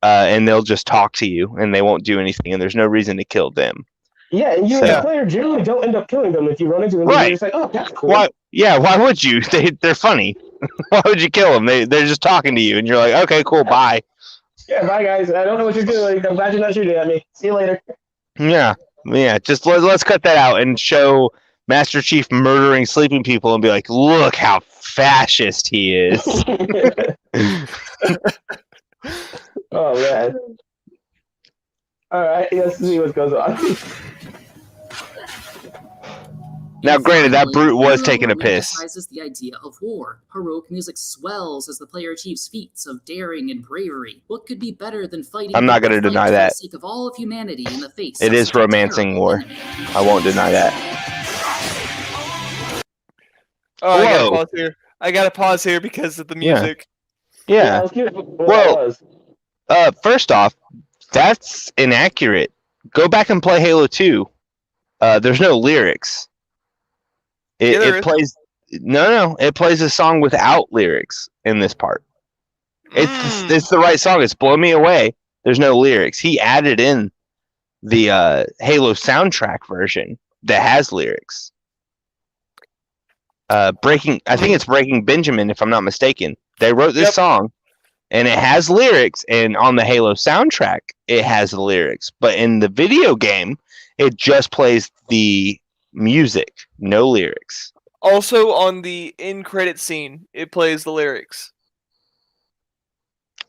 and they'll just talk to you, and they won't do anything, and there's no reason to kill them. Yeah, and you as a player generally don't end up killing them if you run into them. Right. You're just like, oh, that's cool. Why? Yeah. Why would you? They're funny. Why would you kill them? They're just talking to you, and you're like, okay, cool, bye. Yeah, bye guys. I don't know what you're doing. I'm glad you're not shooting at me. See you later. Yeah. Just let's cut that out and show Master Chief murdering sleeping people and be like, look how fascist he is. Oh man. All right, let's see what goes on. Now, granted, that brute was taking a piss. Emphasizes the idea of war. Heroic music swells as the player achieves feats of daring and bravery. What could be better than fighting? I'm not going to deny that. For the sake of all of humanity in the face. It is romancing war. I won't deny that. Oh, I gotta pause here because of the music. Yeah. Well, first off, that's inaccurate. Go back and play Halo 2. There's no lyrics. It plays it plays a song without lyrics in this part. It's the right song. It's Blow Me Away. There's no lyrics. He added in the Halo soundtrack version that has lyrics. I think it's Breaking Benjamin, if I'm not mistaken. They wrote this song and it has lyrics, and on the Halo soundtrack it has the lyrics, but in the video game it just plays the music, no lyrics. Also, on the end credit scene, it plays the lyrics.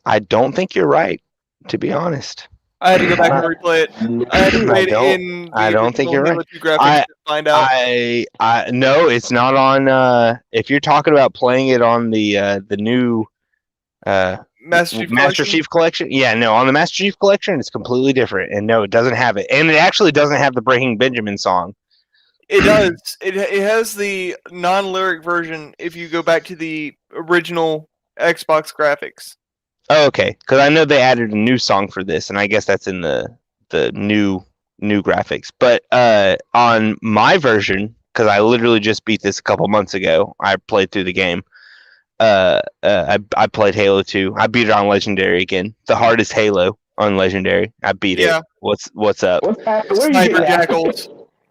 I don't think you're right, to be honest. I had to go back and replay it. I had to play it in the I don't think you're original right. Halo 2 graphics to find out. I no, it's not on. If you're talking about playing it on the new Master Chief Collection, yeah, no, on the Master Chief Collection, it's completely different, and no, it doesn't have it, and it actually doesn't have the Breaking Benjamin song. It does. It has the non-lyric version if you go back to the original Xbox graphics. Oh, okay, because I know they added a new song for this, and I guess that's in the new graphics. But on my version, because I literally just beat this a couple months ago, I played through the game. I played Halo 2. I beat it on Legendary again. The hardest Halo on Legendary. I beat it. What's up? Sniper Jackals.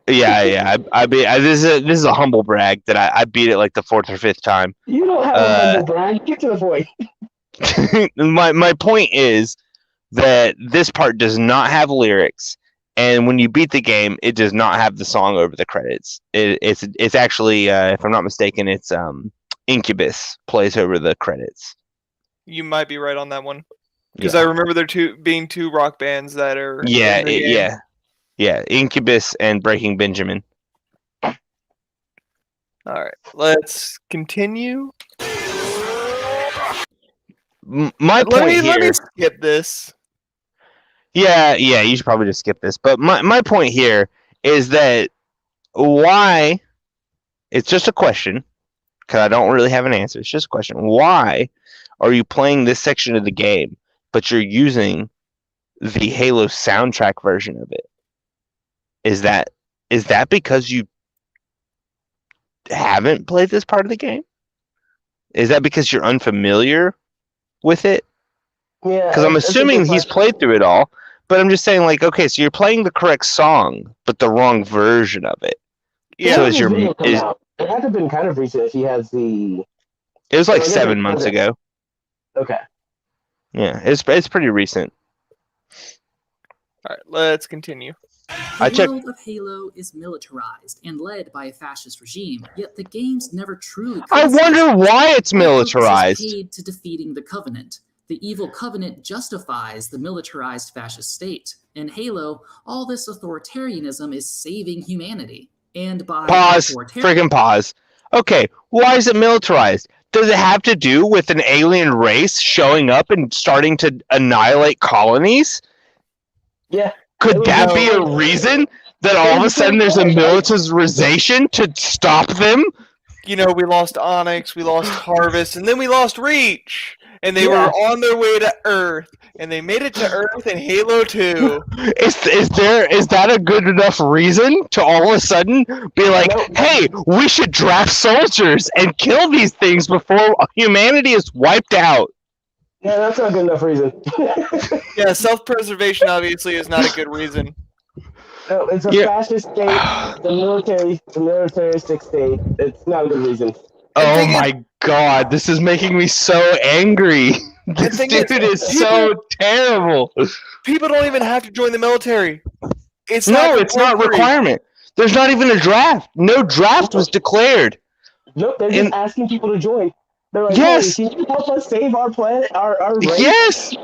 Yeah. I beat. This is a humble brag that I beat it like the 4th or 5th time. You don't have a humble brag. Get to the point. my point is that this part does not have lyrics, and when you beat the game, it does not have the song over the credits. It's actually, if I'm not mistaken, it's Incubus plays over the credits. You might be right on that one, because I remember there being two rock bands that are yeah, Incubus and Breaking Benjamin. All right, let's continue. My point here. Let me skip this. Yeah, you should probably just skip this. But my point here is that why? It's just a question, because I don't really have an answer. It's just a question. Why are you playing this section of the game, but you're using the Halo soundtrack version of it? Is that because you haven't played this part of the game? Is that because you're unfamiliar with it? Yeah, because I'm assuming he's played through it all, but I'm just saying, like, okay, so you're playing the correct song, but the wrong version of it. Yeah. So it had to have been kind of recent if he has the. It was like 7 months ago. Okay. Yeah, it's pretty recent. All right, let's continue. The world of Halo is militarized and led by a fascist regime, yet the game's never truly. I wonder why it's militarized. Paid to defeating the Covenant. The evil Covenant justifies the militarized fascist state. In Halo, all this authoritarianism is saving humanity. And by Friggin' pause. Okay, why is it militarized? Does it have to do with an alien race showing up and starting to annihilate colonies? Yeah. Could that be a reason that all of a sudden there's a militarization to stop them? You know, we lost Onyx, we lost Harvest, and then we lost Reach. And they were on their way to Earth, and they made it to Earth in Halo 2. Is that a good enough reason to all of a sudden be like, hey, we should draft soldiers and kill these things before humanity is wiped out? Yeah, that's not a good enough reason. Yeah, self-preservation obviously is not a good reason. No, it's a fascist state, the militaristic state. It's not a good reason. Oh my god, this is making me so angry. This dude is so terrible. People don't even have to join the military. It's not a requirement. There's not even a draft. No draft was declared. Nope, they're just asking people to join. They're like, yes. Hey, can you help us save our planet, our race? Yes,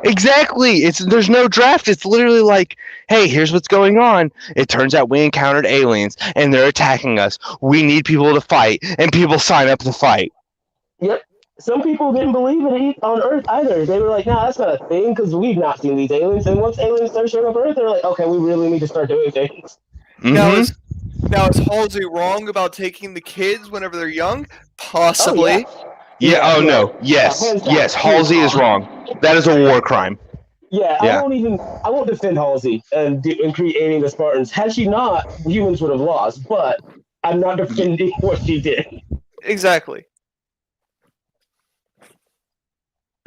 exactly. There's no draft. It's literally like, hey, here's what's going on. It turns out we encountered aliens and they're attacking us. We need people to fight, and people sign up to fight. Yep. Some people didn't believe it on Earth either. They were like, nah, that's not a thing because we've not seen these aliens. And once aliens start showing up on Earth, they're like, okay, we really need to start doing things. Mm-hmm. Now is Halsey wrong about taking the kids whenever they're young? Possibly. No. Yes. Halsey is wrong. That is a war crime. Yeah, I won't defend Halsey and creating the Spartans. Had she not, humans would have lost. But I'm not defending what she did. Exactly.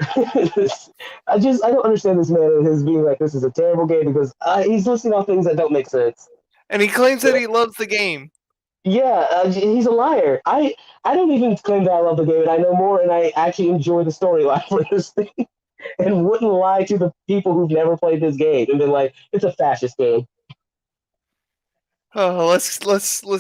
I don't understand this man and his being like, this is a terrible game because he's listing off things that don't make sense. And he claims that he loves the game. He's a liar. I don't even claim that I love the game, and I know more, and I actually enjoy the storyline for this thing, and wouldn't lie to the people who've never played this game and been like, it's a fascist game. Oh, let's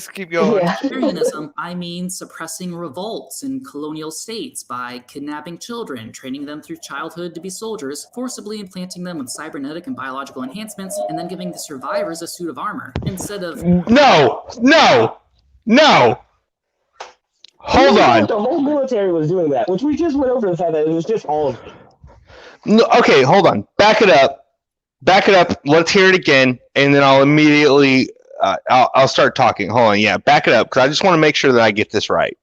keep going. Vegetarianism, I mean suppressing revolts in colonial states by kidnapping children, training them through childhood to be soldiers, forcibly implanting them with cybernetic and biological enhancements, and then giving the survivors a suit of armor instead of No. Hold on. The whole military was doing that, which we just went over the fact that it was just all of it. No, okay, hold on. Back it up. Let's hear it again, and then I'll immediately I'll start talking. Hold on. Yeah, back it up because I just want to make sure that I get this right.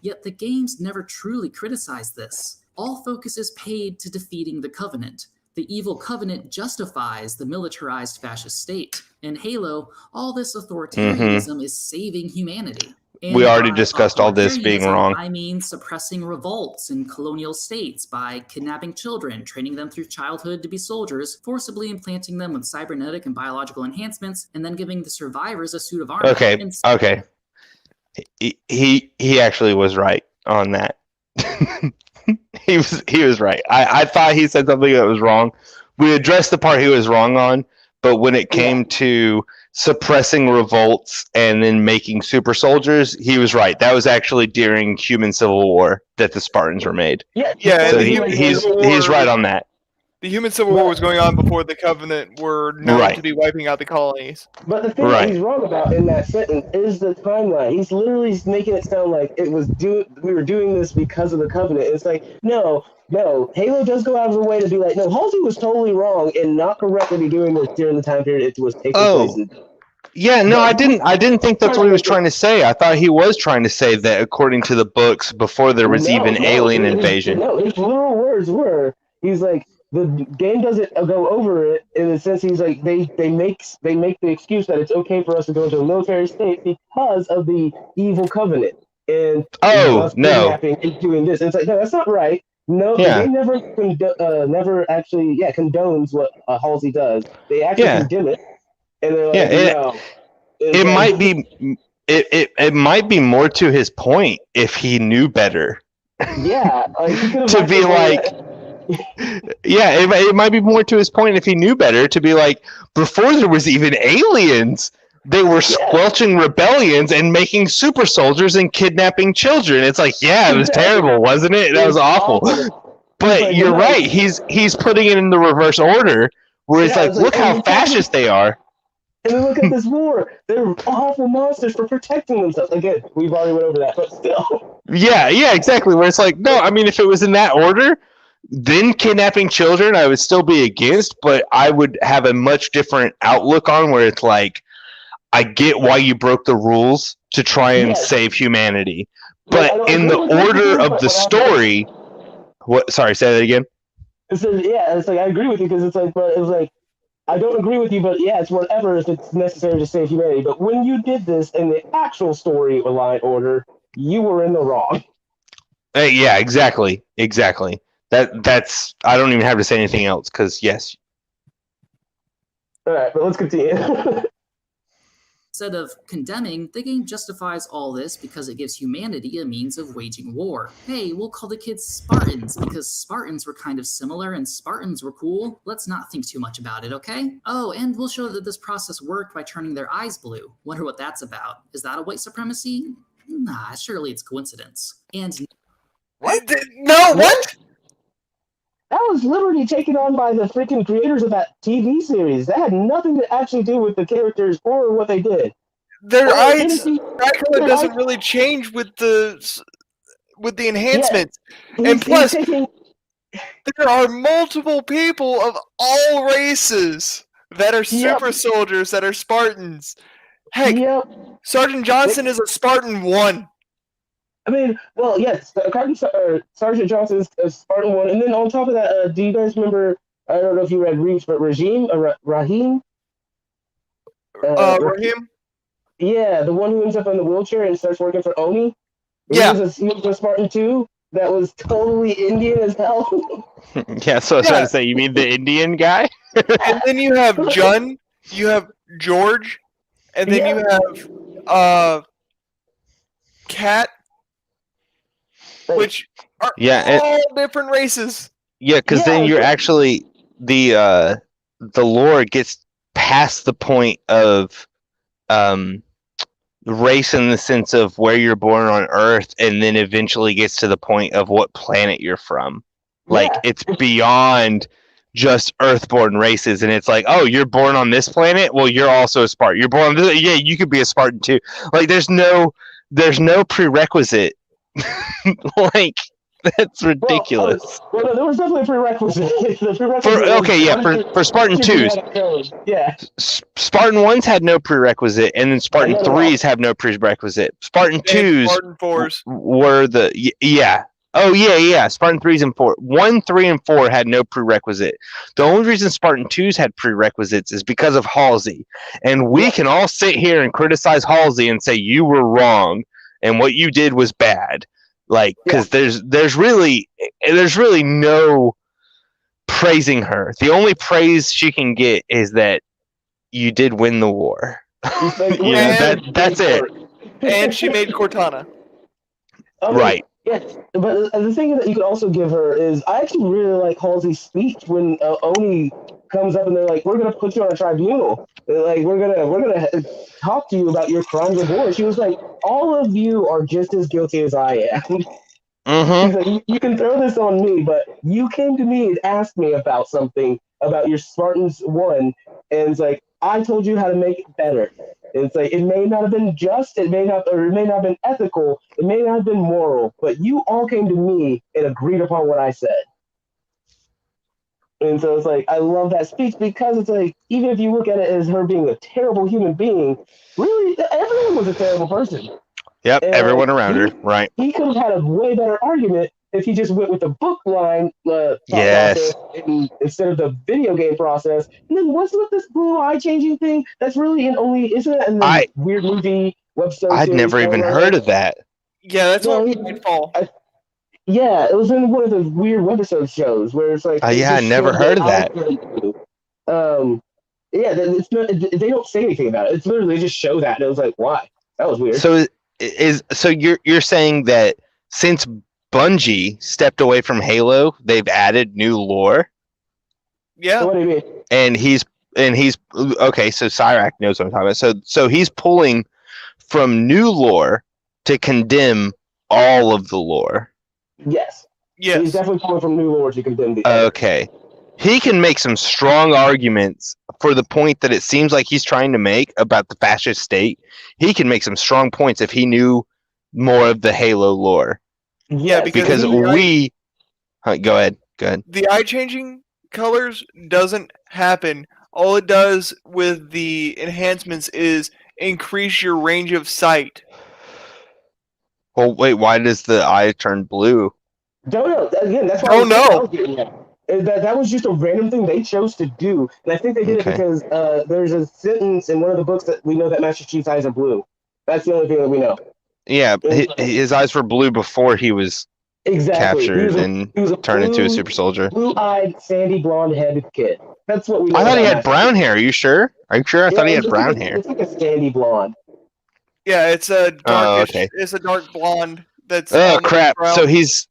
Yet the games never truly criticize this. All focus is paid to defeating the Covenant. The evil Covenant justifies the militarized fascist state. In Halo, all this authoritarianism is saving humanity. And We already discussed all this being wrong. I mean suppressing revolts in colonial states by kidnapping children, training them through childhood to be soldiers, forcibly implanting them with cybernetic and biological enhancements, and then giving the survivors a suit of armor. Okay. He actually was right on that. he was right. I thought he said something that was wrong. We addressed the part he was wrong on, but when it came to suppressing revolts and then making super soldiers, he was right. That was actually during human civil war that the Spartans were made. So he's right on that. The human civil war was going on before the Covenant were known to be wiping out the colonies. But the thing that he's wrong about in that sentence is the timeline. He's literally making it sound like we were doing this because of the Covenant. It's like, no. Halo does go out of the way to be like, no, Halsey was totally wrong and not correctly be doing this during the time period it was taking place. Yeah, no, I didn't think that's what he was trying to say. I thought he was trying to say that according to the books, before there was even alien invasion. No, his literal words were, he's like, the game doesn't go over it in the sense he's like, they make the excuse that it's okay for us to go into a military state because of the evil Covenant. And doing this. It's like, no, that's not right. No, the game never actually condones what Halsey does. They actually condemn it. And they're like, no. It might be it might be more to his point if he knew better. Yeah, to be like, it might be more to his point if he knew better. To be like, before there was even aliens, they were squelching rebellions and making super soldiers and kidnapping children. It's like, it was terrible, wasn't it? That was awful. But you're right. He's putting it in the reverse order, where it's like, look how fascist they are. And then look at this war. They're awful monsters for protecting themselves. Again, we've already went over that, but still. Yeah, exactly. Where it's like, no, I mean, if it was in that order, then kidnapping children, I would still be against, but I would have a much different outlook on where it's like, I get why you broke the rules to try and save humanity. But in the order of the story... What? Sorry, say that again? It's like, I agree with you, because it's like, but it was like, I don't agree with you, but it's whatever if it's necessary to save humanity. But when you did this in the actual storyline order, you were in the wrong. Yeah, exactly. That's. I don't even have to say anything else, because yes. All right, but let's continue. Instead of condemning, the game justifies all this because it gives humanity a means of waging war. Hey, we'll call the kids Spartans because Spartans were kind of similar and Spartans were cool. Let's not think too much about it, okay? Oh, and we'll show that this process worked by turning their eyes blue. Wonder what that's about. Is that a white supremacy? Nah, surely it's coincidence. And... What? No, what? That was literally taken on by the freaking creators of that TV series. That had nothing to actually do with the characters or what they did. Their eyes, Dracula doesn't really change with the enhancements. And plus, there are multiple people of all races that are super soldiers, that are Spartans. Heck, Sergeant Johnson is a Spartan 1. I mean, well, yes, Sergeant Johnson is a Spartan 1, and then on top of that, do you guys remember? I don't know if you read Reach, but Raheem. Raheem. Yeah, the one who ends up in the wheelchair and starts working for Oni. He was a Spartan 2 that was totally Indian as hell. Yeah, so I was trying to say, you mean the Indian guy? And then you have Jun, you have George, and then you have Cat, which are Yeah, all different races. Yeah, because then you're actually the lore gets past the point of race in the sense of where you're born on Earth, and then eventually gets to the point of what planet you're from. Like it's beyond just Earthborn races, and it's like, oh, you're born on this planet. Well, you're also a Spartan. You're born on this. Yeah, you could be a Spartan too. Like there's no prerequisite. Like. That's ridiculous. Well, there was definitely a prerequisite. For Spartan 2s. Yeah. Spartan 1s had no prerequisite, and then Spartan 3s have no prerequisite. Spartan 2s Spartan 4s were Spartan 3s and 4. 1, 3, and 4 had no prerequisite. The only reason Spartan 2s had prerequisites is because of Halsey. And we can all sit here and criticize Halsey and say you were wrong and what you did was bad. Like, because there's really no praising her. The only praise she can get is that you did win the war. That's it. And she made Cortana. Right. Yes, but the thing that you could also give her is I actually really like Halsey's speech when Oni comes up and they're like, "We're gonna put you on a tribunal. Like, we're gonna talk to you about your crimes of war." She was like, "All of you are just as guilty as I am." She's like, you can throw this on me, but you came to me and asked me about something about your Spartans 1, and it's like I told you how to make it better. And it's like it may not have been just, it may not have been ethical, it may not have been moral, but you all came to me and agreed upon what I said. And so it's like I love that speech because it's like even if you look at it as her being a terrible human being, really everyone was a terrible person. Yep, And everyone around her, right? He could have had a way better argument if he just went with the book line Yes. process instead of the video game process. And then what's with this blue eye changing thing? That's really isn't it in the weird movie website? I'd never even heard of that. Yeah, that's what we fall. Yeah, it was in one of the weird webisode shows where it's like. I never heard of that. Yeah, it's not. They don't say anything about it. It's literally they just show that, and it was like, why? That was weird. So you're saying that since Bungie stepped away from Halo, they've added new lore? Yeah. What do you mean? And he's okay. So Cyrek knows what I'm talking about. So he's pulling from new lore to condemn all of the lore. Yes. Yes. He's definitely pulling from new lore to condemn the. Okay. He can make some strong arguments for the point that it seems like he's trying to make about the fascist state. He can make some strong points if he knew more of the Halo lore. Yeah, because we. Go ahead. The eye changing colors doesn't happen. All it does with the enhancements is increase your range of sight. Well, wait. Why does the eye turn blue? Don't know. Again, that's why. Oh no. That was just a random thing they chose to do, and I think they did it because there's a sentence in one of the books that we know that Master Chief's eyes are blue. That's the only thing that we know. Yeah, his eyes were blue before he was captured and turned into a super soldier. Blue-eyed, sandy blonde-headed kid. That's what we know. I thought he had brown hair. Are you sure? I thought he had brown hair. It's like a sandy blonde. Yeah, it's a darkish. It's a dark blonde. That's. Oh crap! Brown. So he is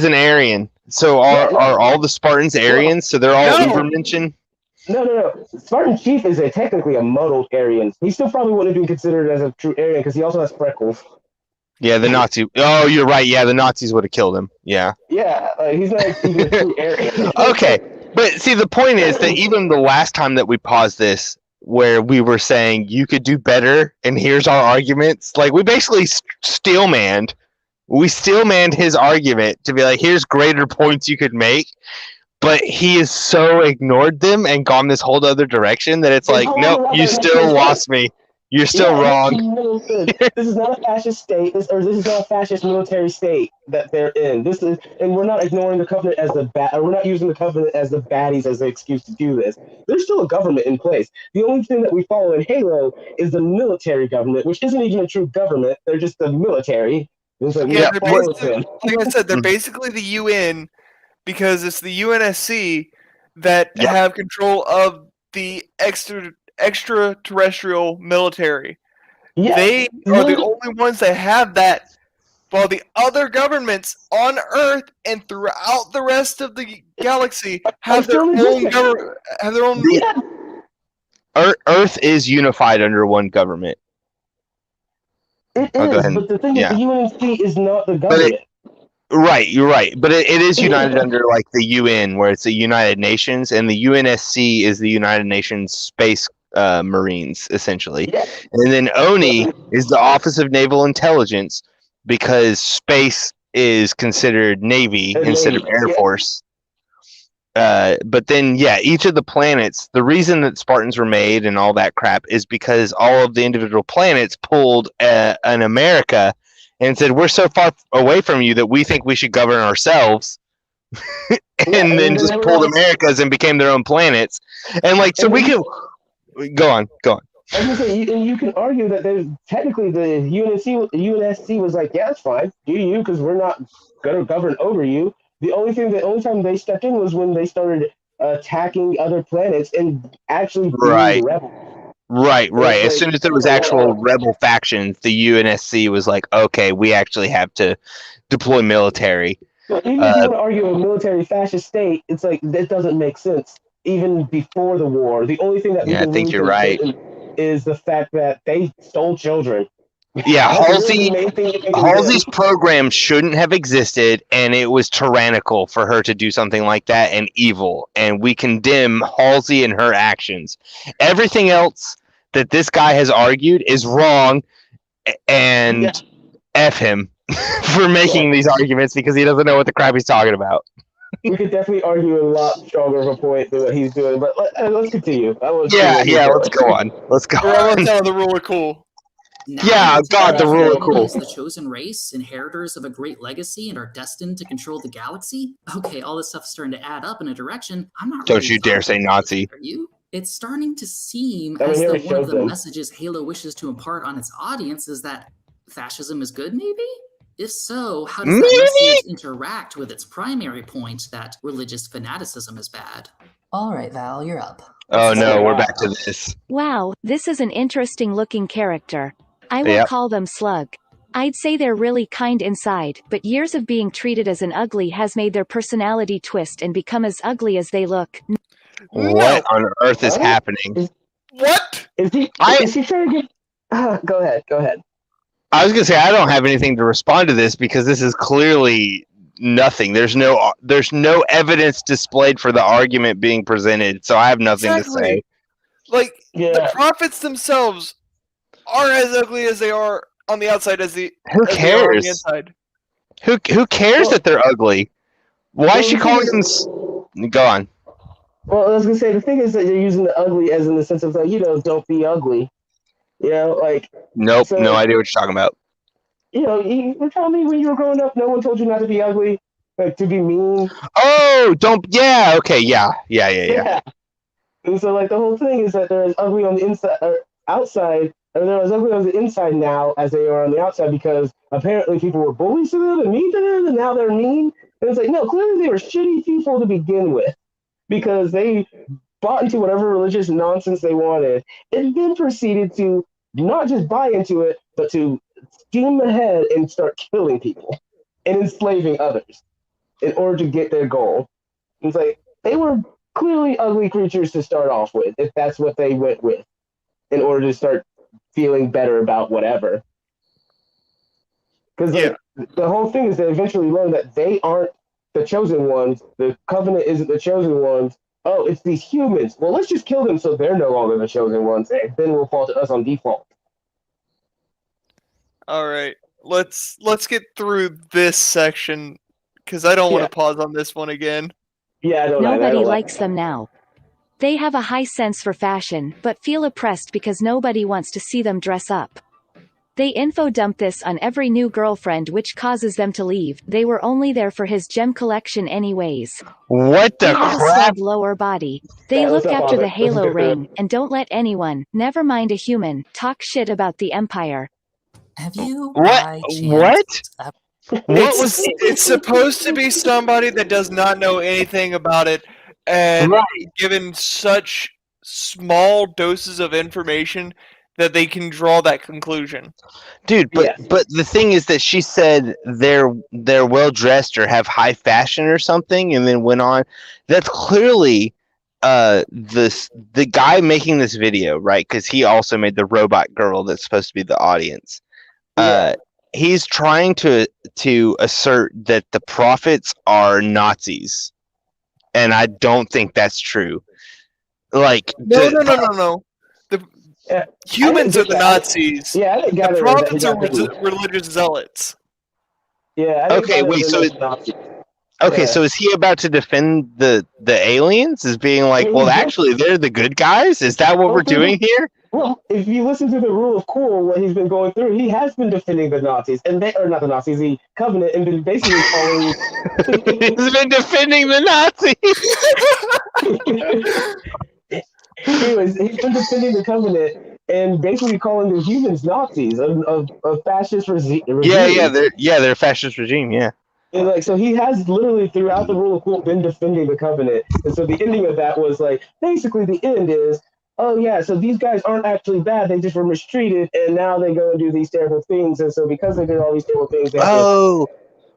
an Aryan. So are all the Spartans Aryans? So they're all Ubermenschen? No. Spartan Chief is technically a muddled Aryan. He still probably wouldn't be considered as a true Aryan because he also has freckles. Yeah, the Nazi. Oh, you're right. Yeah, the Nazis would have killed him. Yeah. Yeah, he's not even a true Aryan. Okay, but see, the point is that even the last time that we paused this, where we were saying you could do better, and here's our arguments, like we basically steelmanned. We steelmanned his argument to be like, here's greater points you could make, but he has so ignored them and gone this whole other direction that it's like, no, you still lost me. You're still wrong. This is not a fascist state, this is not a fascist military state that they're in. And we're not ignoring the Covenant as we're not using the Covenant as the baddies as an excuse to do this. There's still a government in place. The only thing that we follow in Halo is the military government, which isn't even a true government. They're just the military. Like I said, they're basically the UN because it's the UNSC that have control of the extraterrestrial military. Yeah. They are the only ones that have that, while the other governments on Earth and throughout the rest of the galaxy have their own government. Have their own. Earth is unified under one government. It I'll go is, ahead but the thing is, the UNSC is not the government. Right, you're right. But it is united under like the UN, where it's the United Nations, and the UNSC is the United Nations Space Marines, essentially. And then ONI is the Office of Naval Intelligence, because space is considered Navy instead of Air Force. But then, each of the planets, the reason that Spartans were made and all that crap is because all of the individual planets pulled an America and said, we're so far away from you that we think we should govern ourselves. And then just pulled Americas and became their own planets. And like, so we can go on. I was gonna say, and you can argue that there's technically the UNSC was like, yeah, it's fine, do you, because we're not gonna govern over you. The only time they stepped in was when they started attacking other planets and actually being rebels. Right. As soon as there was actual rebel factions, the UNSC was like, okay, we actually have to deploy military. So even if you want to argue a military fascist state, it's like, that doesn't make sense. Even before the war, the only thing that I think you're right. is the fact that they stole children. Yeah, Halsey's program shouldn't have existed, and it was tyrannical for her to do something like that and evil. And we condemn Halsey and her actions. Everything else that this guy has argued is wrong, and F him for making these arguments because he doesn't know what the crap he's talking about. We could definitely argue a lot stronger of a point than what he's doing, but let's continue. Let's go on. Let's go on. The rule of cool. Now the rule of cool. Is the chosen race, inheritors of a great legacy, and are destined to control the galaxy? Okay, all this stuff is starting to add up in a direction I'm not. Don't you dare say Nazi. Are you? It's starting to seem as though one of the messages Halo wishes to impart on its audience is that fascism is good, maybe? If so, how does that message interact with its primary point that religious fanaticism is bad? All right, Val, you're up. Oh no, we're back to this. Wow, this is an interesting looking character. I will call them Slug. I'd say they're really kind inside, but years of being treated as an ugly has made their personality twist and become as ugly as they look. What on earth is happening? What? Is he trying to get... Go ahead. I was gonna say I don't have anything to respond to this because this is clearly nothing. There's no evidence displayed for the argument being presented, so I have nothing to say. Like the prophets themselves are as ugly as they are on the outside as they Who as cares? they are on the inside. Who cares that they're ugly? Why is she calling them? Go on. Well, I was gonna say the thing is that you're using the ugly as in the sense of like, don't be ugly. Nope, no idea what you're talking about. You were telling me when you were growing up, no one told you not to be ugly, like to be mean. Oh, okay, yeah. And so, like, the whole thing is that they're as ugly on the inside or outside, or they're as ugly on the inside now as they are on the outside because apparently people were bullies to them and mean to them, and now they're mean. And it's like, no, clearly they were shitty people to begin with because they bought into whatever religious nonsense they wanted and then proceeded to not just buy into it, but to scheme ahead and start killing people and enslaving others in order to get their goal. It's like they were clearly ugly creatures to start off with, if that's what they went with, in order to start feeling better about whatever. Because the whole thing is they eventually learn that they aren't the chosen ones, the Covenant isn't the chosen ones. Oh, it's these humans. Well, let's just kill them so they're no longer the chosen ones, and then we'll fall to us on default. All right, let's get through this section because I don't want to pause on this one again. Yeah, I don't. Nobody likes them now. They have a high sense for fashion, but feel oppressed because nobody wants to see them dress up. They info dump this on every new girlfriend, which causes them to leave. They were only there for his gem collection anyways. What the They have a crap? slug lower body. They look after the Halo ring, and don't let anyone, never mind a human, talk shit about the Empire. Have you? What? It's supposed to be somebody that does not know anything about it, and given such small doses of information that they can draw that conclusion. Dude, but the thing is that she said they're well dressed or have high fashion or something, and then went on. That's clearly the guy making this video, right? Because he also made the robot girl that's supposed to be the audience. He's trying to assert that the prophets are Nazis, and I don't think that's true. Like No. The humans are the Nazis. The prophets are religious zealots. Yeah. Okay, wait. So so is he about to defend the aliens? As being like, well, actually, they're the good guys? Is that what we're doing here? Well, if you listen to the rule of cool, what he's been going through, he has been defending the Nazis, and they are not the Nazis, the Covenant, and been basically calling. He's been defending the Nazis. Anyways, he's been defending the Covenant and basically calling the humans Nazis of fascist regime. They're a fascist regime. Yeah. And like, so he has literally throughout the rule of cool been defending the Covenant, and so the ending of that was like basically the end is. Oh yeah, so these guys aren't actually bad. They just were mistreated, and now they go and do these terrible things. And so because they did all these terrible things, they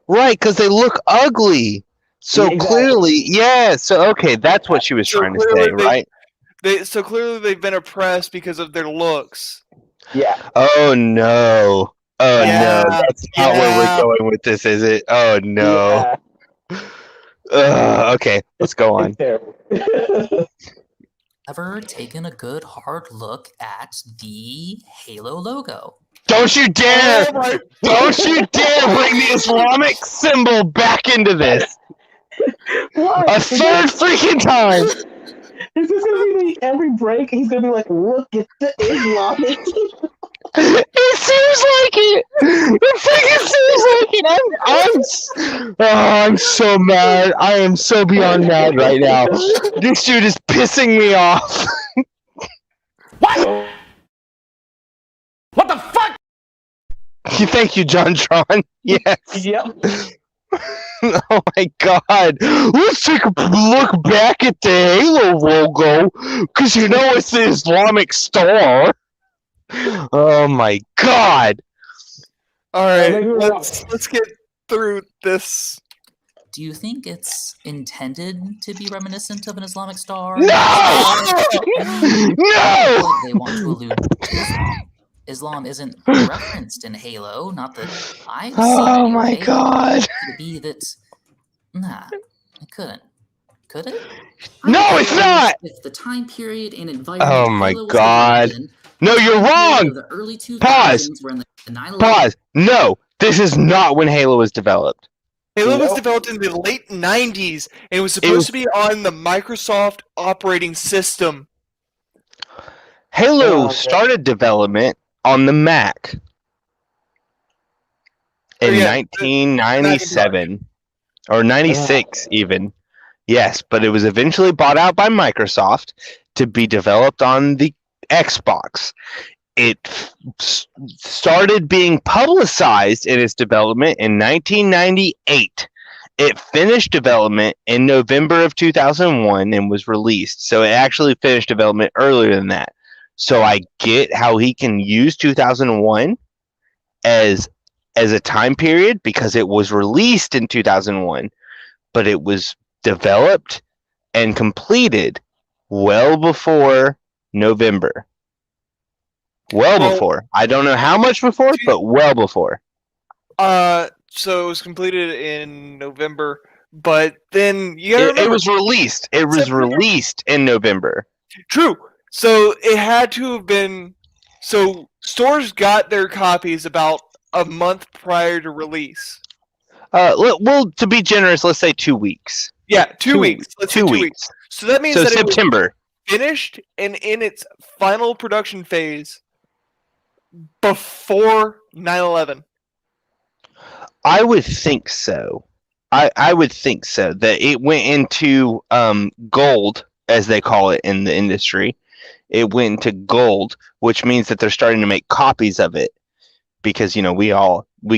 right, because they look ugly. So clearly, So okay, that's what she was trying to say, right? So clearly they've been oppressed because of their looks. Yeah. Oh no. Oh no, that's not where we're going with this, is it? Oh no. Okay, let's go on. Ever taken a good hard look at the Halo logo? Don't you dare! Don't you dare bring the Islamic symbol back into this! A third freaking time! Is this gonna be every break? He's gonna be like, look at the Islamic. It seems like it. It freaking seems like it. I'm so mad. I am so beyond mad right now. This dude is pissing me off. What the fuck? Thank you, JonTron. Yes. Yep. Oh my god. Let's take a look back at the Halo logo, because you know it's the Islamic star. Oh my god. Alright, let's get through this. Do you think it's intended to be reminiscent of an Islamic star? No! No! They want to allude to Islam. Islam isn't referenced in Halo, not that I've seen. Oh my god. Could it be that... Nah, it couldn't. Could it? No, it's not! If the time period and environment Oh my Halo was god. developed in, No, you're wrong! the early 2000s Pause. were in the 9/11 Pause. No, this is not when Halo was developed. Halo was developed in the late 90s, and it was supposed to be on the Microsoft operating system. Halo started development on the Mac in 1997 or 96 even. Yes, but it was eventually bought out by Microsoft to be developed on the Xbox. It started being publicized in its development in 1998. It finished development in November of 2001 and was released. So it actually finished development earlier than that. So I get how he can use 2001 as a time period because it was released in 2001, but it was developed and completed well before November. Well before. I don't know how much before, but well before. So it was completed in November, but then you gotta remember, it was released. It was released in November. True. So it had to have been. So stores got their copies about a month prior to release. Well, to be generous, let's say 2 weeks. Yeah, 2 weeks. Let's say 2 weeks. So that means that September. It was finished and in its final production phase before 9/11. I would think so. I would think so. That it went into gold, as they call it in the industry. It went into gold, which means that they're starting to make copies of it. Because, you know, we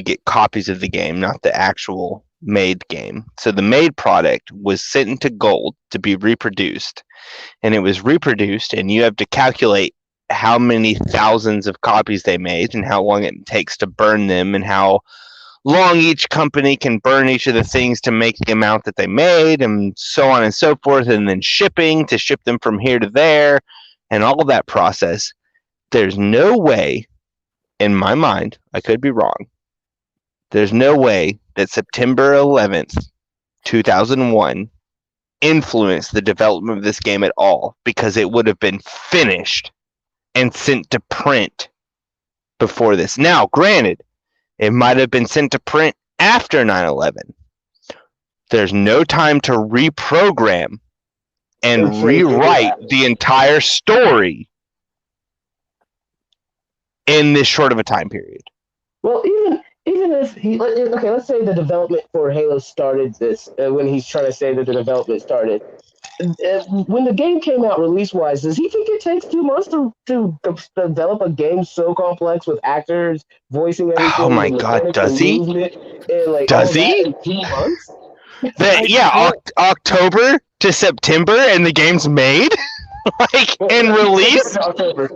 get copies of the game, not the actual made game. So the made product was sent into gold to be reproduced. And it was reproduced, and you have to calculate how many thousands of copies they made and how long it takes to burn them and how long each company can burn each of the things to make the amount that they made and so on and so forth, and then shipping to ship them from here to there and all of that process. There's no way, in my mind, I could be wrong, there's no way that September 11th, 2001 influenced the development of this game at all, because it would have been finished and sent to print before this. Now, granted, it might have been sent to print after 9/11. There's no time to reprogram and rewrite the entire story in this short of a time period. Well, even if let's say the development for Halo started this when he's trying to say that the development started. When the game came out release-wise, does he think it takes 2 months to develop a game so complex with actors voicing everything? Oh my God, does he? Does he? In 2 months? October to September, and the game's made, and released. October.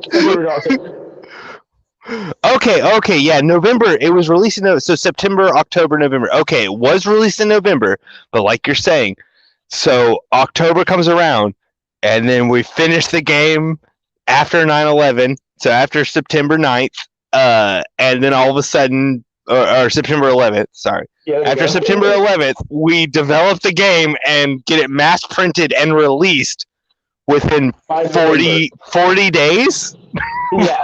Okay, yeah, November. It was released in so September, October, November. Okay, it was released in November, but like you're saying. So October comes around, and then we finish the game after 9/11, so after September 9th, and then all of a sudden, or September 11th, sorry. Yeah, after September 11th, we develop the game and get it mass printed and released within 40 days? Yeah.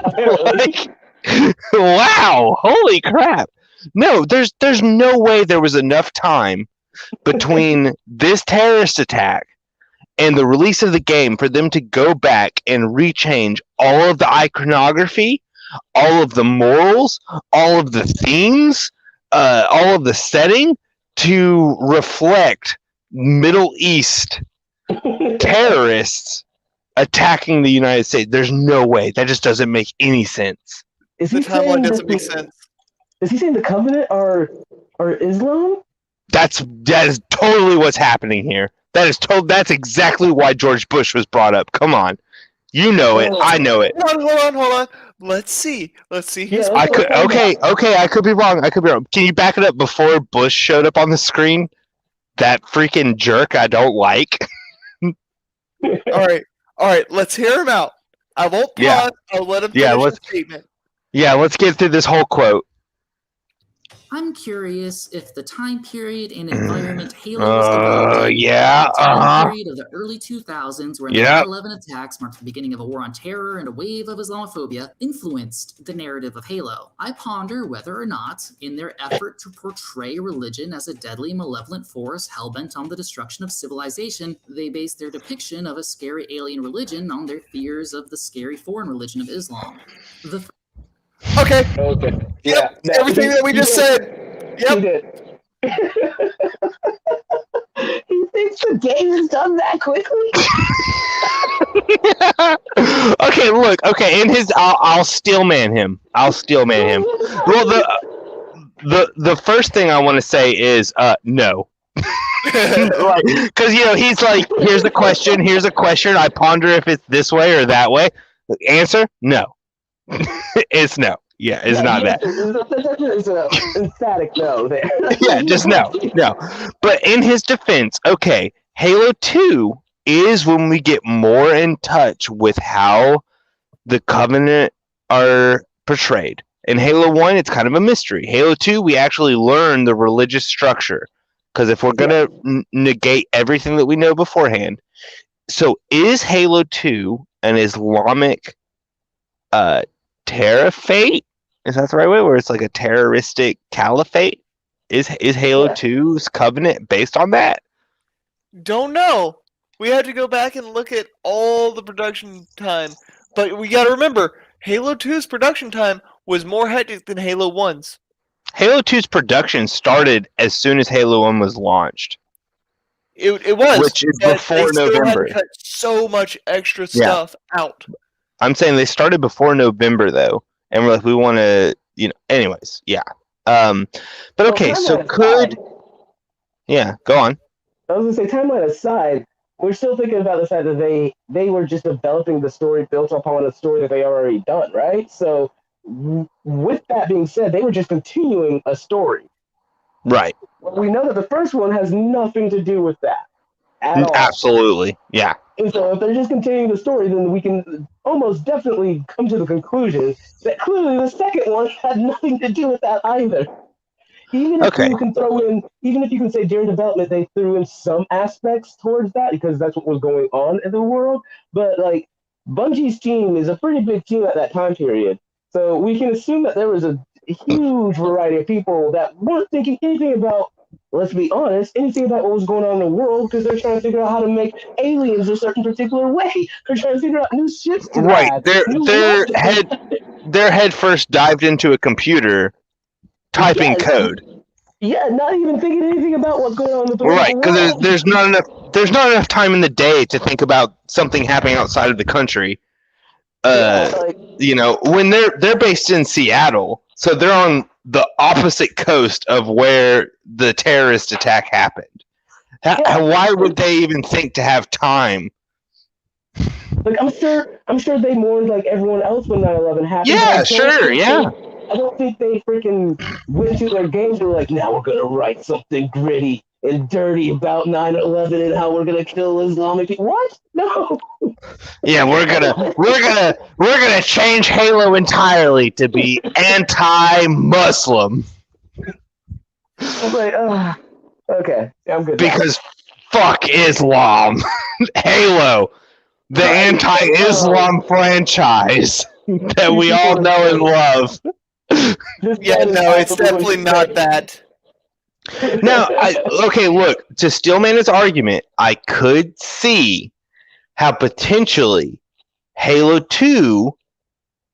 Wow, holy crap. No, there's no way there was enough time between this terrorist attack and the release of the game for them to go back and rechange all of the iconography, all of the morals, all of the themes, all of the setting to reflect Middle East terrorists attacking the United States. There's no way. That just doesn't make any sense. The timeline doesn't make sense. Is he saying the Covenant are Islam? That is totally what's happening here. That's exactly why George Bush was brought up. Come on. You know it. I know it. Hold on. Let's see. Yeah, I could be wrong. Can you back it up before Bush showed up on the screen? That freaking jerk I don't like. All right. Let's hear him out. I won't pause. Yeah. I'll let him finish his statement. Yeah, let's get through this whole quote. I'm curious if the time period and environment Halo was developed in, yeah, the time period of the early 2000s, where the 9/11 attacks marked the beginning of a war on terror and a wave of Islamophobia, influenced the narrative of Halo. I ponder whether or not, in their effort to portray religion as a deadly, malevolent force hellbent on the destruction of civilization, they based their depiction of a scary alien religion on their fears of the scary foreign religion of Islam. Okay. Yeah. Everything that we just said. Yep. He did. He thinks the game is done that quickly. Okay, look. Okay, in his, I'll steel man him. Well, the first thing I want to say is no. Because he's like, here's a question. I ponder if it's this way or that way. The answer, no. It's no. Yeah, it's not that. It's an emphatic no there. Yeah, just no. But in his defense, okay, Halo 2 is when we get more in touch with how the Covenant are portrayed. In Halo 1, it's kind of a mystery. Halo 2, we actually learn the religious structure. Because if we're going to negate everything that we know beforehand. So is Halo 2 an Islamic Terraphate? Is that the right way? Where it's like a terroristic caliphate? Is Halo 2's Covenant based on that? Don't know. We have to go back and look at all the production time. But we got to remember, Halo 2's production time was more hectic than Halo 1's. Halo 2's production started as soon as Halo 1 was launched. It was. Which is before November. Had to cut so much extra stuff out. I'm saying they started before November, though. And we're like, we want to, anyways, yeah. But okay, so could... Yeah, go on. I was going to say, timeline aside, we're still thinking about the fact that they were just developing the story built upon a story that they already done, right? So with that being said, they were just continuing a story. Right. Well, we know that the first one has nothing to do with that at all. Absolutely. Yeah. And so if they're just continuing the story, then we can almost definitely come to the conclusion that clearly the second one had nothing to do with that either. Even if you can throw in, even if you can say during development they threw in some aspects towards that because that's what was going on in the world, but like Bungie's team is a pretty big team at that time period, so we can assume that there was a huge variety of people that weren't thinking anything about, let's be honest, anything about what was going on in the world because they're trying to figure out how to make aliens a certain particular way. They're trying to figure out new ships to ride. Their head first dived into a computer typing code. Yeah, not even thinking anything about what's going on with the world. Right, because there's not enough time in the day to think about something happening outside of the country. You know, when they're based in Seattle, so they're on the opposite coast of where the terrorist attack happened. Why would they even think to have time? Like I'm sure they mourned like everyone else when 9/11 happened. Yeah, sure, yeah. I don't think they freaking went to their games and were like, now we're gonna write something gritty and dirty about 9/11 and how we're gonna kill Islamic people. What? No. Yeah, we're gonna change Halo entirely to be anti-Muslim. I was like, okay, I'm good. Because fuck Islam. Halo, the anti-Islam franchise that we all know and love. Yeah, no, it's definitely not that. Now, okay, look, to Steelman's argument, I could see how potentially Halo 2,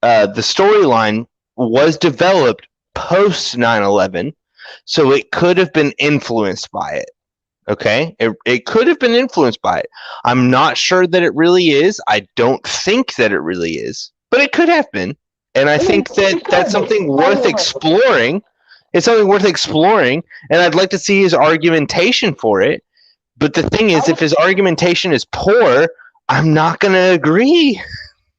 the storyline, was developed post 9/11, so it could have been influenced by it. Okay? It could have been influenced by it. I'm not sure that it really is. I don't think that it really is, but it could have been. And I think that that's something worth exploring. It's something worth exploring, and I'd like to see his argumentation for it. But the thing is, if his argumentation is poor, I'm not going to agree.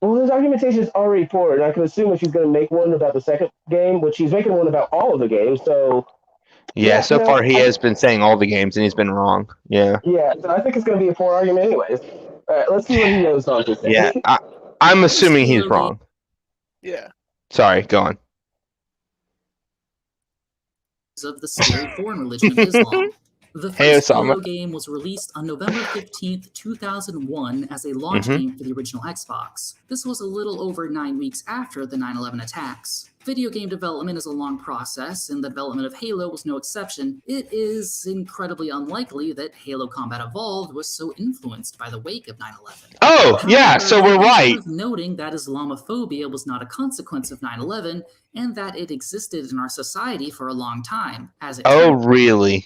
Well, his argumentation is already poor, and I can assume if he's going to make one about the second game, which he's making one about all of the games, so... Yeah, so far he has been saying all the games, and he's been wrong. Yeah. Yeah, so I think it's going to be a poor argument anyways. All right, let's see what he knows on this. Yeah, I'm assuming he's wrong. Yeah. Sorry, go on. Of the scary foreign religion of Islam. The first Halo game was released on November 15th, 2001 as a launch game for the original Xbox. This was a little over 9 weeks after the 9/11 attacks. Video game development is a long process, and the development of Halo was no exception. It is incredibly unlikely that Halo Combat Evolved was so influenced by the wake of 9/11. Oh, yeah, so we're right. Worth noting that Islamophobia was not a consequence of 9/11, and that it existed in our society for a long time. Really?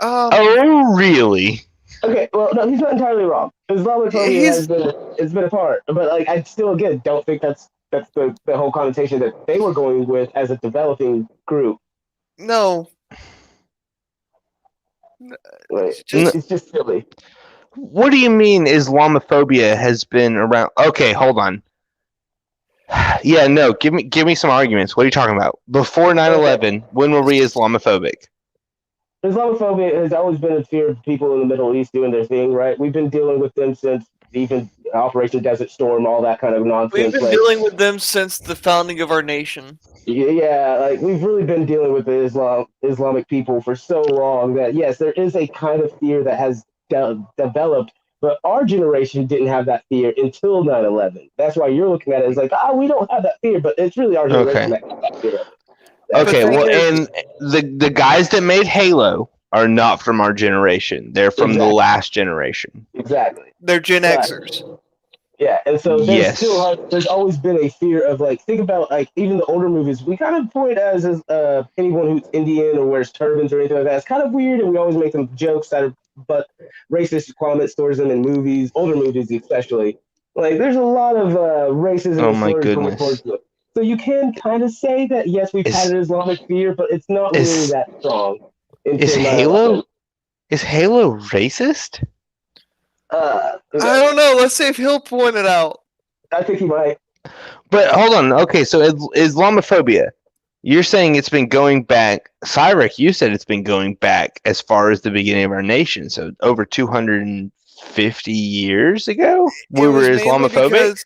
Oh, really? Okay, well, no, he's not entirely wrong. Islamophobia has been a part, but like I still again don't think that's the whole connotation that they were going with as a developing group. No. Like, it's just silly. What do you mean Islamophobia has been around? Okay, hold on. Yeah, no, give me some arguments. What are you talking about? Before 9/11, when were we Islamophobic? Islamophobia has always been a fear of people in the Middle East doing their thing, right? We've been dealing with them since even Operation Desert Storm, all that kind of nonsense. We've been dealing with them since the founding of our nation. Yeah, like we've really been dealing with the Islamic people for so long that yes, there is a kind of fear that has developed, but our generation didn't have that fear until 9/11. That's why you're looking at it as like, we don't have that fear, but it's really our generation that has that fear. Okay, well, and the guys that made Halo are not from our generation. They're from the last generation. Exactly. They're Gen Xers. Yeah, and so there's always been a fear of like, think about like even the older movies. We kind of point as anyone who's Indian or wears turbans or anything like that. It's kind of weird, and we always make them jokes but racist comments towards them in movies, older movies especially. Like there's a lot of racism. Oh my goodness. So you can kind of say that yes, we've had an Islamic fear, but it's not really that strong. Is Halo racist? I don't know. Let's see if he'll point it out. I think he might. But hold on. Okay, so Islamophobia. You're saying it's been going back. Cyrek, you said it's been going back as far as the beginning of our nation. So over 250 years ago, we were Islamophobic.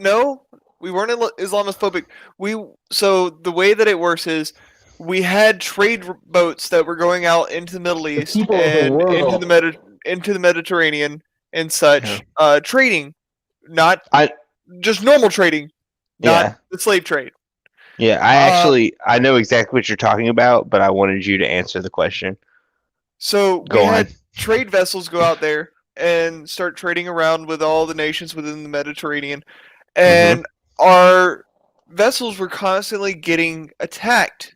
No, we weren't Islamophobic. So the way that it works is we had trade boats that were going out into the Middle East people of the and world. into the Mediterranean and such, trading, not just normal trading, not the slave trade. Yeah, I know exactly what you're talking about, but I wanted you to answer the question. So we had trade vessels go out there and start trading around with all the nations within the Mediterranean, and our vessels were constantly getting attacked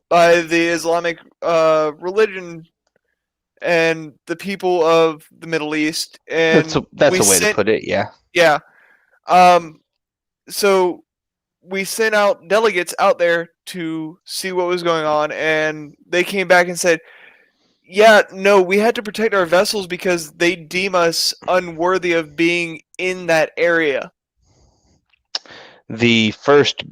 by the Islamic religion and the people of the Middle East. And that's a way to put it. Yeah. Yeah. So we sent out delegates out there to see what was going on, and they came back and said, yeah, no, we had to protect our vessels because they deem us unworthy of being in that area. The first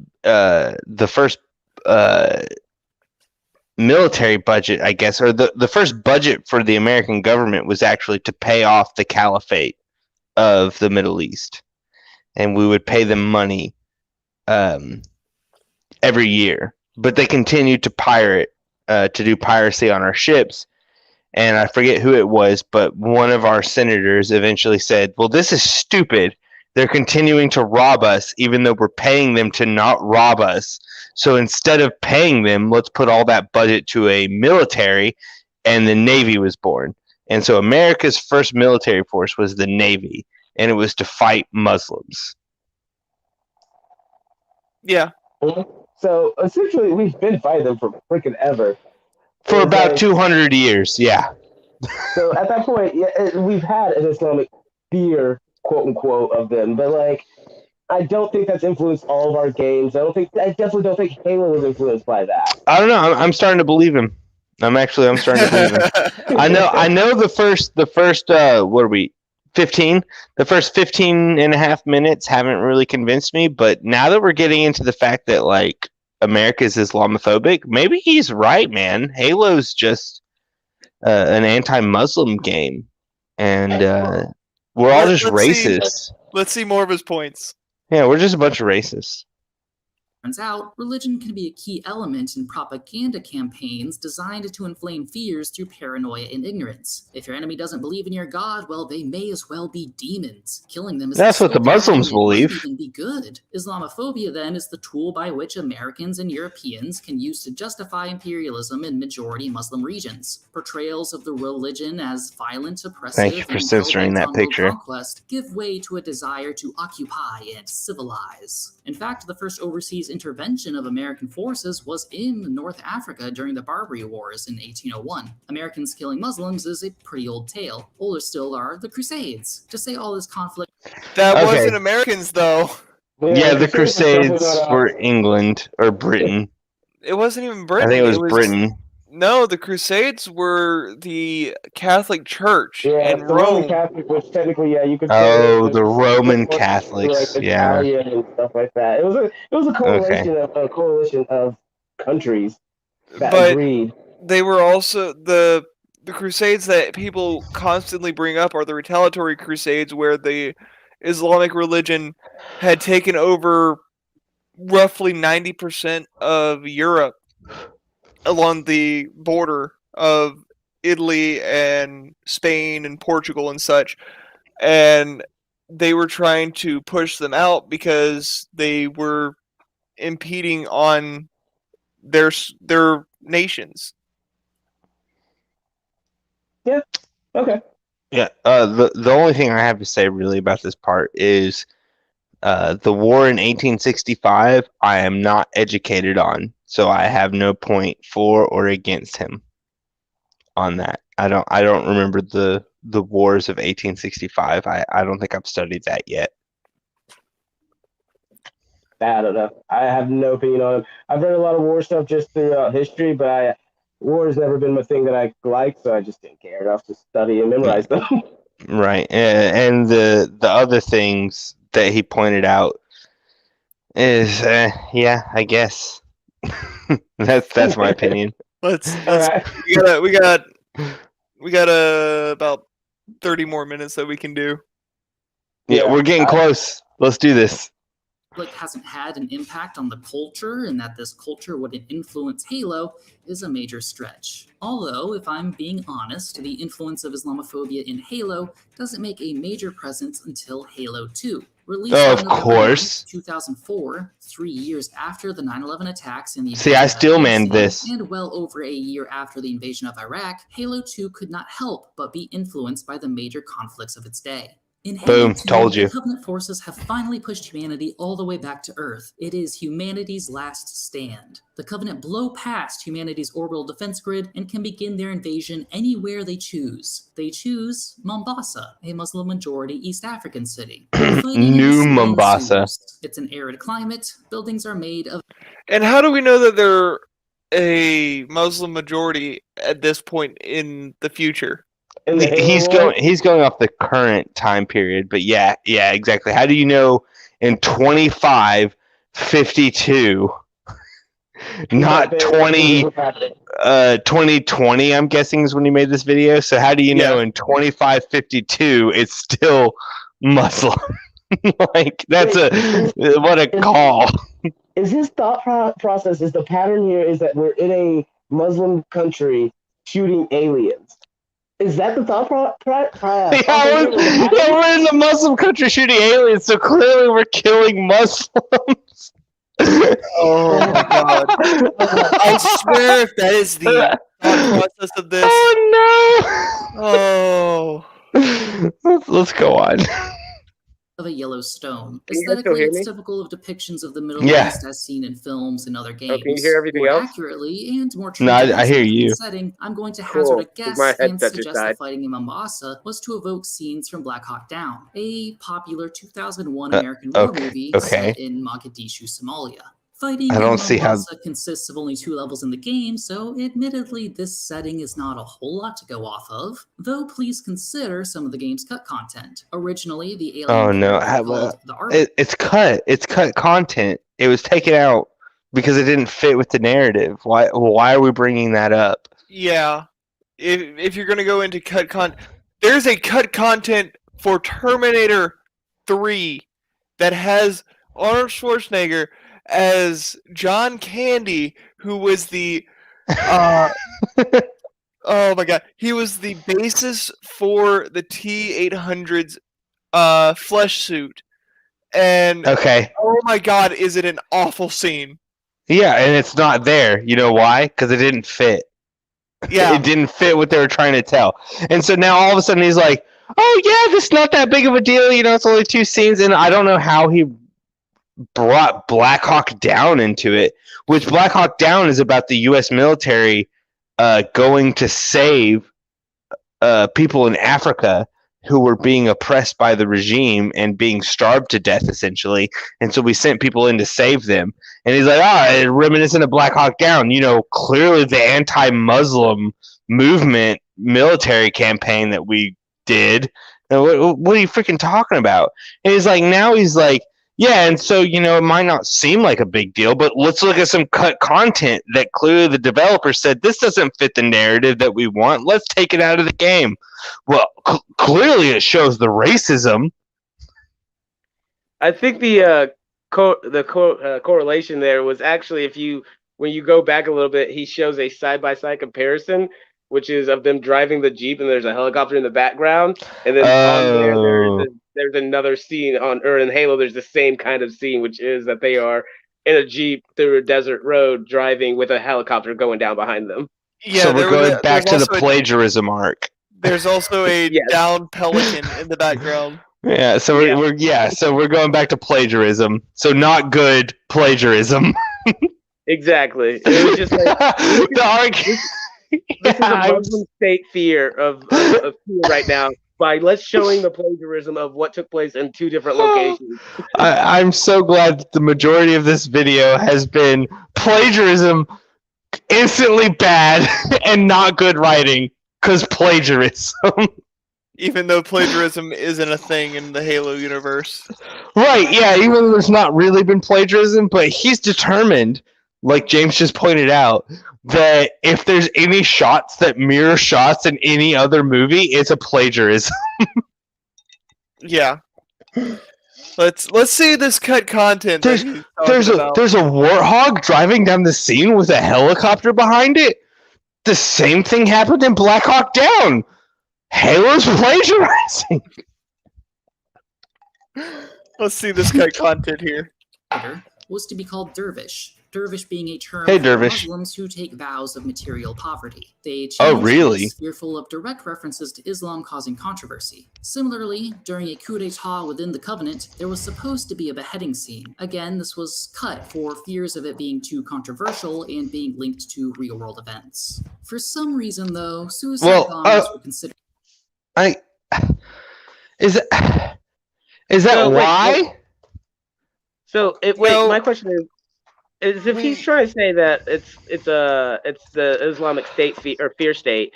military budget, I guess, or the first budget for the American government was actually to pay off the caliphate of the Middle East, and we would pay them money every year. But they continued to do piracy on our ships. And I forget who it was, but one of our senators eventually said, well, this is stupid. They're continuing to rob us, even though we're paying them to not rob us. So instead of paying them, let's put all that budget to a military, and the Navy was born. And so America's first military force was the Navy, and it was to fight Muslims. Yeah. So essentially, we've been fighting them for freaking ever. For about 200 years, yeah. So at that point, we've had an Islamic fear, quote unquote, of them. But like, I don't think that's influenced all of our games. I definitely don't think Halo was influenced by that. I don't know. I'm starting to believe him. I'm starting to believe him. I know the first what are we, 15? The first 15 and a half minutes haven't really convinced me, but now that we're getting into the fact that like America's Islamophobic, maybe he's right, man. Halo's just an anti-Muslim game, and we're all just racist. Let's see more of his points. Yeah, we're just a bunch of racists. Turns out, religion can be a key element in propaganda campaigns designed to inflame fears through paranoia and ignorance. If your enemy doesn't believe in your god, well, they may as well be demons. Killing them is That's what the Muslims believe. Even be good. Islamophobia, then, is the tool by which Americans and Europeans can use to justify imperialism in majority Muslim regions. Portrayals of the religion as violent, oppressive, Thank you for censoring that picture. Conquest give way to a desire to occupy and civilize. In fact, the first overseas intervention of American forces was in North Africa during the Barbary Wars in 1801. Americans killing Muslims is a pretty old tale. Older still are the Crusades. To say all this conflict... That wasn't Americans, though. Yeah, the Crusades were England or Britain. It wasn't even Britain. I think it was Britain. No, the Crusades were the Catholic Church in the Rome. Roman Catholic, which technically, you could say. Oh, the Roman Catholics, like yeah, Italian and stuff like that. It was a coalition of countries that agreed. They were also the Crusades that people constantly bring up are the retaliatory Crusades, where the Islamic religion had taken over roughly 90% of Europe along the border of Italy and Spain and Portugal and such, and they were trying to push them out because they were impeding on their nations. Yeah. Okay. Yeah. The only thing I have to say really about this part is the war in 1865. I am not educated on, so I have no point for or against him on that. I don't remember the wars of 1865. I don't think I've studied that yet. I don't know. I have no opinion on it. I've read a lot of war stuff just throughout history, but War has never been a thing that I like, so I just didn't care enough to study and memorize them. Right. And the other things that he pointed out is, yeah, I guess. that's my opinion. Let's Alright. we got about 30 more minutes that we can do. Yeah, we're getting close. Let's do this. Hasn't had an impact on the culture, and that this culture wouldn't influence Halo is a major stretch. Although, if I'm being honest, the influence of Islamophobia in Halo doesn't make a major presence until Halo 2. Released Oh, on of November course. 9th, 2004, 3 years after the 9/11 attacks in the See, I still manned Afghanistan, this. and well over a year after the invasion of Iraq, Halo 2 could not help but be influenced by the major conflicts of its day. In Halo Boom, 2, told you. the Covenant forces have finally pushed humanity all the way back to Earth. It is humanity's last stand. The Covenant blow past humanity's orbital defense grid and can begin their invasion anywhere they choose. They choose Mombasa, a Muslim-majority East African city. New Mombasa. It's an arid climate. Buildings are made of... And how do we know that they're a Muslim majority at this point in the future? He's going off the current time period, but yeah, exactly. How do you know in 2552, not 2020? I'm guessing is when he made this video. So how do you know in 2552 it's still Muslim? Like that's what a call. Is his thought process? Is the pattern here is that we're in a Muslim country shooting aliens? Is that the thought process? Yeah, we're in the Muslim country shooting aliens, so clearly we're killing Muslims. Oh my god. I swear if that is the thought process of this. Oh no! Oh. Let's go on. Of a yellow stone. Can you guys still Aesthetically, hear it's me? typical of depictions of the Middle Yeah. East as seen in films and other games. can you hear everything more else? accurately and more No, I hear you. setting, I'm going to Cool. hazard a guess My and headset just suggest the died. fighting in Mombasa was to evoke scenes from Black Hawk Down, a popular 2001 American war okay, movie okay. set in Mogadishu, Somalia. Fighting I don't in see how- Mombasa consists of only 2 levels in the game, so admittedly this setting is not a whole lot to go off of, though please consider some of the game's cut content. Originally, the alien Oh no! character called the Arbiter It's cut. It's cut content. It was taken out because it didn't fit with the narrative. Why are we bringing that up? Yeah. If you're going to go into cut content, there's a cut content for Terminator 3 that has Arnold Schwarzenegger as John Candy, who was the oh my god, he was the basis for the T-800's flesh suit. And Okay. oh my god, is it an awful scene? Yeah, and it's not there. You know why? Because it didn't fit. Yeah. It didn't fit what they were trying to tell. And so now all of a sudden he's like, "Oh yeah, this is not that big of a deal. You know, it's only 2 scenes." And I don't know how he brought Black Hawk Down into it, which Black Hawk Down is about the U.S. military going to save people in Africa who were being oppressed by the regime and being starved to death, essentially. And so we sent people in to save them. And he's like, reminiscent of Black Hawk Down, you know, clearly the anti-Muslim movement military campaign that we did. What are you freaking talking about? And he's like, yeah, and so, you know, it might not seem like a big deal, but let's look at some cut content that clearly the developer said, this doesn't fit the narrative that we want. Let's take it out of the game. Well, clearly it shows the racism. I think the correlation there was actually when you go back a little bit, he shows a side-by-side comparison, which is of them driving the Jeep and there's a helicopter in the background, and then on there there's another scene or in Halo there's the same kind of scene, which is that they are in a Jeep through a desert road driving with a helicopter going down behind them. Yeah, so we're going back to the plagiarism arc. There's also a down pelican in the background. Yeah, so we're going back to plagiarism. So not good plagiarism. Exactly. It was just like the arc. This is a Muslim state fear of fear right now by showing the plagiarism of what took place in 2 different locations. I'm so glad that the majority of this video has been plagiarism instantly bad and not good writing because plagiarism. Even though plagiarism isn't a thing in the Halo universe. Right, yeah, even though there's not really been plagiarism, but he's determined, like James just pointed out, that if there's any shots that mirror shots in any other movie, it's a plagiarism. Yeah. Let's see this cut content. There's a warthog driving down the scene with a helicopter behind it. The same thing happened in Black Hawk Down. Halo's plagiarizing. Let's see this cut content here. Was to be called dervish. Dervish being a term Hey, for dervish. Muslims who take vows of material poverty. They Oh, changed really? this, fearful of direct references to Islam causing controversy. Similarly, during a coup d'etat within the Covenant, there was supposed to be a beheading scene. Again, this was cut for fears of it being too controversial and being linked to real-world events. For some reason, though, suicide bombers were considered. Is that why? My question is if he's trying to say that it's the Islamic State fear state,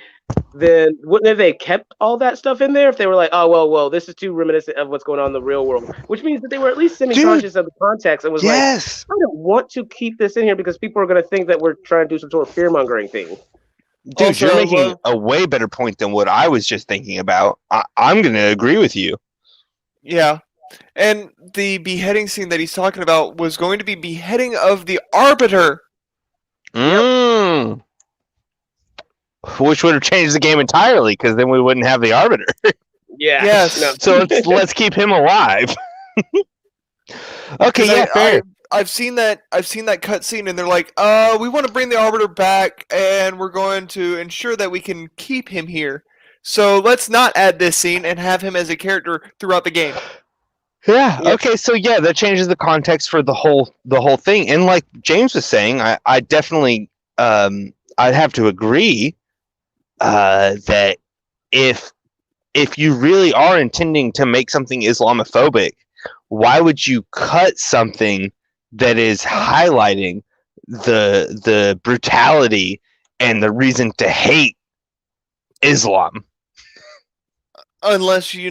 then wouldn't have they kept all that stuff in there if they were like, oh well, this is too reminiscent of what's going on in the real world, which means that they were at least semi-conscious of the context and was like, I don't want to keep this in here because people are going to think that we're trying to do some sort of fear-mongering thing. Dude, Also, you're making a way better point than what I was just thinking about. I'm going to agree with you. Yeah. And the beheading scene that he's talking about was going to be beheading of the Arbiter. Which would have changed the game entirely, because then we wouldn't have the Arbiter. Yeah. Yes. No. So let's keep him alive. Okay, yeah, fair. I've seen that cutscene, and they're like, we want to bring the Arbiter back, and we're going to ensure that we can keep him here. So let's not add this scene and have him as a character throughout the game. Yeah. Okay. So yeah, that changes the context for the whole thing. And like James was saying, I definitely I'd have to agree that if you really are intending to make something Islamophobic, why would you cut something that is highlighting the brutality and the reason to hate Islam? Unless you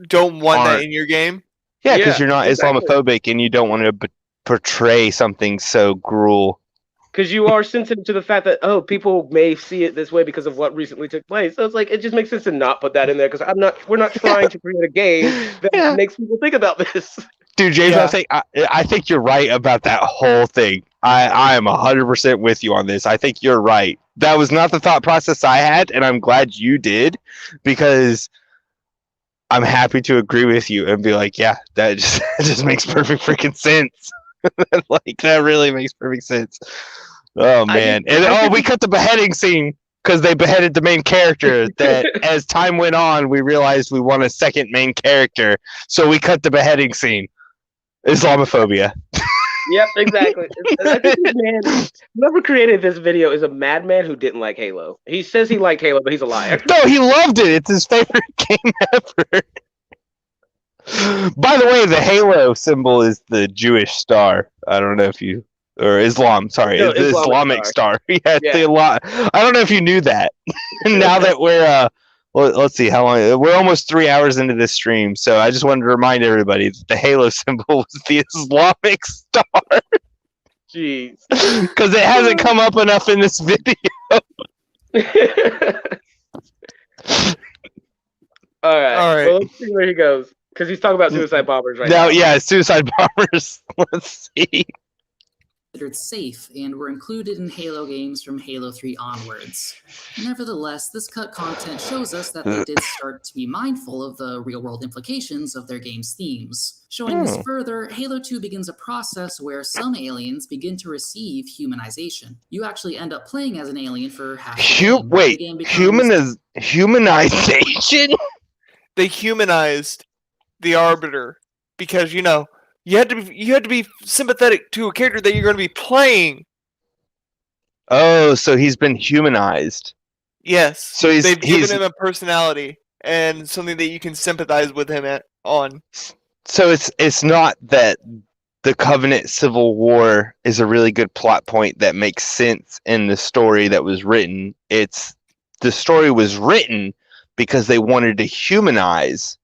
don't want that in your game. Yeah, because you're not Islamophobic and you don't want to portray something so gruel. Because you are sensitive to the fact that people may see it this way because of what recently took place. So it's like it just makes sense to not put that in there because we're not trying to create a game that makes people think about this. Dude, James, I think you're right about that whole thing. I am 100% with you on this. I think you're right. That was not the thought process I had, and I'm glad you did, because I'm happy to agree with you and be like, yeah, that just makes perfect freaking sense. Like, that really makes perfect sense. Oh, man. We cut the beheading scene because they beheaded the main character. That as time went on, we realized we want a second main character, so we cut the beheading scene. Islamophobia. Yep, exactly. I think this man, whoever created this video is a madman who didn't like Halo. He says he liked Halo, but he's a liar. No, he loved it. It's his favorite game ever. By the way, the Halo symbol is the Jewish star. I don't know if you... Or Islam, sorry. No, it's the Islamic star. Yeah, it's Yeah. I don't know if you knew that. Now that we're... let's see how long. We're almost 3 hours into this stream, so I just wanted to remind everybody that the Halo symbol was the Islamic star. Jeez. Because it hasn't come up enough in this video. All right. Well, let's see where he goes. Because he's talking about suicide bombers right now. Yeah, suicide bombers. Let's see. Considered safe and were included in Halo games from Halo 3 onwards. Nevertheless, this cut content shows us that they did start to be mindful of the real-world implications of their game's themes. Showing this further, Halo 2 begins a process where some aliens begin to receive humanization. You actually end up playing as an alien for half the game. Wait, The game becomes- humanization? They humanized the Arbiter because you had to be sympathetic to a character that you're going to be playing. Oh, so he's been humanized. Yes. So they've given him a personality and something that you can sympathize with him on. So it's not that the Covenant Civil War is a really good plot point that makes sense in the story that was written. The story was written because they wanted to humanize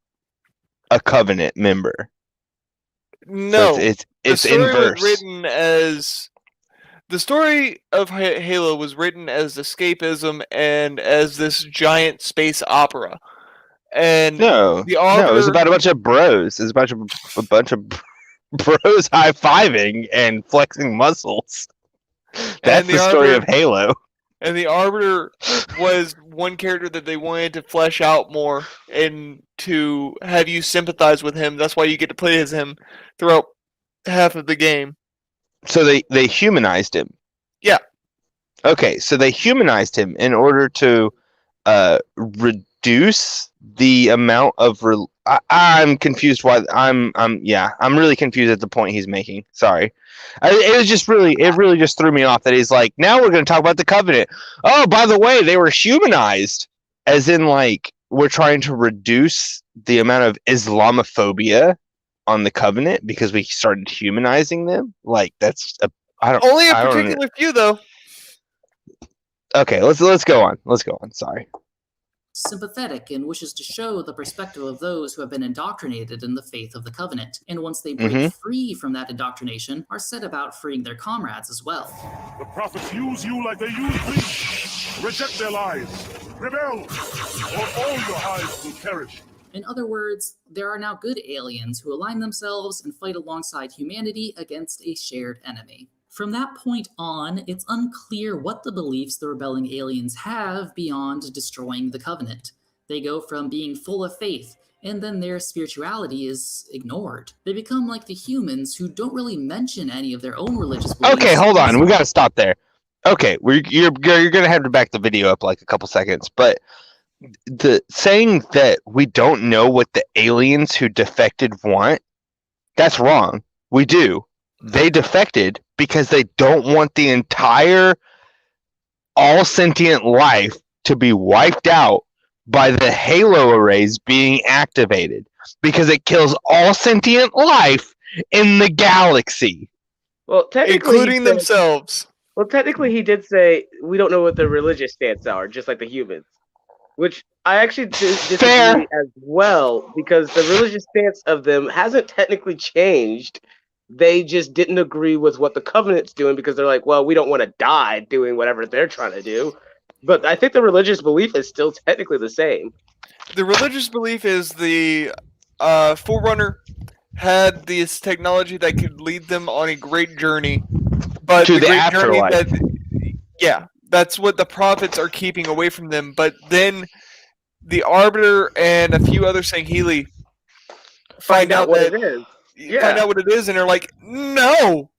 a Covenant member. No, So it's the story inverse. was written as the story of Halo was written as escapism and as this giant space opera. And No, the it Arbiter, was about a bunch of bros. It was about a bunch of bros high-fiving and flexing muscles. That's the story of Halo. And the Arbiter was one character that they wanted to flesh out more and to have you sympathize with him. That's why you get to play as him throughout half of the game. So they humanized him. Yeah. Okay, so they humanized him in order to reduce the amount of. I'm confused. Why I'm really confused at the point he's making. Sorry, it really just threw me off that he's like, now we're going to talk about the Covenant. Oh, by the way, they were humanized, as in like we're trying to reduce the amount of Islamophobia on the Covenant because we started humanizing them. Like that's only a particular few though. Okay, let's go on. Let's go on. Sorry. Sympathetic and wishes to show the perspective of those who have been indoctrinated in the faith of the Covenant, and once they break free from that indoctrination, are set about freeing their comrades as well. The prophets use you like they use me. Reject their lies. Rebel, or all your hives will perish. In other words, there are now good aliens who align themselves and fight alongside humanity against a shared enemy. From that point on, it's unclear what the beliefs the rebelling aliens have beyond destroying the Covenant. They go from being full of faith, and then their spirituality is ignored. They become like the humans who don't really mention any of their own religious beliefs. Okay, hold on. We got to stop there. Okay, you're going to have to back the video up like a couple seconds, but the saying that we don't know what the aliens who defected want, that's wrong. We do. They defected because they don't want the entire all sentient life to be wiped out by the Halo arrays being activated because it kills all sentient life in the galaxy. Well, technically, including themselves. Well, technically, he did say we don't know what their religious stance are, just like the humans. Which I actually disagree as well, because the religious stance of them hasn't technically changed. They just didn't agree with what the Covenant's doing because they're like, well, we don't want to die doing whatever they're trying to do. But I think the religious belief is still technically the same. The religious belief is the Forerunner had this technology that could lead them on a great journey. But to the great afterlife. That's what the prophets are keeping away from them. But then the Arbiter and a few other Sangheili find out what it is. Find out what it is, and they're like, no,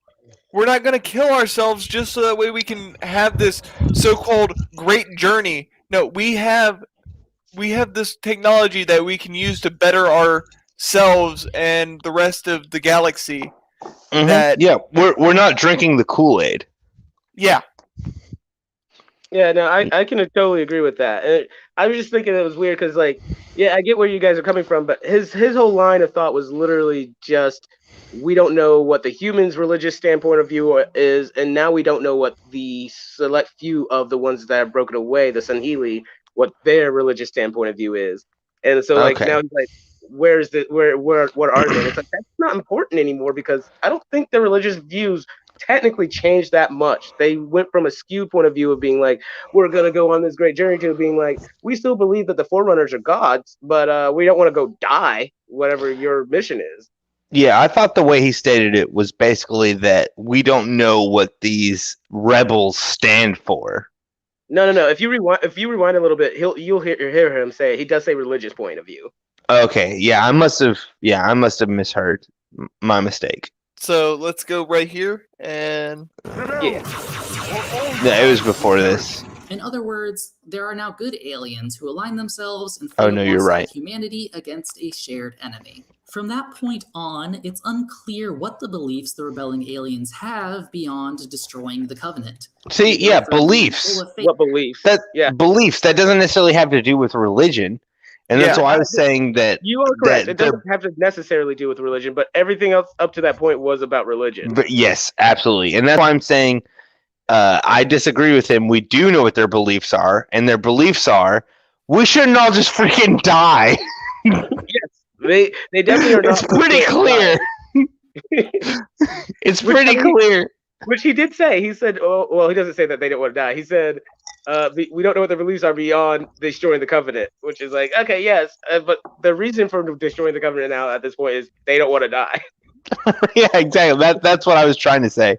we're not going to kill ourselves just so that way we can have this so-called great journey. No, we have this technology that we can use to better ourselves and the rest of the galaxy. We're not drinking the Kool-Aid. Yeah. Yeah, no, I can totally agree with that. And I was just thinking it was weird because, like, yeah, I get where you guys are coming from, but his whole line of thought was literally just, we don't know what the humans' religious standpoint of view is, and now we don't know what the select few of the ones that have broken away, the Sangheili, what their religious standpoint of view is. And so, like, now he's like, what are they? It's like, that's not important anymore because I don't think the religious views technically changed that much. They went from a skewed point of view of being like, we're going to go on this great journey, to being like, we still believe that the Forerunners are gods, but we don't want to go die, whatever your mission is. Yeah, I thought the way he stated it was basically that we don't know what these rebels stand for. No. If you rewind a little bit, you'll hear him say, he does say religious point of view. Okay, yeah, I must have misheard. My mistake. So let's go right here, and yeah, it was before this. In other words, there are now good aliens who align themselves and fight you're right. humanity against a shared enemy. From that point on, it's unclear what the beliefs the rebelling aliens have beyond destroying the Covenant. See, yeah, beliefs. What beliefs? Beliefs. That doesn't necessarily have to do with religion. And that's why I was saying that. You are correct. that It doesn't have to necessarily do with religion, but everything else up to that point was about religion. But yes, absolutely. And that's why I'm saying I disagree with him. We do know what their beliefs are, and their beliefs are we shouldn't all just freaking die. Yes, they definitely are not. It's pretty clear. It's pretty clear. Which he did say. He said, "Oh, well, he doesn't say that they don't want to die." He said, "We don't know what their beliefs are beyond destroying the covenant," which is like, okay, yes, but the reason for destroying the covenant now at this point is they don't want to die. Yeah, exactly. That's what I was trying to say.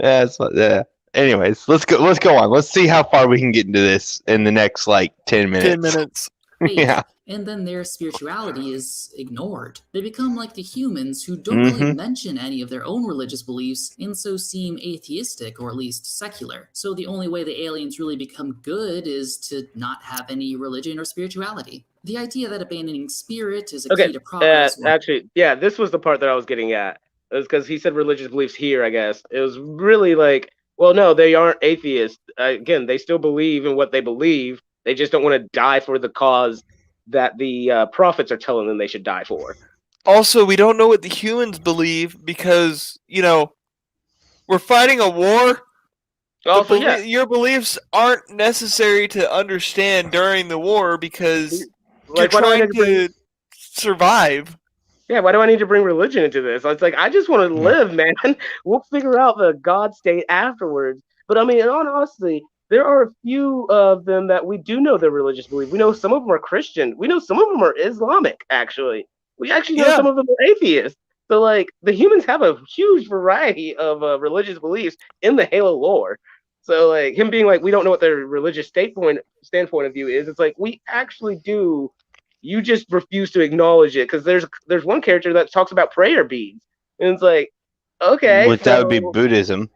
Yeah. Anyways, let's go on. Let's see how far we can get into this in the next 10 minutes. 10 minutes. Yeah. And then their spirituality is ignored. They become like the humans who don't really mention any of their own religious beliefs and so seem atheistic or at least secular. So the only way the aliens really become good is to not have any religion or spirituality. The idea that abandoning spirit is a key to progress. Actually, yeah, this was the part that I was getting at. It was because he said religious beliefs here, I guess. It was really like, well, no, they aren't atheists. Again, they still believe in what they believe. They just don't want to die for the cause that the prophets are telling them they should die for. Also, we don't know what the humans believe because, we're fighting a war. Also, your beliefs aren't necessary to understand during the war because you're trying to survive. Yeah, why do I need to bring religion into this? It's like, I just want to live, man. We'll figure out the God state afterwards. But I mean, honestly, there are a few of them that we do know their religious belief. We know some of them are Christian. We know some of them are Islamic, actually. We actually know some of them are atheists. So, the humans have a huge variety of religious beliefs in the Halo lore. So, him being we don't know what their religious standpoint of view is, it's like, we actually do. You just refuse to acknowledge it because there's one character that talks about prayer beads. And it's like, okay. That would be Buddhism.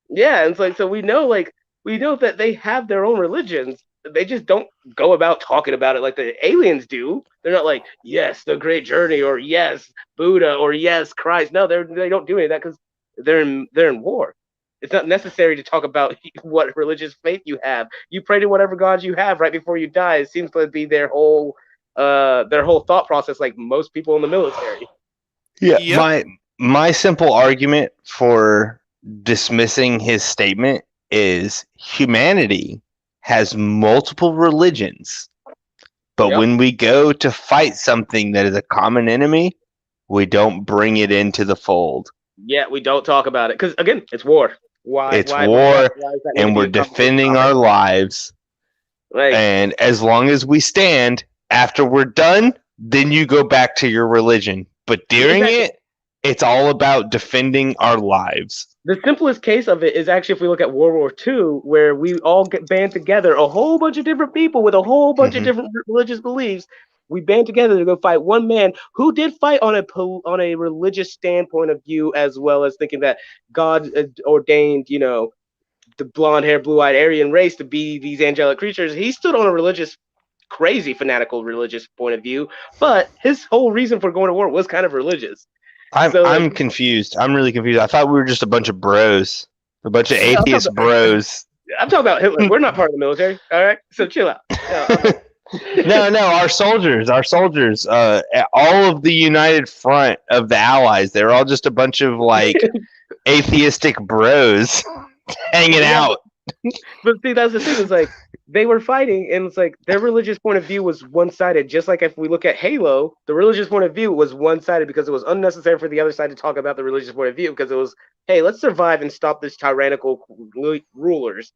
Yeah, and it's like, so we know that they have their own religions. They just don't go about talking about it like the aliens do. They're not like, yes, the great journey, or yes, Buddha, or yes, Christ. No, they don't do any of that because they're in war. It's not necessary to talk about what religious faith you have. You pray to whatever gods you have right before you die. It seems to be their whole thought process, like most people in the military. Yeah. Yep. My simple argument for dismissing his statement is humanity has multiple religions, but when we go to fight something that is a common enemy, we don't bring it into the fold. Yeah, we don't talk about it because, again, it's war. Why and we're defending our lives. And as long as we stand, after we're done, then you go back to your religion. But during it's all about defending our lives. The simplest case of it is actually if we look at World War II, where we all band together, a whole bunch of different people with a whole bunch of different religious beliefs. We band together to go fight one man who did fight on a religious standpoint of view, as well as thinking that God ordained, the blonde-haired, blue-eyed Aryan race to be these angelic creatures. He stood on a religious, crazy, fanatical religious point of view, but his whole reason for going to war was kind of religious. I'm confused. I'm really confused. I thought we were just a bunch of bros, a bunch of atheist bros. I'm talking about Hitler. We're not part of the military, all right? So chill out. No, our soldiers, all of the United Front of the Allies, they're all just a bunch of atheistic bros hanging out. But see, that's the thing, is they were fighting, and it's their religious point of view was one-sided. Just like if we look at Halo, the religious point of view was one-sided because it was unnecessary for the other side to talk about the religious point of view, because it was, hey, let's survive and stop this tyrannical rulers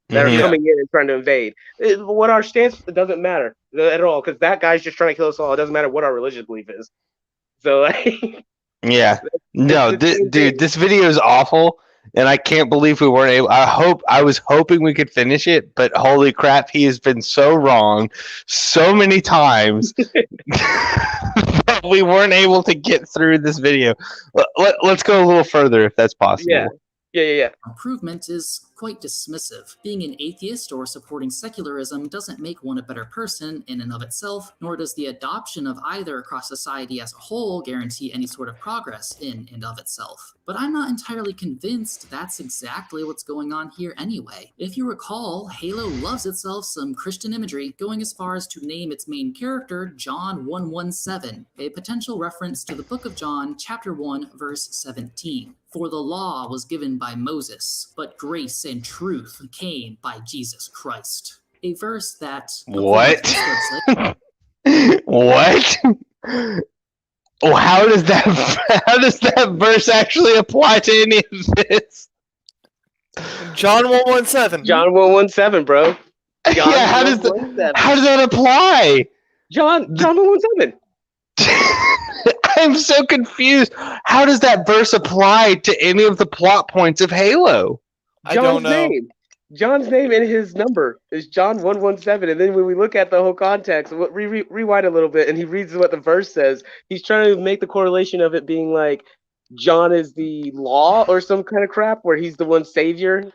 that are coming in and trying to invade. What our stance, it doesn't matter at all, because that guy's just trying to kill us all. It doesn't matter what our religious belief is. So, yeah. No, dude, this video is awful. And I can't believe we weren't able. I was hoping we could finish it, but holy crap, he has been so wrong so many times that we weren't able to get through this video. Let's go a little further if that's possible. Yeah. Improvement is quite dismissive. Being an atheist or supporting secularism doesn't make one a better person in and of itself, nor does the adoption of either across society as a whole guarantee any sort of progress in and of itself. But I'm not entirely convinced that's exactly what's going on here anyway. If you recall, Halo loves itself some Christian imagery, going as far as to name its main character John 117, a potential reference to the book of John, chapter 1, verse 17. For the law was given by Moses, but grace and truth came by Jesus Christ. A verse that... What? What? Oh, how does that verse actually apply to any of this? John 117. John 117, bro. John Yeah, how does that apply? John 117. I'm so confused. How does that verse apply to any of the plot points of Halo? John's name and his number is John 117. And then when we look at the whole context, rewind a little bit, and he reads what the verse says. He's trying to make the correlation of it being like John is the law or some kind of crap, where he's the one savior.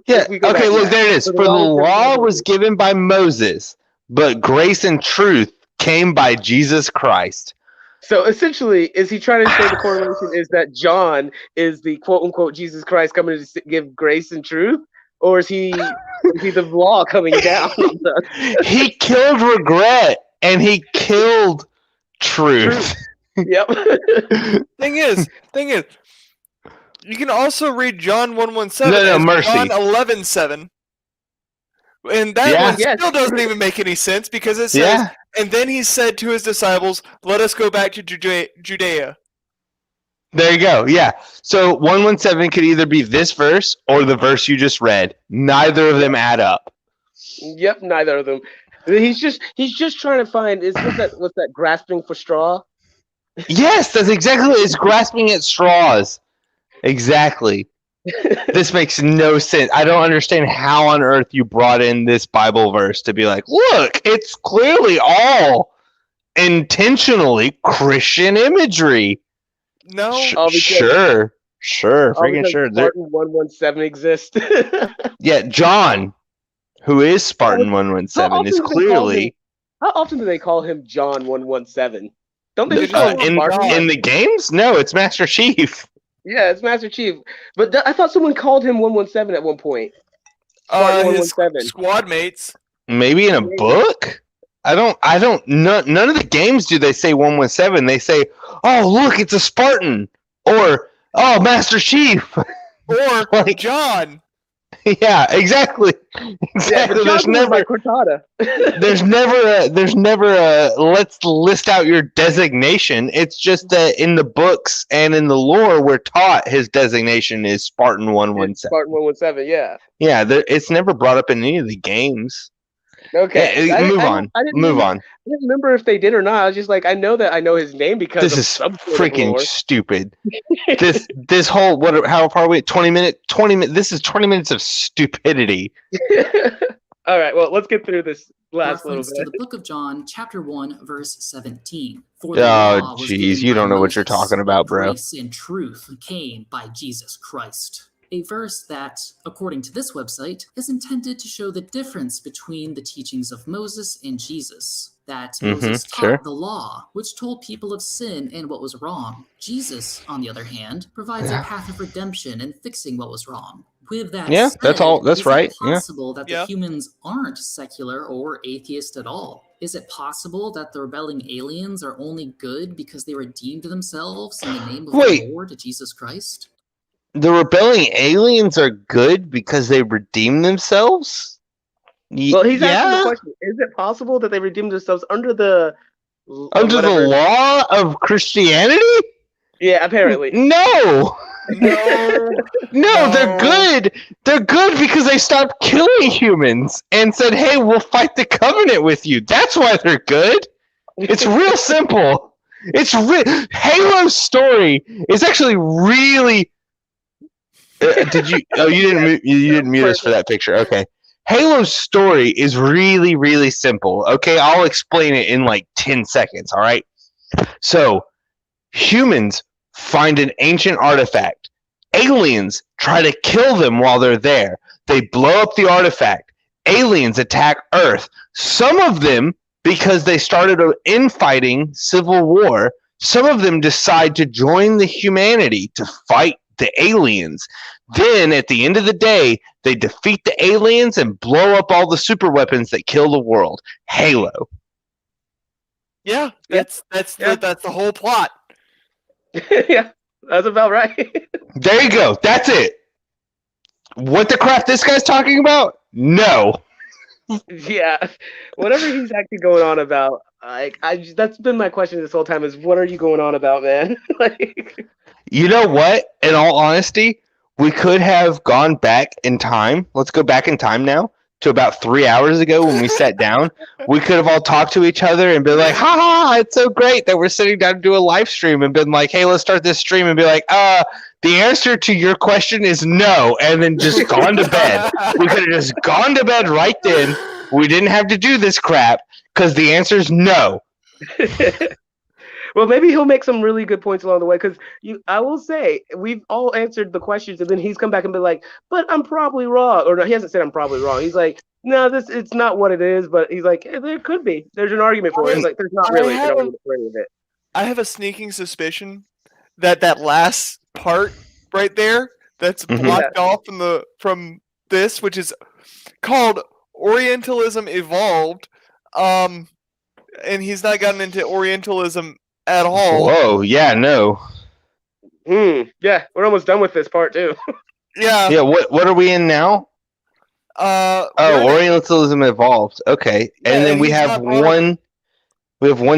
Yeah. Okay. Look, there it is. For the law was given by Moses, but grace and truth came by Jesus Christ. So essentially, is he trying to say the correlation is that John is the quote unquote Jesus Christ coming to give grace and truth? Or is he the law coming down? He killed regret and he killed truth. Yep. Thing is, you can also read John 117 No, as mercy. John 11:7. And that one still doesn't even make any sense because it says, and then he said to his disciples, let us go back to Judea. There you go. Yeah. So 117 could either be this verse or the verse you just read. Neither of them add up. Yep, neither of them. He's just trying to find what's that grasping for straw? Yes, that's exactly what it's grasping at straws. Exactly. This makes no sense. I don't understand how on earth you brought in this Bible verse to be like, look, it's clearly all intentionally Christian imagery. No. Sure. Freaking sure. Spartan 117 exists. Yeah, John, who is Spartan 117, is clearly... How often do they call him John 117? Don't they just call him in the games? No, it's Master Chief. Yeah, it's Master Chief. But I thought someone called him 117 at one point. His squad mates. Maybe in a book? I don't none of the games do they say 117. They say, oh, look, it's a Spartan. Or, oh, Master Chief. Or like John. Yeah, exactly. Exactly. Yeah, there's never a let's list out your designation. It's just that in the books and in the lore, we're taught his designation is Spartan 117. Spartan 117, yeah. Yeah, it's never brought up in any of the games. Okay, yeah, move on. I didn't remember if they did or not. I was just like, I know his name because this is freaking stupid. this whole how far are we? 20 minutes. This is 20 minutes of stupidity. All right, well, let's get through this last Reference little bit. to the book of John, chapter 1, verse 17. Oh, jeez, you don't know what you're talking about, bro. Grace and truth came by Jesus Christ. A verse that, according to this website, is intended to show the difference between the teachings of Moses and Jesus. That Moses taught the law, which told people of sin and what was wrong. Jesus, on the other hand, provides a path of redemption and fixing what was wrong. With that said, that's right. Is it possible that the humans aren't secular or atheist at all? Is it possible that the rebelling aliens are only good because they redeemed themselves in the name of the Lord Jesus Christ? The rebelling aliens are good because they redeemed themselves? Well, he's asking the question, is it possible that they redeemed themselves under the law of Christianity? Yeah, apparently. No, they're good. They're good because they stopped killing humans and said, hey, we'll fight the covenant with you. That's why they're good. It's real simple. Halo's story is actually really... did you? Oh, you didn't mute us for that picture. Okay. Halo's story is really, really simple. Okay, I'll explain it in like 10 seconds. All right. So, humans find an ancient artifact. Aliens try to kill them while they're there. They blow up the artifact. Aliens attack Earth. Some of them, because they started an infighting civil war, some of them decide to join the humanity to fight the aliens. Then, at the end of the day, they defeat the aliens and blow up all the super weapons that kill the world. Halo. Yeah, that's the whole plot. Yeah, that's about right. There you go. That's it. What the crap this guy's talking about? No. Yeah, whatever he's actually going on about, that's been my question this whole time: is what are you going on about, man? Like, you know what? In all honesty, we could have gone back in time. Let's go back in time now to about 3 hours ago when we sat down. We could have all talked to each other and been like, "Ha ha! It's so great that we're sitting down to do a live stream," and been like, "Hey, let's start this stream," and be like, the answer to your question is no," and then just gone to bed. We could have just gone to bed right then. We didn't have to do this crap because the answer is no. well, maybe he'll make some really good points along the way. Because I will say, we've all answered the questions, and then he's come back and been like, "But I'm probably wrong," or no, he hasn't said I'm probably wrong. He's like, "No, it's not what it is," but he's like, "There could be. There's an argument for it." It's like there's not really an argument for any of it. I have a sneaking suspicion that last part right there that's blocked off from this, which is called Orientalism Evolved, and he's not gotten into Orientalism at all. Whoa, yeah, no. Yeah, we're almost done with this part too. Yeah, what are we in now? Orientalism Evolved. Okay. And then we have one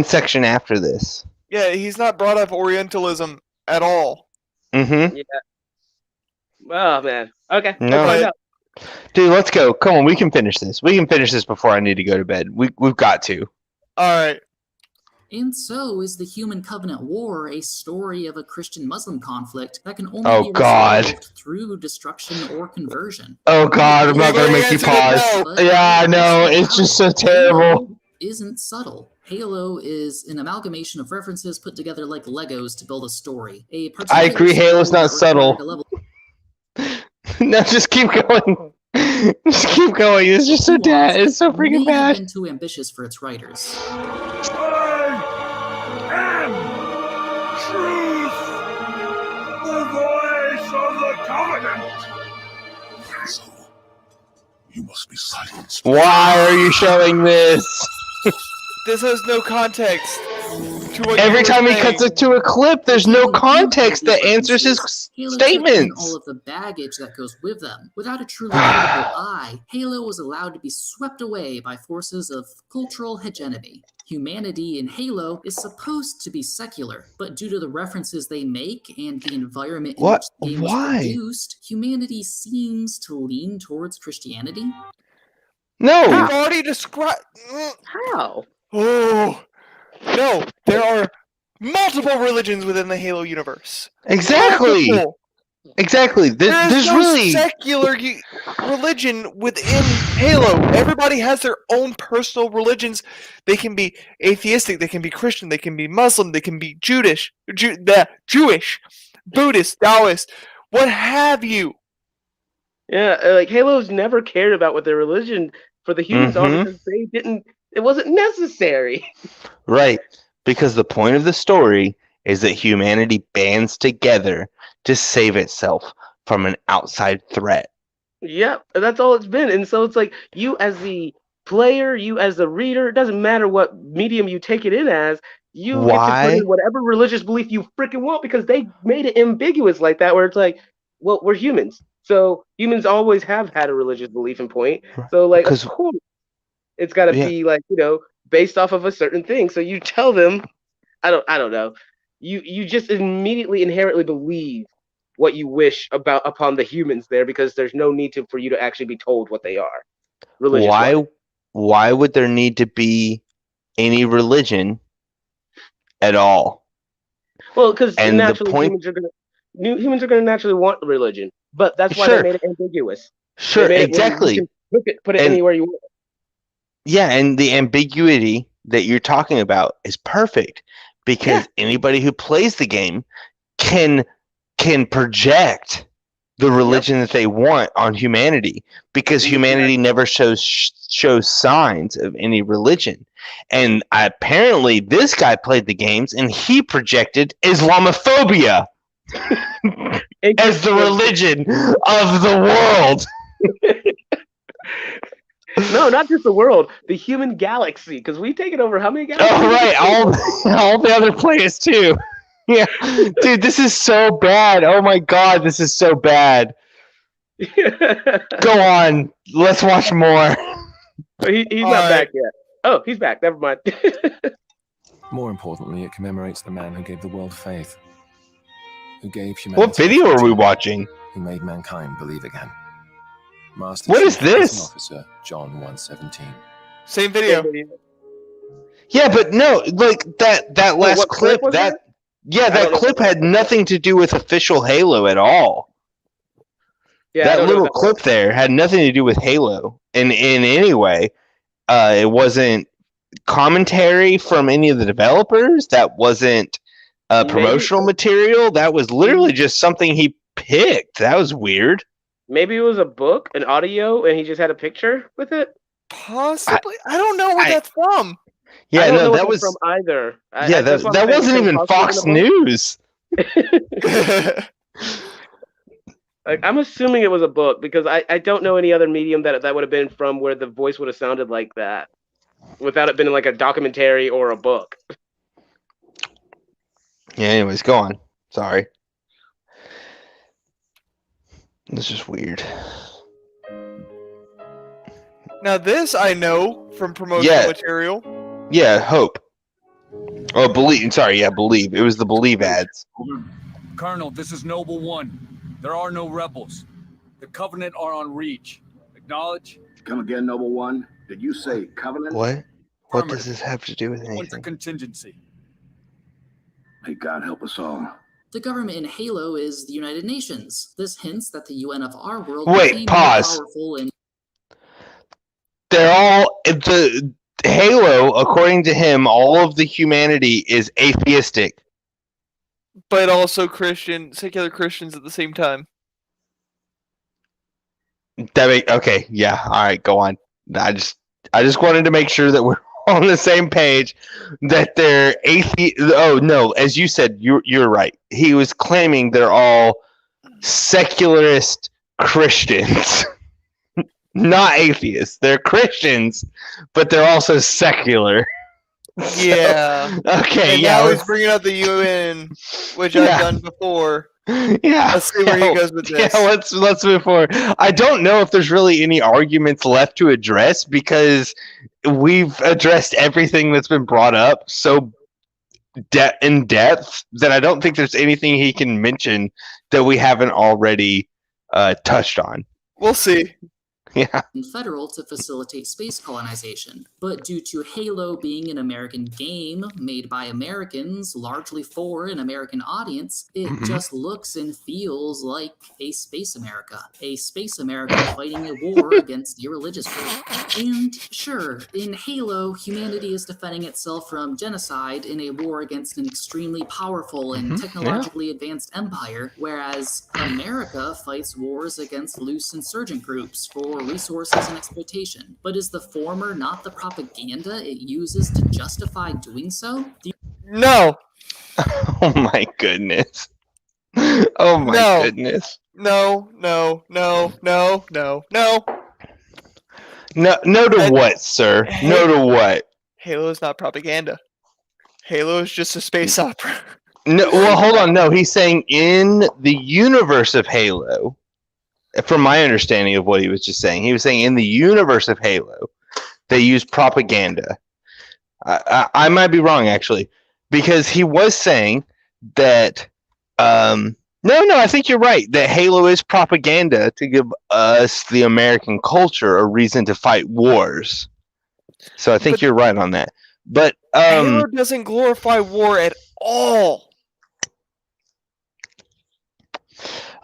section after this. Yeah, he's not brought up Orientalism at all. Mm-hmm. Yeah. Oh man. Okay. No. Dude, let's go. Come on, we can finish this. We can finish this before I need to go to bed. We've got to. All right. And so is the Human Covenant War a story of a Christian-Muslim conflict that can only be resolved through destruction or conversion. Oh God, I'm not going to make you pause. Yeah, no, it's just so terrible. Isn't subtle. Halo is an amalgamation of references put together like Legos to build a story. I agree, Halo's not subtle. No, just keep going. Just keep going. It's just so bad. It's so freaking bad. Been too ambitious for its writers. Truth! The voice of the Covenant! So, you must be silenced. Why are you showing this? This has no context. Every time he cuts it to a clip, there's no context that answers his statements. All of the baggage that goes with them. Without a truly critical eye, Halo was allowed to be swept away by forces of cultural hegemony. Humanity in Halo is supposed to be secular, but due to the references they make and the environment in which the game was produced, humanity seems to lean towards Christianity. No! You've already described... How? Oh... No, there are multiple religions within the Halo universe. Exactly. Exactly. There's no really secular religion within Halo. Everybody has their own personal religions. They can be atheistic, they can be Christian, they can be Muslim, they can be Jewish, Buddhist, Taoist, what have you. Yeah, like Halo's never cared about what their religion for the humans are because they didn't. It wasn't necessary. Right, because the point of the story is that humanity bands together to save itself from an outside threat. Yep, that's all it's been. And so it's like you as the player, you as the reader, it doesn't matter what medium you take it in as, you get to put in whatever religious belief you freaking want because they made it ambiguous like that where it's like, well, we're humans. So humans always have had a religious belief and point. So like, of course, it's got to be like, based off of a certain thing. So you tell them, I don't know. You just immediately inherently believe what you wish upon the humans there because there's no need for you to actually be told what they are. Why would there need to be any religion at all? Well, because naturally humans are gonna naturally want religion, but that's why they made it ambiguous. Sure, exactly. You can put it anywhere you want. Yeah, and the ambiguity that you're talking about is perfect because anybody who plays the game can project the religion that they want on humanity, because humanity never shows signs of any religion. And apparently this guy played the games and he projected Islamophobia as the religion of the world. No, not just the world, the human galaxy, because we've taken over how many galaxies? Oh, right, all the other planets too. Yeah, dude, this is so bad. Oh my god, this is so bad. Go on, let's watch more. He's not back yet. Oh, he's back. Never mind. More importantly, it commemorates the man who gave the world faith, who gave humanity. What video are we watching? Who made mankind believe again. Master What is Chief Prison this? Officer John 117. Same video. Yeah, but no, like that last what clip, was that clip had nothing to do with official Halo at all. Yeah, that little clip there had nothing to do with Halo in any way. It wasn't commentary from any of the developers. That wasn't promotional material. That was literally just something he picked. That was weird. Maybe it was a book, an audio, and he just had a picture with it? Possibly. I don't know where that's from. Yeah, no, that was was from either. that wasn't even Fox News. Like, I'm assuming it was a book because I don't know any other medium that would have been from where the voice would have sounded like that without it being like a documentary or a book. Yeah, anyways, go on. Sorry. This is weird. Now this I know from promotional material. Yeah, Hope. Oh, Believe. Sorry, yeah, Believe. It was the Believe ads. Colonel, this is Noble One. There are no rebels. The Covenant are on Reach. Acknowledge? Come again, Noble One. Did you say Covenant? What? What does this have to do with Winter anything? contingency. May God help us all. The government in Halo is the United Nations. This hints that the UN of our world Wait, became pause. more powerful in They're all the Halo, according to him, all of the humanity is atheistic. But also secular Christians at the same time. Okay, yeah, all right, go on. I just wanted to make sure that we're on the same page. That they're atheist. Oh no, as you said, you're right. He was claiming they're all secularist Christians, not atheists. They're Christians, but they're also secular. Yeah. Okay. And yeah. now he's bringing up the UN, which I've done before. Yeah. Let's see where he goes with this. Yeah, let's move forward. I don't know if there's really any arguments left to address because we've addressed everything that's been brought up so in depth that I don't think there's anything he can mention that we haven't already touched on. We'll see. Yeah. federal to facilitate space colonization. But due to Halo being an American game made by Americans, largely for an American audience, it just looks and feels like a Space America. A Space America fighting a war against the irreligious group. And sure, in Halo, humanity is defending itself from genocide in a war against an extremely powerful and technologically advanced empire, whereas America fights wars against loose insurgent groups for resources and exploitation. But is the former not the propaganda it uses to justify doing so? No. Oh my goodness. Oh my goodness. No. No to what, sir? No to what? Halo is not propaganda. Halo is just a space opera. No, well, hold on. No, he's saying in the universe of Halo, from my understanding of what he was just saying, he was saying in the universe of Halo, they use propaganda. I might be wrong, actually, because he was saying that no, I think you're right, that Halo is propaganda to give us, the American culture, a reason to fight wars. So I think you're right on that. But Halo doesn't glorify war at all.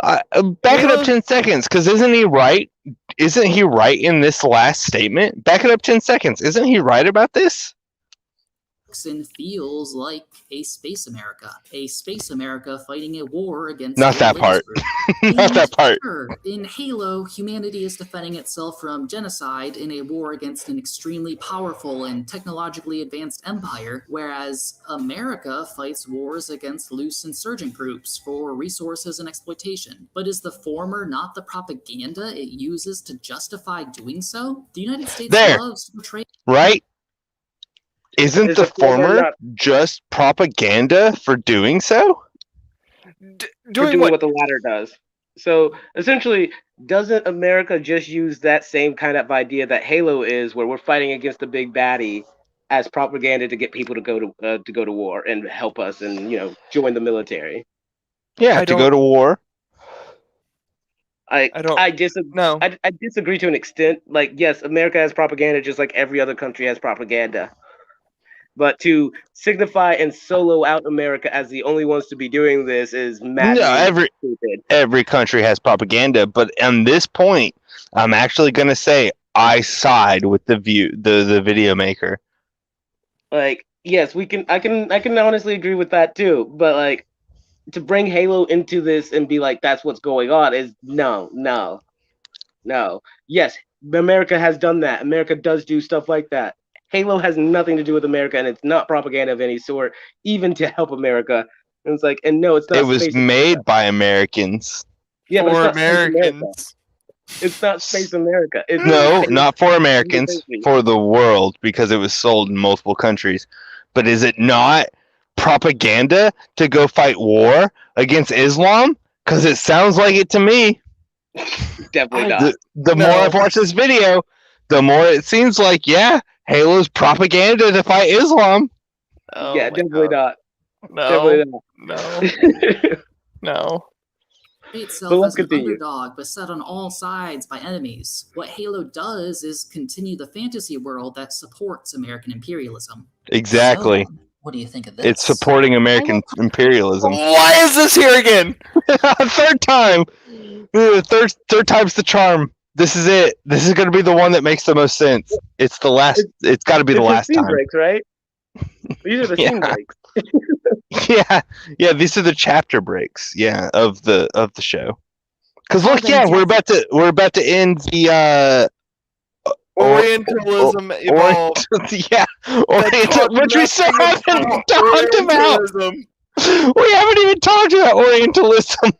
Back it up 10 seconds, because isn't he right? Isn't he right in this last statement? Back it up 10 seconds. Isn't he right about this? And feels like a Space America. A Space America fighting a war against Not that part. Not that part. Sure, in Halo, humanity is defending itself from genocide in a war against an extremely powerful and technologically advanced empire, whereas America fights wars against loose insurgent groups for resources and exploitation. But is the former not the propaganda it uses to justify doing so? The United States loves to portray... Right? Isn't Is the the former former not- just propaganda for doing so? for doing what the latter does. So essentially, doesn't America just use that same kind of idea that Halo is, where we're fighting against the big baddie, as propaganda to get people to go to war and help us and join the military? Yeah, to go to war. I disagree to an extent. Like, yes, America has propaganda just like every other country has propaganda. But to signify and solo out America as the only ones to be doing this is maddening. No, every country has propaganda, but on this point, I'm actually going to say I side with the video maker. Like, yes, I can honestly agree with that too. But like, to bring Halo into this and be like that's what's going on is no. Yes, America has done that. America does do stuff like that. Halo has nothing to do with America, and it's not propaganda of any sort, even to help America. And it's like, and no, it's not. It was Space made America. by Americans. Yeah, but For it's not Americans. Space America. It's not Space America. It's No, Space not for Americans, University. for the world, because it was sold in multiple countries. But is it not propaganda to go fight war against Islam? Because it sounds like it to me. Definitely not. The more I've watched this video, the more it seems like, yeah, Halo's propaganda to fight Islam. Oh yeah, definitely not. No. Definitely No. No. itself But let's as an continue. underdog beset on all sides by enemies. What Halo does is continue the fantasy world that supports American imperialism. Exactly. So, what do you think of this? It's supporting American imperialism. Why is this here again? Third time. Third time's the charm. This is it. This is going to be the one that makes the most sense. It's the last. It's got to be the last scene time. breaks, right? These are the scene breaks. Yeah. These are the chapter breaks. Yeah, of the show. Because look, we're about to end the Orientalism evolved. Which we still haven't talked about. We haven't even talked about Orientalism.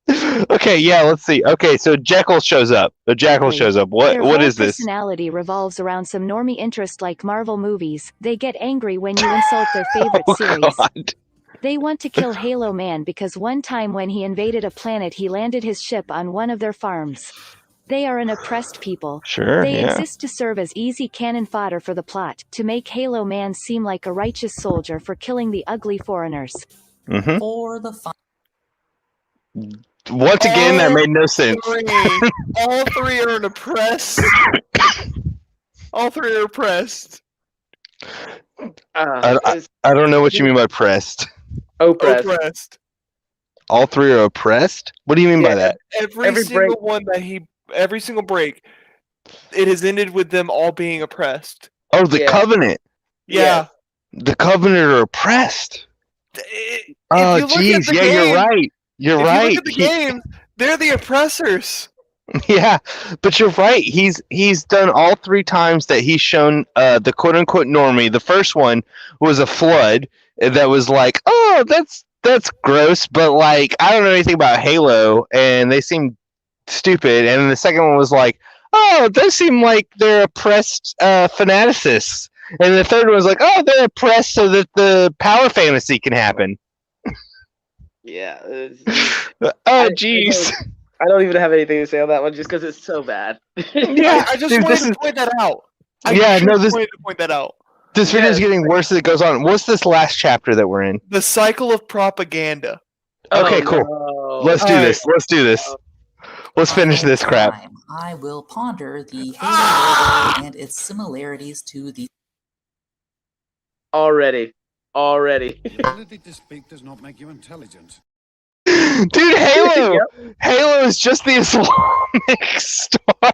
Okay, let's see. Okay, so Jekyll shows up. The Jackal shows up. Their What whole is this? personality revolves around some normie interest like Marvel movies. They get angry when you insult their favorite series. God. They want to kill Halo Man because one time when he invaded a planet he landed his ship on one of their farms. They are an oppressed people. Sure, They yeah. exist to serve as easy cannon fodder for the plot, to make Halo Man seem like a righteous soldier for killing the ugly foreigners. Mm-hmm. For the Once again, that made no sense. All three are oppressed. All three are oppressed. I don't know what you mean by pressed. Oppressed. All three are oppressed? What do you mean by that? Every single one that every single break, it has ended with them all being oppressed. Oh, the Covenant. Yeah. The Covenant are oppressed. Oh, jeez. Yeah, you're right. You're if right. You look at the game, they're the oppressors. Yeah, but you're right. He's done all three times that he's shown the quote unquote normie. The first one was a flood that was like, oh, that's gross, but like I don't know anything about Halo, and they seem stupid. And then the second one was like, oh, those seem like they're oppressed fanaticists. And the third one was like, oh, they're oppressed so that the power fantasy can happen. Yeah. Oh, jeez. I don't even have anything to say on that one just because it's so bad. Yeah, I just wanted to point that out. I wanted to point that out. This video is getting worse as it goes on. What's this last chapter that we're in? The cycle of propaganda. Okay, cool. No. Let's do this. Let's do this. Let's finish this crap. I will ponder the Halo logo and its similarities to the... Already. The ability to speak does not make you intelligent. Dude, Halo! Halo is just the Islamic star.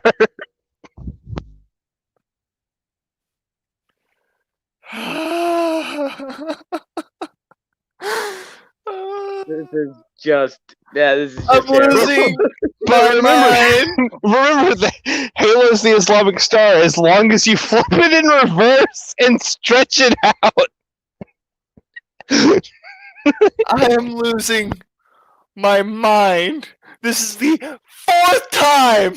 just this is I'm just terrible. losing But my mind. remember that Halo's the Islamic star as long as you flip it in reverse and stretch it out. I am losing my mind. This is the 4th time.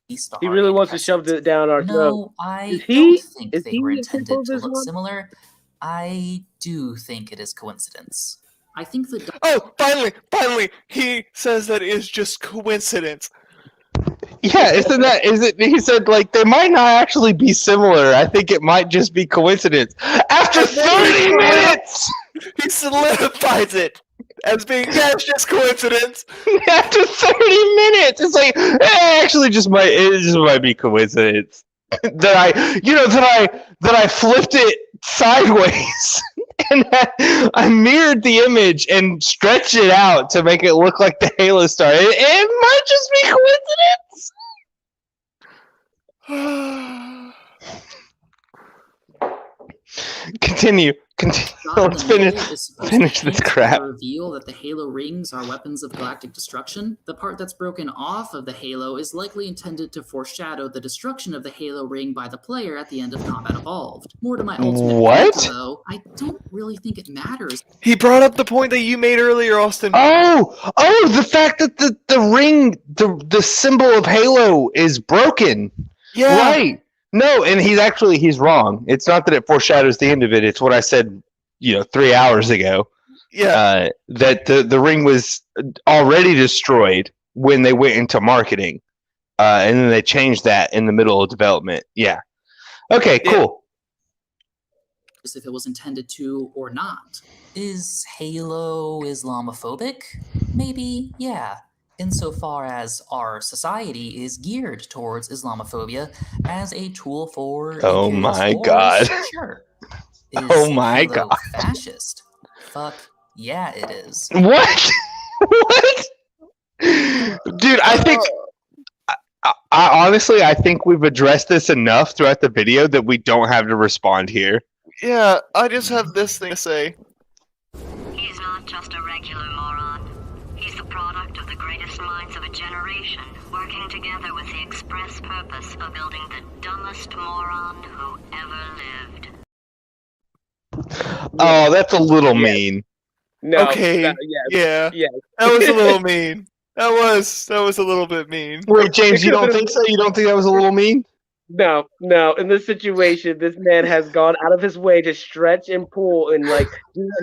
He really wants to shove it down our throat. No, I Is he- don't think is they he were a symbol intended of to look Islam? similar. I do think it is coincidence. I think that Oh, finally, he says that it is just coincidence. Yeah, isn't that? Is it? He said like they might not actually be similar. I think it might just be coincidence. After 30 minutes, he solidifies it as being it's just coincidence. After 30 minutes, it's like actually it just might be coincidence that I flipped it sideways and I mirrored the image and stretched it out to make it look like the Halo star. It might just be coincidence. Continue. Let's finish this crap. Reveal that the Halo rings are weapons of galactic destruction. The part that's broken off of the Halo is likely intended to foreshadow the destruction of the Halo ring by the player at the end of Combat Evolved. More to my ultimate What? point, though, I don't really think it matters. He brought up the point that you made earlier, Austin. Oh, the fact that the ring, the symbol of Halo is broken. Yeah. Right. No, and he's wrong. It's not that it foreshadows the end of it. It's what I said, 3 hours ago. Yeah. That the ring was already destroyed when they went into marketing, and then they changed that in the middle of development. Yeah. Okay. Cool. If it was intended to or not. Is Halo Islamophobic? Maybe, yeah. Insofar as our society is geared towards Islamophobia as a tool for Oh imperialist my wars, God. Sure. Is Oh my Halo God. fascist? Fuck yeah, it is. What? What? Dude, I think. Honestly, I think we've addressed this enough throughout the video that we don't have to respond here. Yeah, I just have this thing to say. He's not just a regular moron. He's the product of the greatest minds of a generation, working together with the express purpose of building the dumbest moron who ever lived. Oh, that's a little mean. No. Okay. Yes. Yeah. That was a little mean. That was a little bit mean. Wait, James, you don't think so? You don't think that was a little mean? No. In this situation, this man has gone out of his way to stretch and pull and do what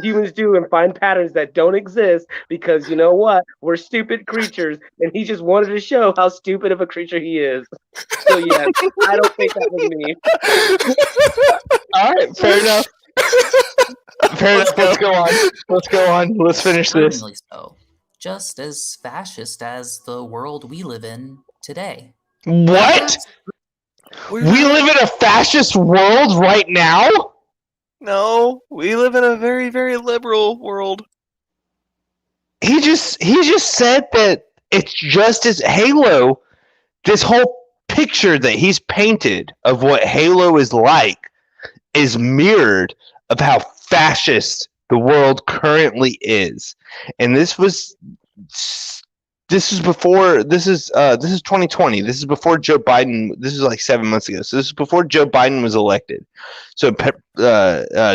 humans do and find patterns that don't exist because you know what? We're stupid creatures, and he just wanted to show how stupid of a creature he is. So yes, I don't think that was me. All right, fair enough. Fair enough. Let's go on. Let's finish this. Charmingly so. Just as fascist as the world we live in today. What? We live in a fascist world right now? No, we live in a very, very liberal world. He just said that it's just as Halo, this whole picture that he's painted of what Halo is like is mirrored of how fascist the world currently is. And this is 2020. This is before Joe Biden. This is like 7 months ago. So this is before Joe Biden was elected. So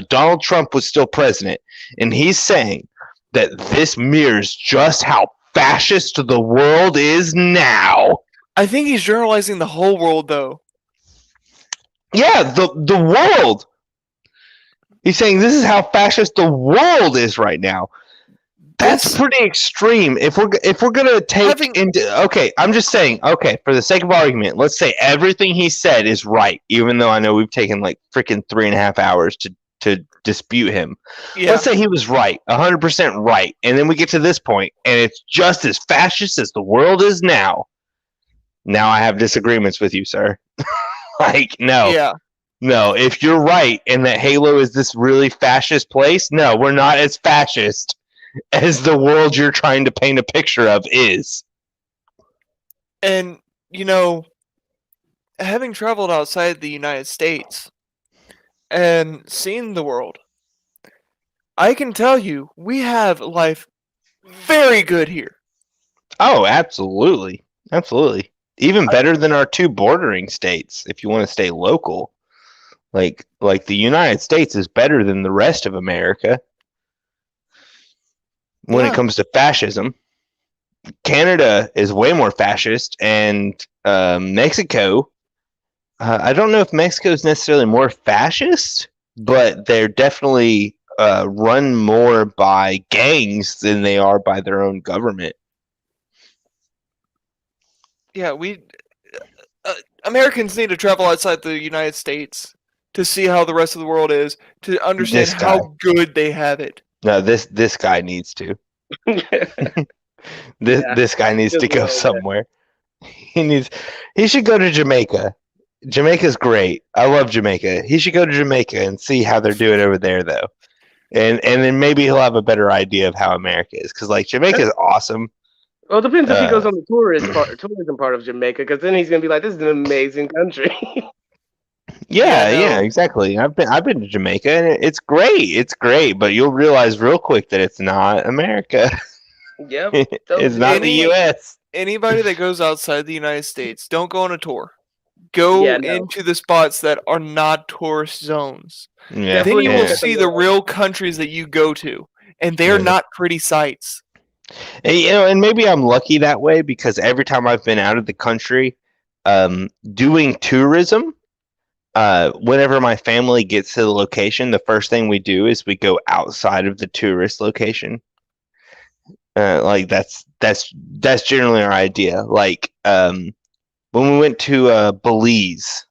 Donald Trump was still president, and he's saying that this mirrors just how fascist the world is now. I think he's generalizing the whole world, though. Yeah, the world. He's saying this is how fascist the world is right now. That's pretty extreme. If we're gonna take into I'm just saying, for the sake of argument, let's say everything he said is right, even though I know we've taken like freaking 3.5 hours to dispute him. Yeah. Let's say he was right, 100% right, and then we get to this point, and it's just as fascist as the world is now. Now I have disagreements with you, sir. No. Yeah. No, if you're right and that Halo is this really fascist place, no, we're not as fascist as the world you're trying to paint a picture of is. And, having traveled outside the United States and seen the world, I can tell you, we have life very good here. Oh, absolutely. Absolutely. Even better than our two bordering states, if you want to stay local. Like the United States is better than the rest of America when it comes to fascism. Canada is way more fascist, and Mexico, I don't know if Mexico is necessarily more fascist, but they're definitely run more by gangs than they are by their own government. Yeah, Americans need to travel outside the United States to see how the rest of the world is, to understand how good they have it. No, this guy needs to. This guy needs to go somewhere. He should go to Jamaica. Jamaica's great. I love Jamaica. He should go to Jamaica and see how they're doing over there, though. And then maybe he'll have a better idea of how America is, because like Jamaica is awesome. Well, it depends if he goes on the tourism part of Jamaica, because then he's gonna be like, "This is an amazing country." Yeah, exactly. I've been to Jamaica, and it's great. It's great, but you'll realize real quick that it's not America. Yep, it's not the U.S. Anybody that goes outside the United States, don't go on a tour. Go into the spots that are not tourist zones. Yeah. Then you will see the real countries that you go to, and they're not pretty sights. And, and maybe I'm lucky that way, because every time I've been out of the country, doing tourism, whenever my family gets to the location, the first thing we do is we go outside of the tourist location. Like that's generally our idea. Like when we went to Belize,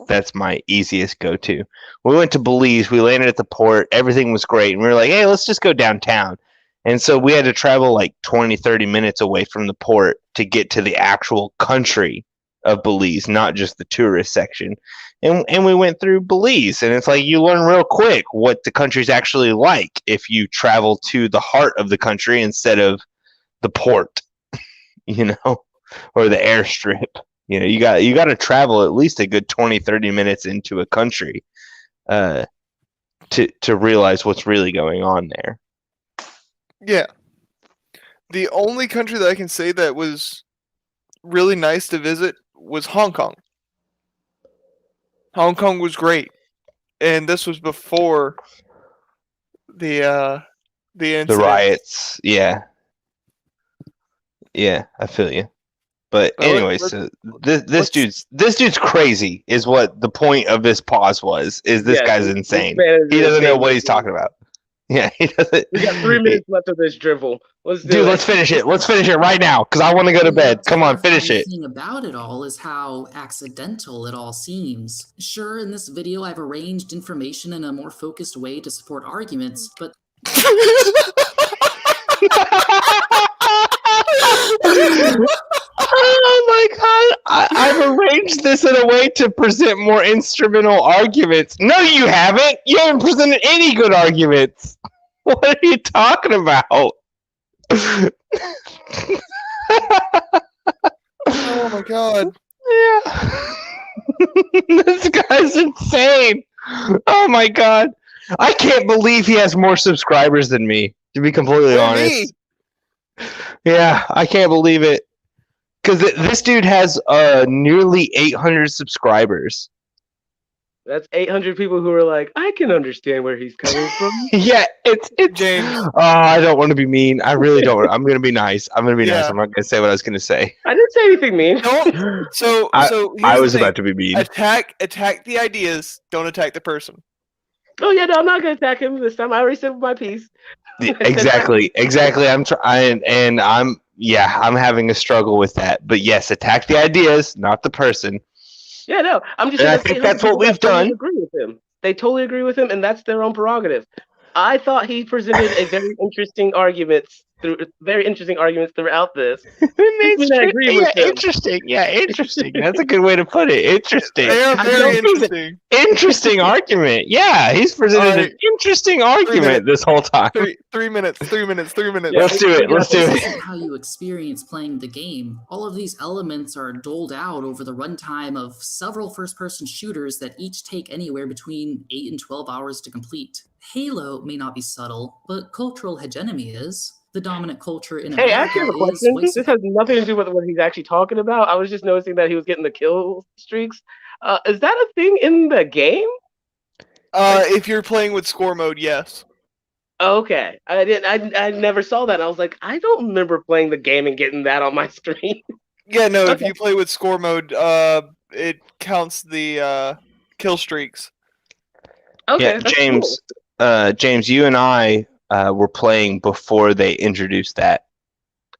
that's my easiest go-to. We went to Belize, we landed at the port, everything was great, and we were like, hey, let's just go downtown. And so we had to travel like 20-30 minutes away from the port to get to the actual country of Belize, not just the tourist section. And we went through Belize, and it's like you learn real quick what the country's actually like if you travel to the heart of the country instead of the port, or the airstrip. You got to travel at least a good 20-30 minutes into a country to realize what's really going on there. Yeah. The only country that I can say that was really nice to visit was Hong Kong. Hong Kong was great, and this was before the incident. The riots. Yeah, I feel you. But anyway, so this dude's crazy is what the point of this pause was. Is this guy's insane? He doesn't know what he's talking about. Yeah, he doesn't. We got 3 minutes left of this drivel. Let's finish it. Let's finish it right now, because I want to go to bed. Come on, finish it. The thing about it all is how accidental it all seems. Sure, in this video I've arranged information in a more focused way to support arguments, but... Oh my god! I've arranged this in a way to present more instrumental arguments. No, you haven't! You haven't presented any good arguments! What are you talking about? Oh my god. Yeah. This guy's insane. Oh my god. I can't believe he has more subscribers than me, to be completely honest. Yeah, I can't believe it. Because this dude has nearly 800 subscribers. That's 800 people who are like, I can understand where he's coming from. Yeah, it's James. Oh, I don't want to be mean. I really don't. I'm gonna be nice. I'm nice. I'm not gonna say what I was gonna say. I didn't say anything mean. So I was about to be mean. Attack the ideas. Don't attack the person. Oh yeah, no, I'm not gonna attack him this time. I already said my piece. Exactly. I'm trying, and I'm having a struggle with that. But yes, attack the ideas, not the person. Yeah, no, I'm just. And I think that's what we've done. Agree with him. They totally agree with him, and that's their own prerogative. I thought he presented a very interesting arguments throughout this. Interesting. Yeah, interesting. That's a good way to put it. Interesting. They are very interesting. Interesting argument. Yeah, he's presented an interesting argument this whole time. 3 minutes. 3 minutes. 3 minutes. Yeah, let's do it. This is how you experience playing the game. All of these elements are doled out over the runtime of several first-person shooters that each take anywhere between 8 and 12 hours to complete. Halo may not be subtle, but cultural hegemony is. The dominant culture in Hey, I America actually have a is question. white This has nothing to do with what he's actually talking about. I was just noticing that he was getting the kill streaks. Is that a thing in the game? If you're playing with score mode, yes. Okay, I didn't. I never saw that. I was like, I don't remember playing the game and getting that on my screen. Yeah, no. If Okay. you play with score mode, it counts the kill streaks. Okay, Yeah, that's James. James, you and I were playing before they introduced that.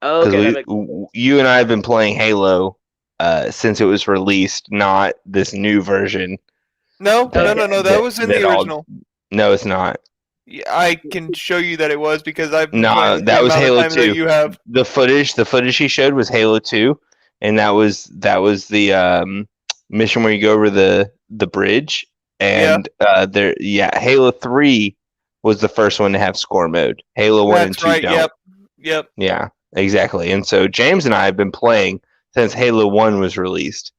Okay, Because that makes you and I have been playing Halo since it was released, not this new version. No. That was in the original. No, it's not. Yeah, I can show you that it was because I've been No, playing that the was amount of Halo time 2. that you have. The footage he showed was Halo 2, and that was the mission where you go over the bridge, and Halo 3 was the first one to have score mode. Halo 1 and 2 right. don't. Yep. Yeah, exactly. And so James and I have been playing since Halo 1 was released.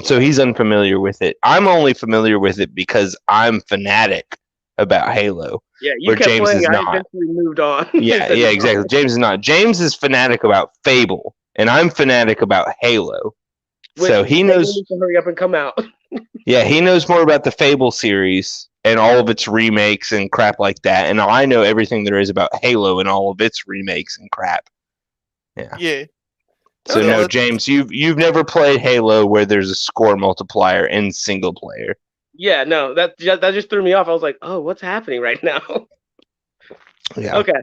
So he's unfamiliar with it. I'm only familiar with it because I'm fanatic about Halo. Yeah, you where kept James playing. is I not. eventually moved on. Yeah, exactly. James is not. James is fanatic about Fable, and I'm fanatic about Halo. So he knows. Needs to hurry up and come out. Yeah, he knows more about the Fable series and all of its remakes and crap like that. And I know everything there is about Halo and all of its remakes and crap. Yeah. Yeah. So no, James, you've never played Halo where there's a score multiplier in single player. Yeah, no, that just threw me off. I was like, oh, what's happening right now? Yeah. Okay.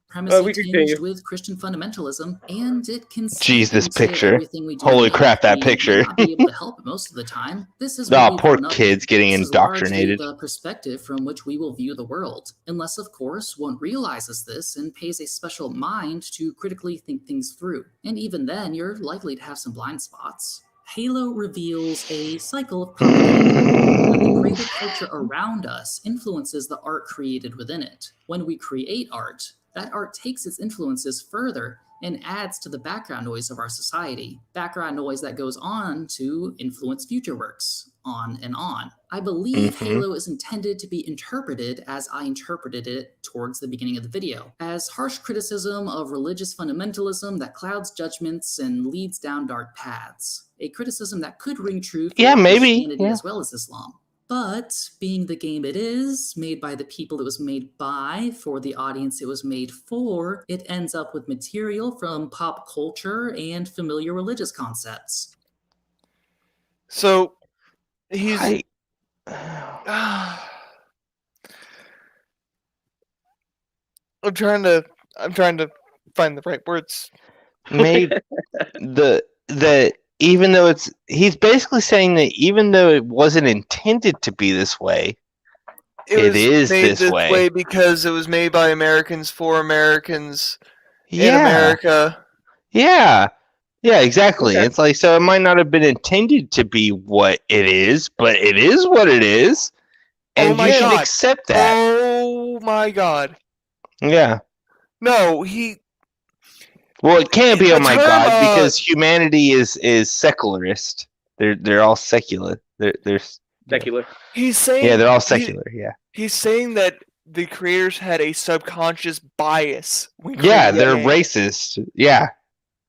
Premise we tinged continue. with Christian fundamentalism, and it can Jeez, this say picture. everything we do Holy in crap, that life, picture. We may not be able to help it most of the time. This is Oh, where we poor grown up. kids getting This is largely indoctrinated. the perspective from which we will view the world, unless, of course, one realizes this and pays a special mind to critically think things through. And even then, you're likely to have some blind spots. Halo reveals a cycle of propaganda. The greater culture around us influences the art created within it. When we create art, that art takes its influences further and adds to the background noise of our society. Background noise that goes on to influence future works, on and on. I believe Halo is intended to be interpreted as I interpreted it towards the beginning of the video, as harsh criticism of religious fundamentalism that clouds judgments and leads down dark paths. A criticism that could ring true for Christianity as well as Islam. But being the game it is, made by the people it was made by, for the audience it was made for, it ends up with material from pop culture and familiar religious concepts. So he's I'm trying to find the right words. Made the even though he's basically saying that even though it wasn't intended to be this way, it is made this way. because it was made by Americans for Americans in Yeah. America. Yeah, exactly. Okay. It's like, so it might not have been intended to be what it is, but it is what it is, and my you should God. accept that. Oh my God! Yeah. No, Well, it can't be. The Oh my term, God! Because humanity is secularist. They're all secular. They're Secular. he's saying yeah. They're all secular. Yeah. He's saying that the creators had a subconscious bias. when Yeah, creating the they're game. racist. Yeah.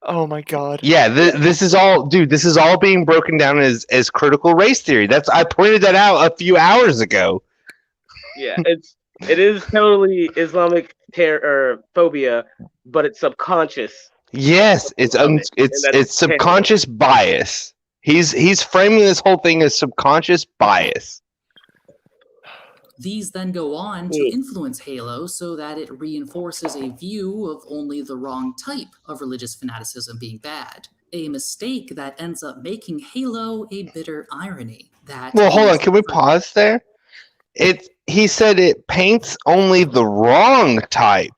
Oh my God! Yeah, this is all, dude. This is all being broken down as critical race theory. I pointed that out a few hours ago. Yeah, it is totally Islamic phobia, but it's subconscious. Yes, it's subconscious bias. He's framing this whole thing as subconscious bias. These then go on to influence Halo so that it reinforces a view of only the wrong type of religious fanaticism being bad. A mistake that ends up making Halo a bitter irony. Well, hold on. Can we pause there? He said it paints only the wrong type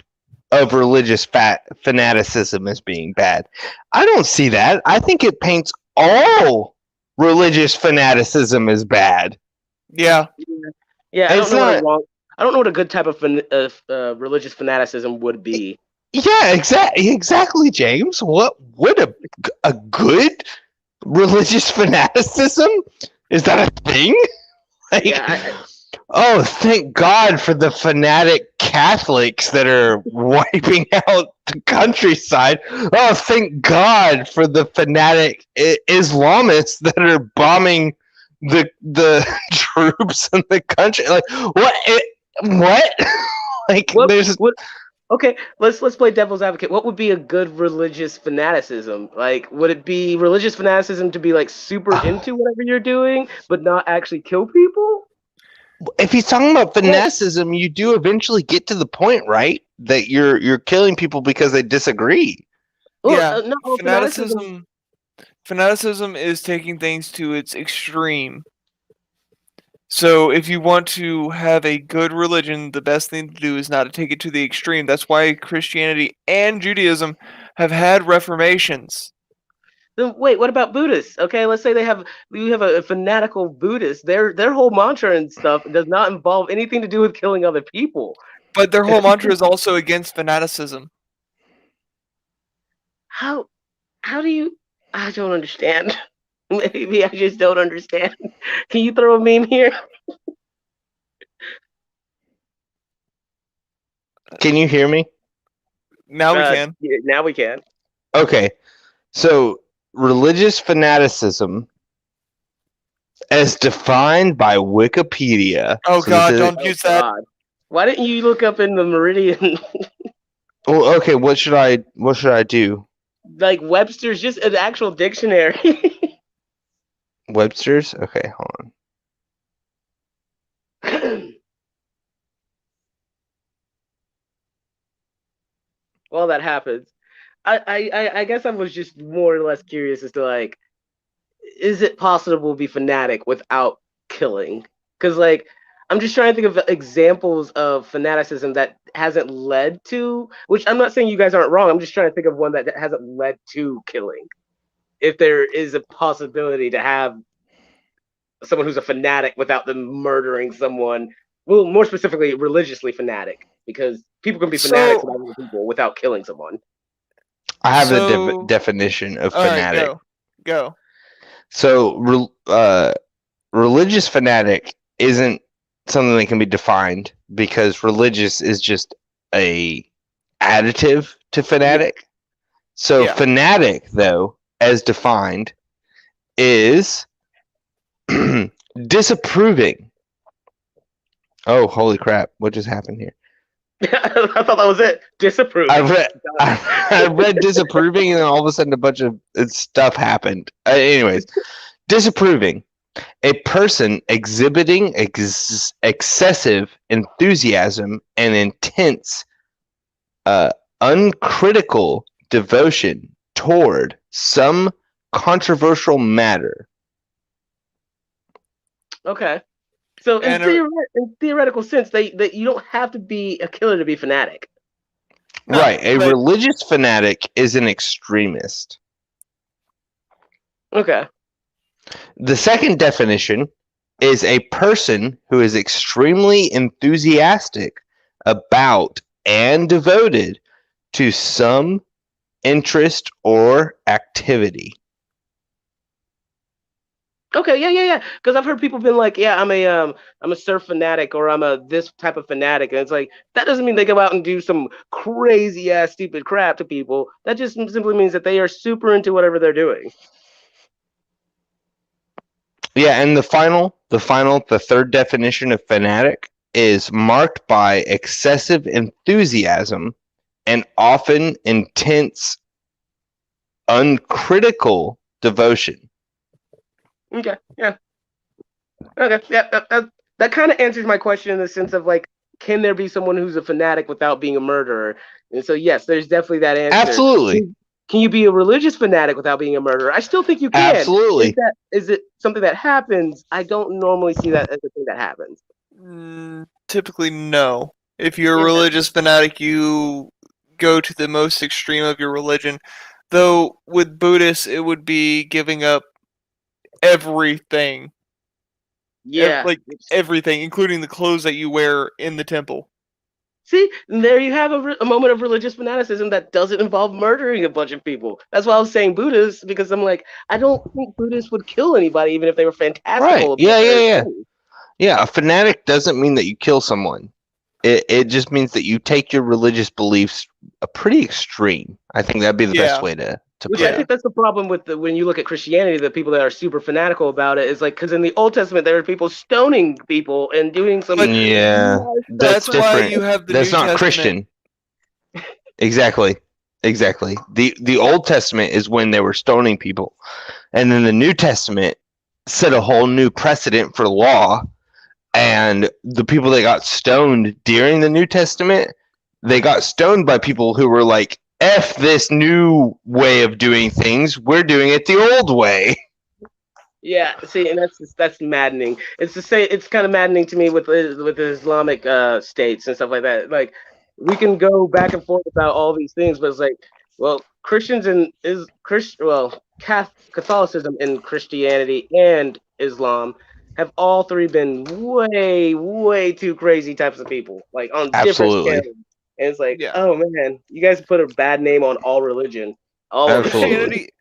of religious fanaticism as being bad. I don't see that. I think it paints all religious fanaticism as bad. Yeah. Yeah, I don't know what a good type of religious fanaticism would be. Yeah, exactly, James. What would a good religious fanaticism? Is that a thing? Like, Yeah, Oh, thank God for the fanatic Catholics that are wiping out the countryside. Oh, thank God for the fanatic Islamists that are bombing the troops in the country. Like what? What? Like there's What? Okay, let's play devil's advocate. What would be a good religious fanaticism? Like, would it be religious fanaticism to be like super into whatever you're doing, but not actually kill people? If he's talking about fanaticism, you do eventually get to the point, right? That you're killing people because they disagree. Yeah, No, fanaticism is taking things to its extreme. So if you want to have a good religion, the best thing to do is not to take it to the extreme. That's why Christianity and Judaism have had reformations. Then wait, what about Buddhists? Okay, let's say you have a fanatical Buddhist. Their whole mantra and stuff does not involve anything to do with killing other people. But their whole mantra is also against fanaticism. How do you? I don't understand. Maybe I just don't understand. Can you throw a meme here? Can you hear me? Now we can. Yeah, now we can. Okay. So religious fanaticism as defined by Wikipedia. Oh so God, don't use that. God. Why didn't you look up in the Meridian? Well, okay, what should I do? Like Webster's, just an actual dictionary. Webster's? Okay, hold on. Well, that happens. I guess I was just more or less curious as to like, is it possible to be fanatic without killing? Because like, I'm just trying to think of examples of fanaticism that hasn't led to. Which I'm not saying you guys aren't wrong. I'm just trying to think of one that hasn't led to killing. If there is a possibility to have someone who's a fanatic without them murdering someone, well, more specifically, religiously fanatic, because people can be fanatics about other people without killing someone. I have a definition of fanatic. Right, go. So, religious fanatic isn't something that can be defined because religious is just a additive to fanatic. So, fanatic, though, as defined, is disapproving. Oh, holy crap! What just happened here? I thought that was it. Disapproving. I read disapproving, and then all of a sudden, a bunch of stuff happened. Anyways, disapproving. A person exhibiting excessive enthusiasm and intense, uncritical devotion toward some controversial matter. Okay. So in theoretical sense, that you don't have to be a killer to be fanatic. Right. A religious fanatic is an extremist. Okay. The second definition is a person who is extremely enthusiastic about and devoted to some interest or activity. Okay, yeah. Because I've heard people been like, "Yeah, I'm a surf fanatic, or I'm a this type of fanatic," and it's like that doesn't mean they go out and do some crazy ass stupid crap to people. That just simply means that they are super into whatever they're doing. Yeah, and the third definition of fanatic is marked by excessive enthusiasm and often intense, uncritical devotion. Okay, yeah. Okay, yeah. That kind of answers my question in the sense of like, can there be someone who's a fanatic without being a murderer? And so yes, there's definitely that answer. Absolutely. Can you be a religious fanatic without being a murderer? I still think you can. Absolutely. Is it something that happens? I don't normally see that as a thing that happens. Typically, no. If you're a religious fanatic, you go to the most extreme of your religion. Though with Buddhists, it would be giving up everything. Yeah. Like everything, including the clothes that you wear in the temple. See, there you have a moment of religious fanaticism that doesn't involve murdering a bunch of people. That's why I was saying Buddhists, because I'm like, I don't think Buddhists would kill anybody even if they were fantastical. Right. Yeah. Yeah, a fanatic doesn't mean that you kill someone. It just means that you take your religious beliefs a pretty extreme. I think that'd be the best way to Which put I think that's the problem with when you look at Christianity, the people that are super fanatical about it is like, because in the Old Testament there are people stoning people and doing some. Yeah, that's different. why you have the that's New not Testament. Christian. Exactly. The Old Testament is when they were stoning people, and then the New Testament set a whole new precedent for law. And the people that got stoned during the New Testament, they got stoned by people who were like, F this new way of doing things, we're doing it the old way. Yeah, see, and that's maddening. It's kind of maddening to me with the Islamic states and stuff like that. Like, we can go back and forth about all these things, but it's like, well, Catholicism and Christianity and Islam have all three been way too crazy types of people, like on different scales. And it's like, oh man, you guys put a bad name on all religion. Christianity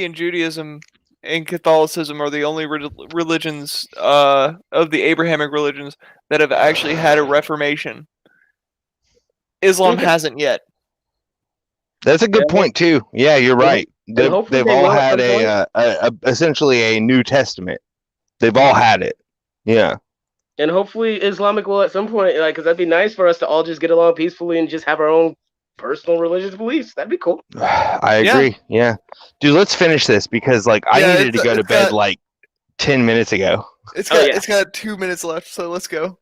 and Judaism and Catholicism are the only religions of the Abrahamic religions that have actually had a reformation. Islam hasn't yet. That's a good point too. Yeah, you're right. They've all had essentially a New Testament. They've all had it. Yeah. And hopefully Islamic will at some point, like, because that'd be nice for us to all just get along peacefully and just have our own personal religious beliefs. That'd be cool. I agree. Yeah. Dude, let's finish this because I needed to go to bed like 10 minutes ago. It's got 2 minutes left, so let's go.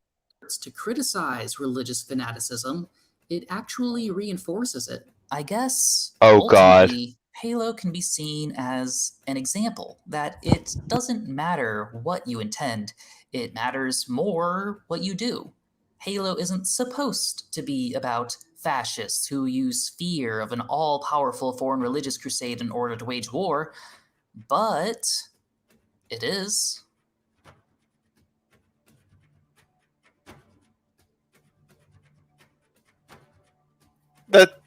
To criticize religious fanaticism, it actually reinforces it. I guess. Oh God. Halo can be seen as an example that it doesn't matter what you intend, it matters more what you do. Halo isn't supposed to be about fascists who use fear of an all-powerful foreign religious crusade in order to wage war, but it is.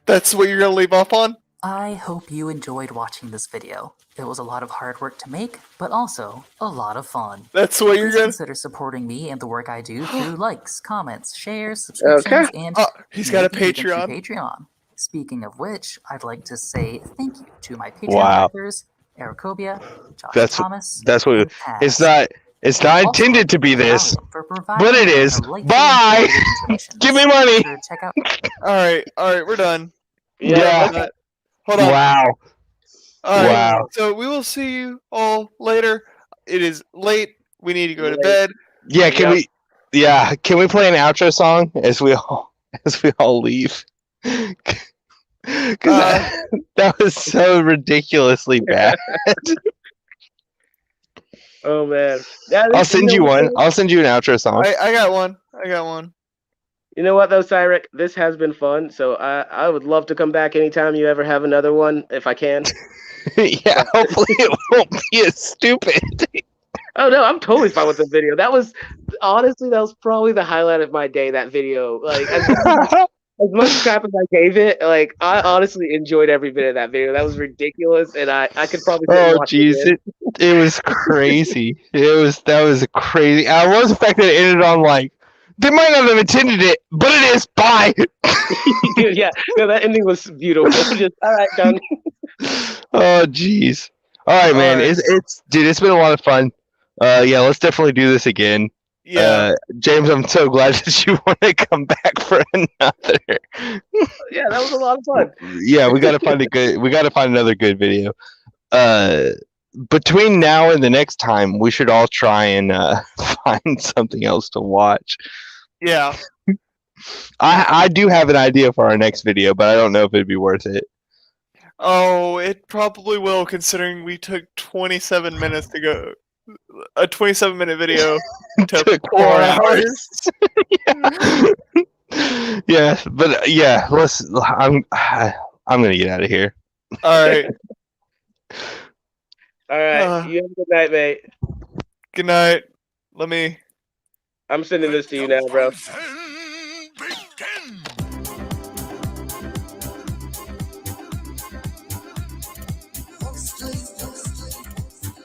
That's what you're gonna leave off on? I hope you enjoyed watching this video. It was a lot of hard work to make, but also a lot of fun. That's what you're Please gonna consider supporting me and the work I do through likes, comments, shares, subscriptions, and he's got a maybe even through Patreon. Patreon. Speaking of which, I'd like to say thank you to my Patreon backers, Ericobia, Josh Thomas, That's what and Paz. it's not intended to be this, but it is. Bye. Give me money. Check out. All right, we're done. Yeah. Hold on. Wow. All right, Wow. so we will see you all later. It is late. We need to go to bed. Yeah, can we play an outro song as we all leave? Because that was so ridiculously bad. Oh man. I'll send you one. I'll send you an outro song. I got one. You know what though, Cyrek? This has been fun. So I would love to come back anytime you ever have another one, if I can. Yeah, hopefully it won't be as stupid. Oh no, I'm totally fine with the video. That was probably the highlight of my day. That video, like as much crap as I gave it, like I honestly enjoyed every bit of that video. That was ridiculous, and I could probably. Oh jeez, it was crazy. That was crazy. I love the fact that it ended on like they might not have intended it, but it is. Bye. Dude, yeah, no, that ending was beautiful. Just all right, done. Oh jeez. All right, man. It's been a lot of fun. Yeah, let's definitely do this again. Yeah. James, I'm so glad that you want to come back for another. Yeah, that was a lot of fun. Yeah, we gotta find another good video. Between now and the next time, we should all try and find something else to watch. Yeah. I do have an idea for our next video, but I don't know if it'd be worth it. Oh, it probably will, considering we took 27 minutes to go. A 27-minute video took 4 hours. Yeah, but yeah, I'm gonna get out of here. All right. All right. You have a good night, mate. Good night. I'm sending this to you now, bro.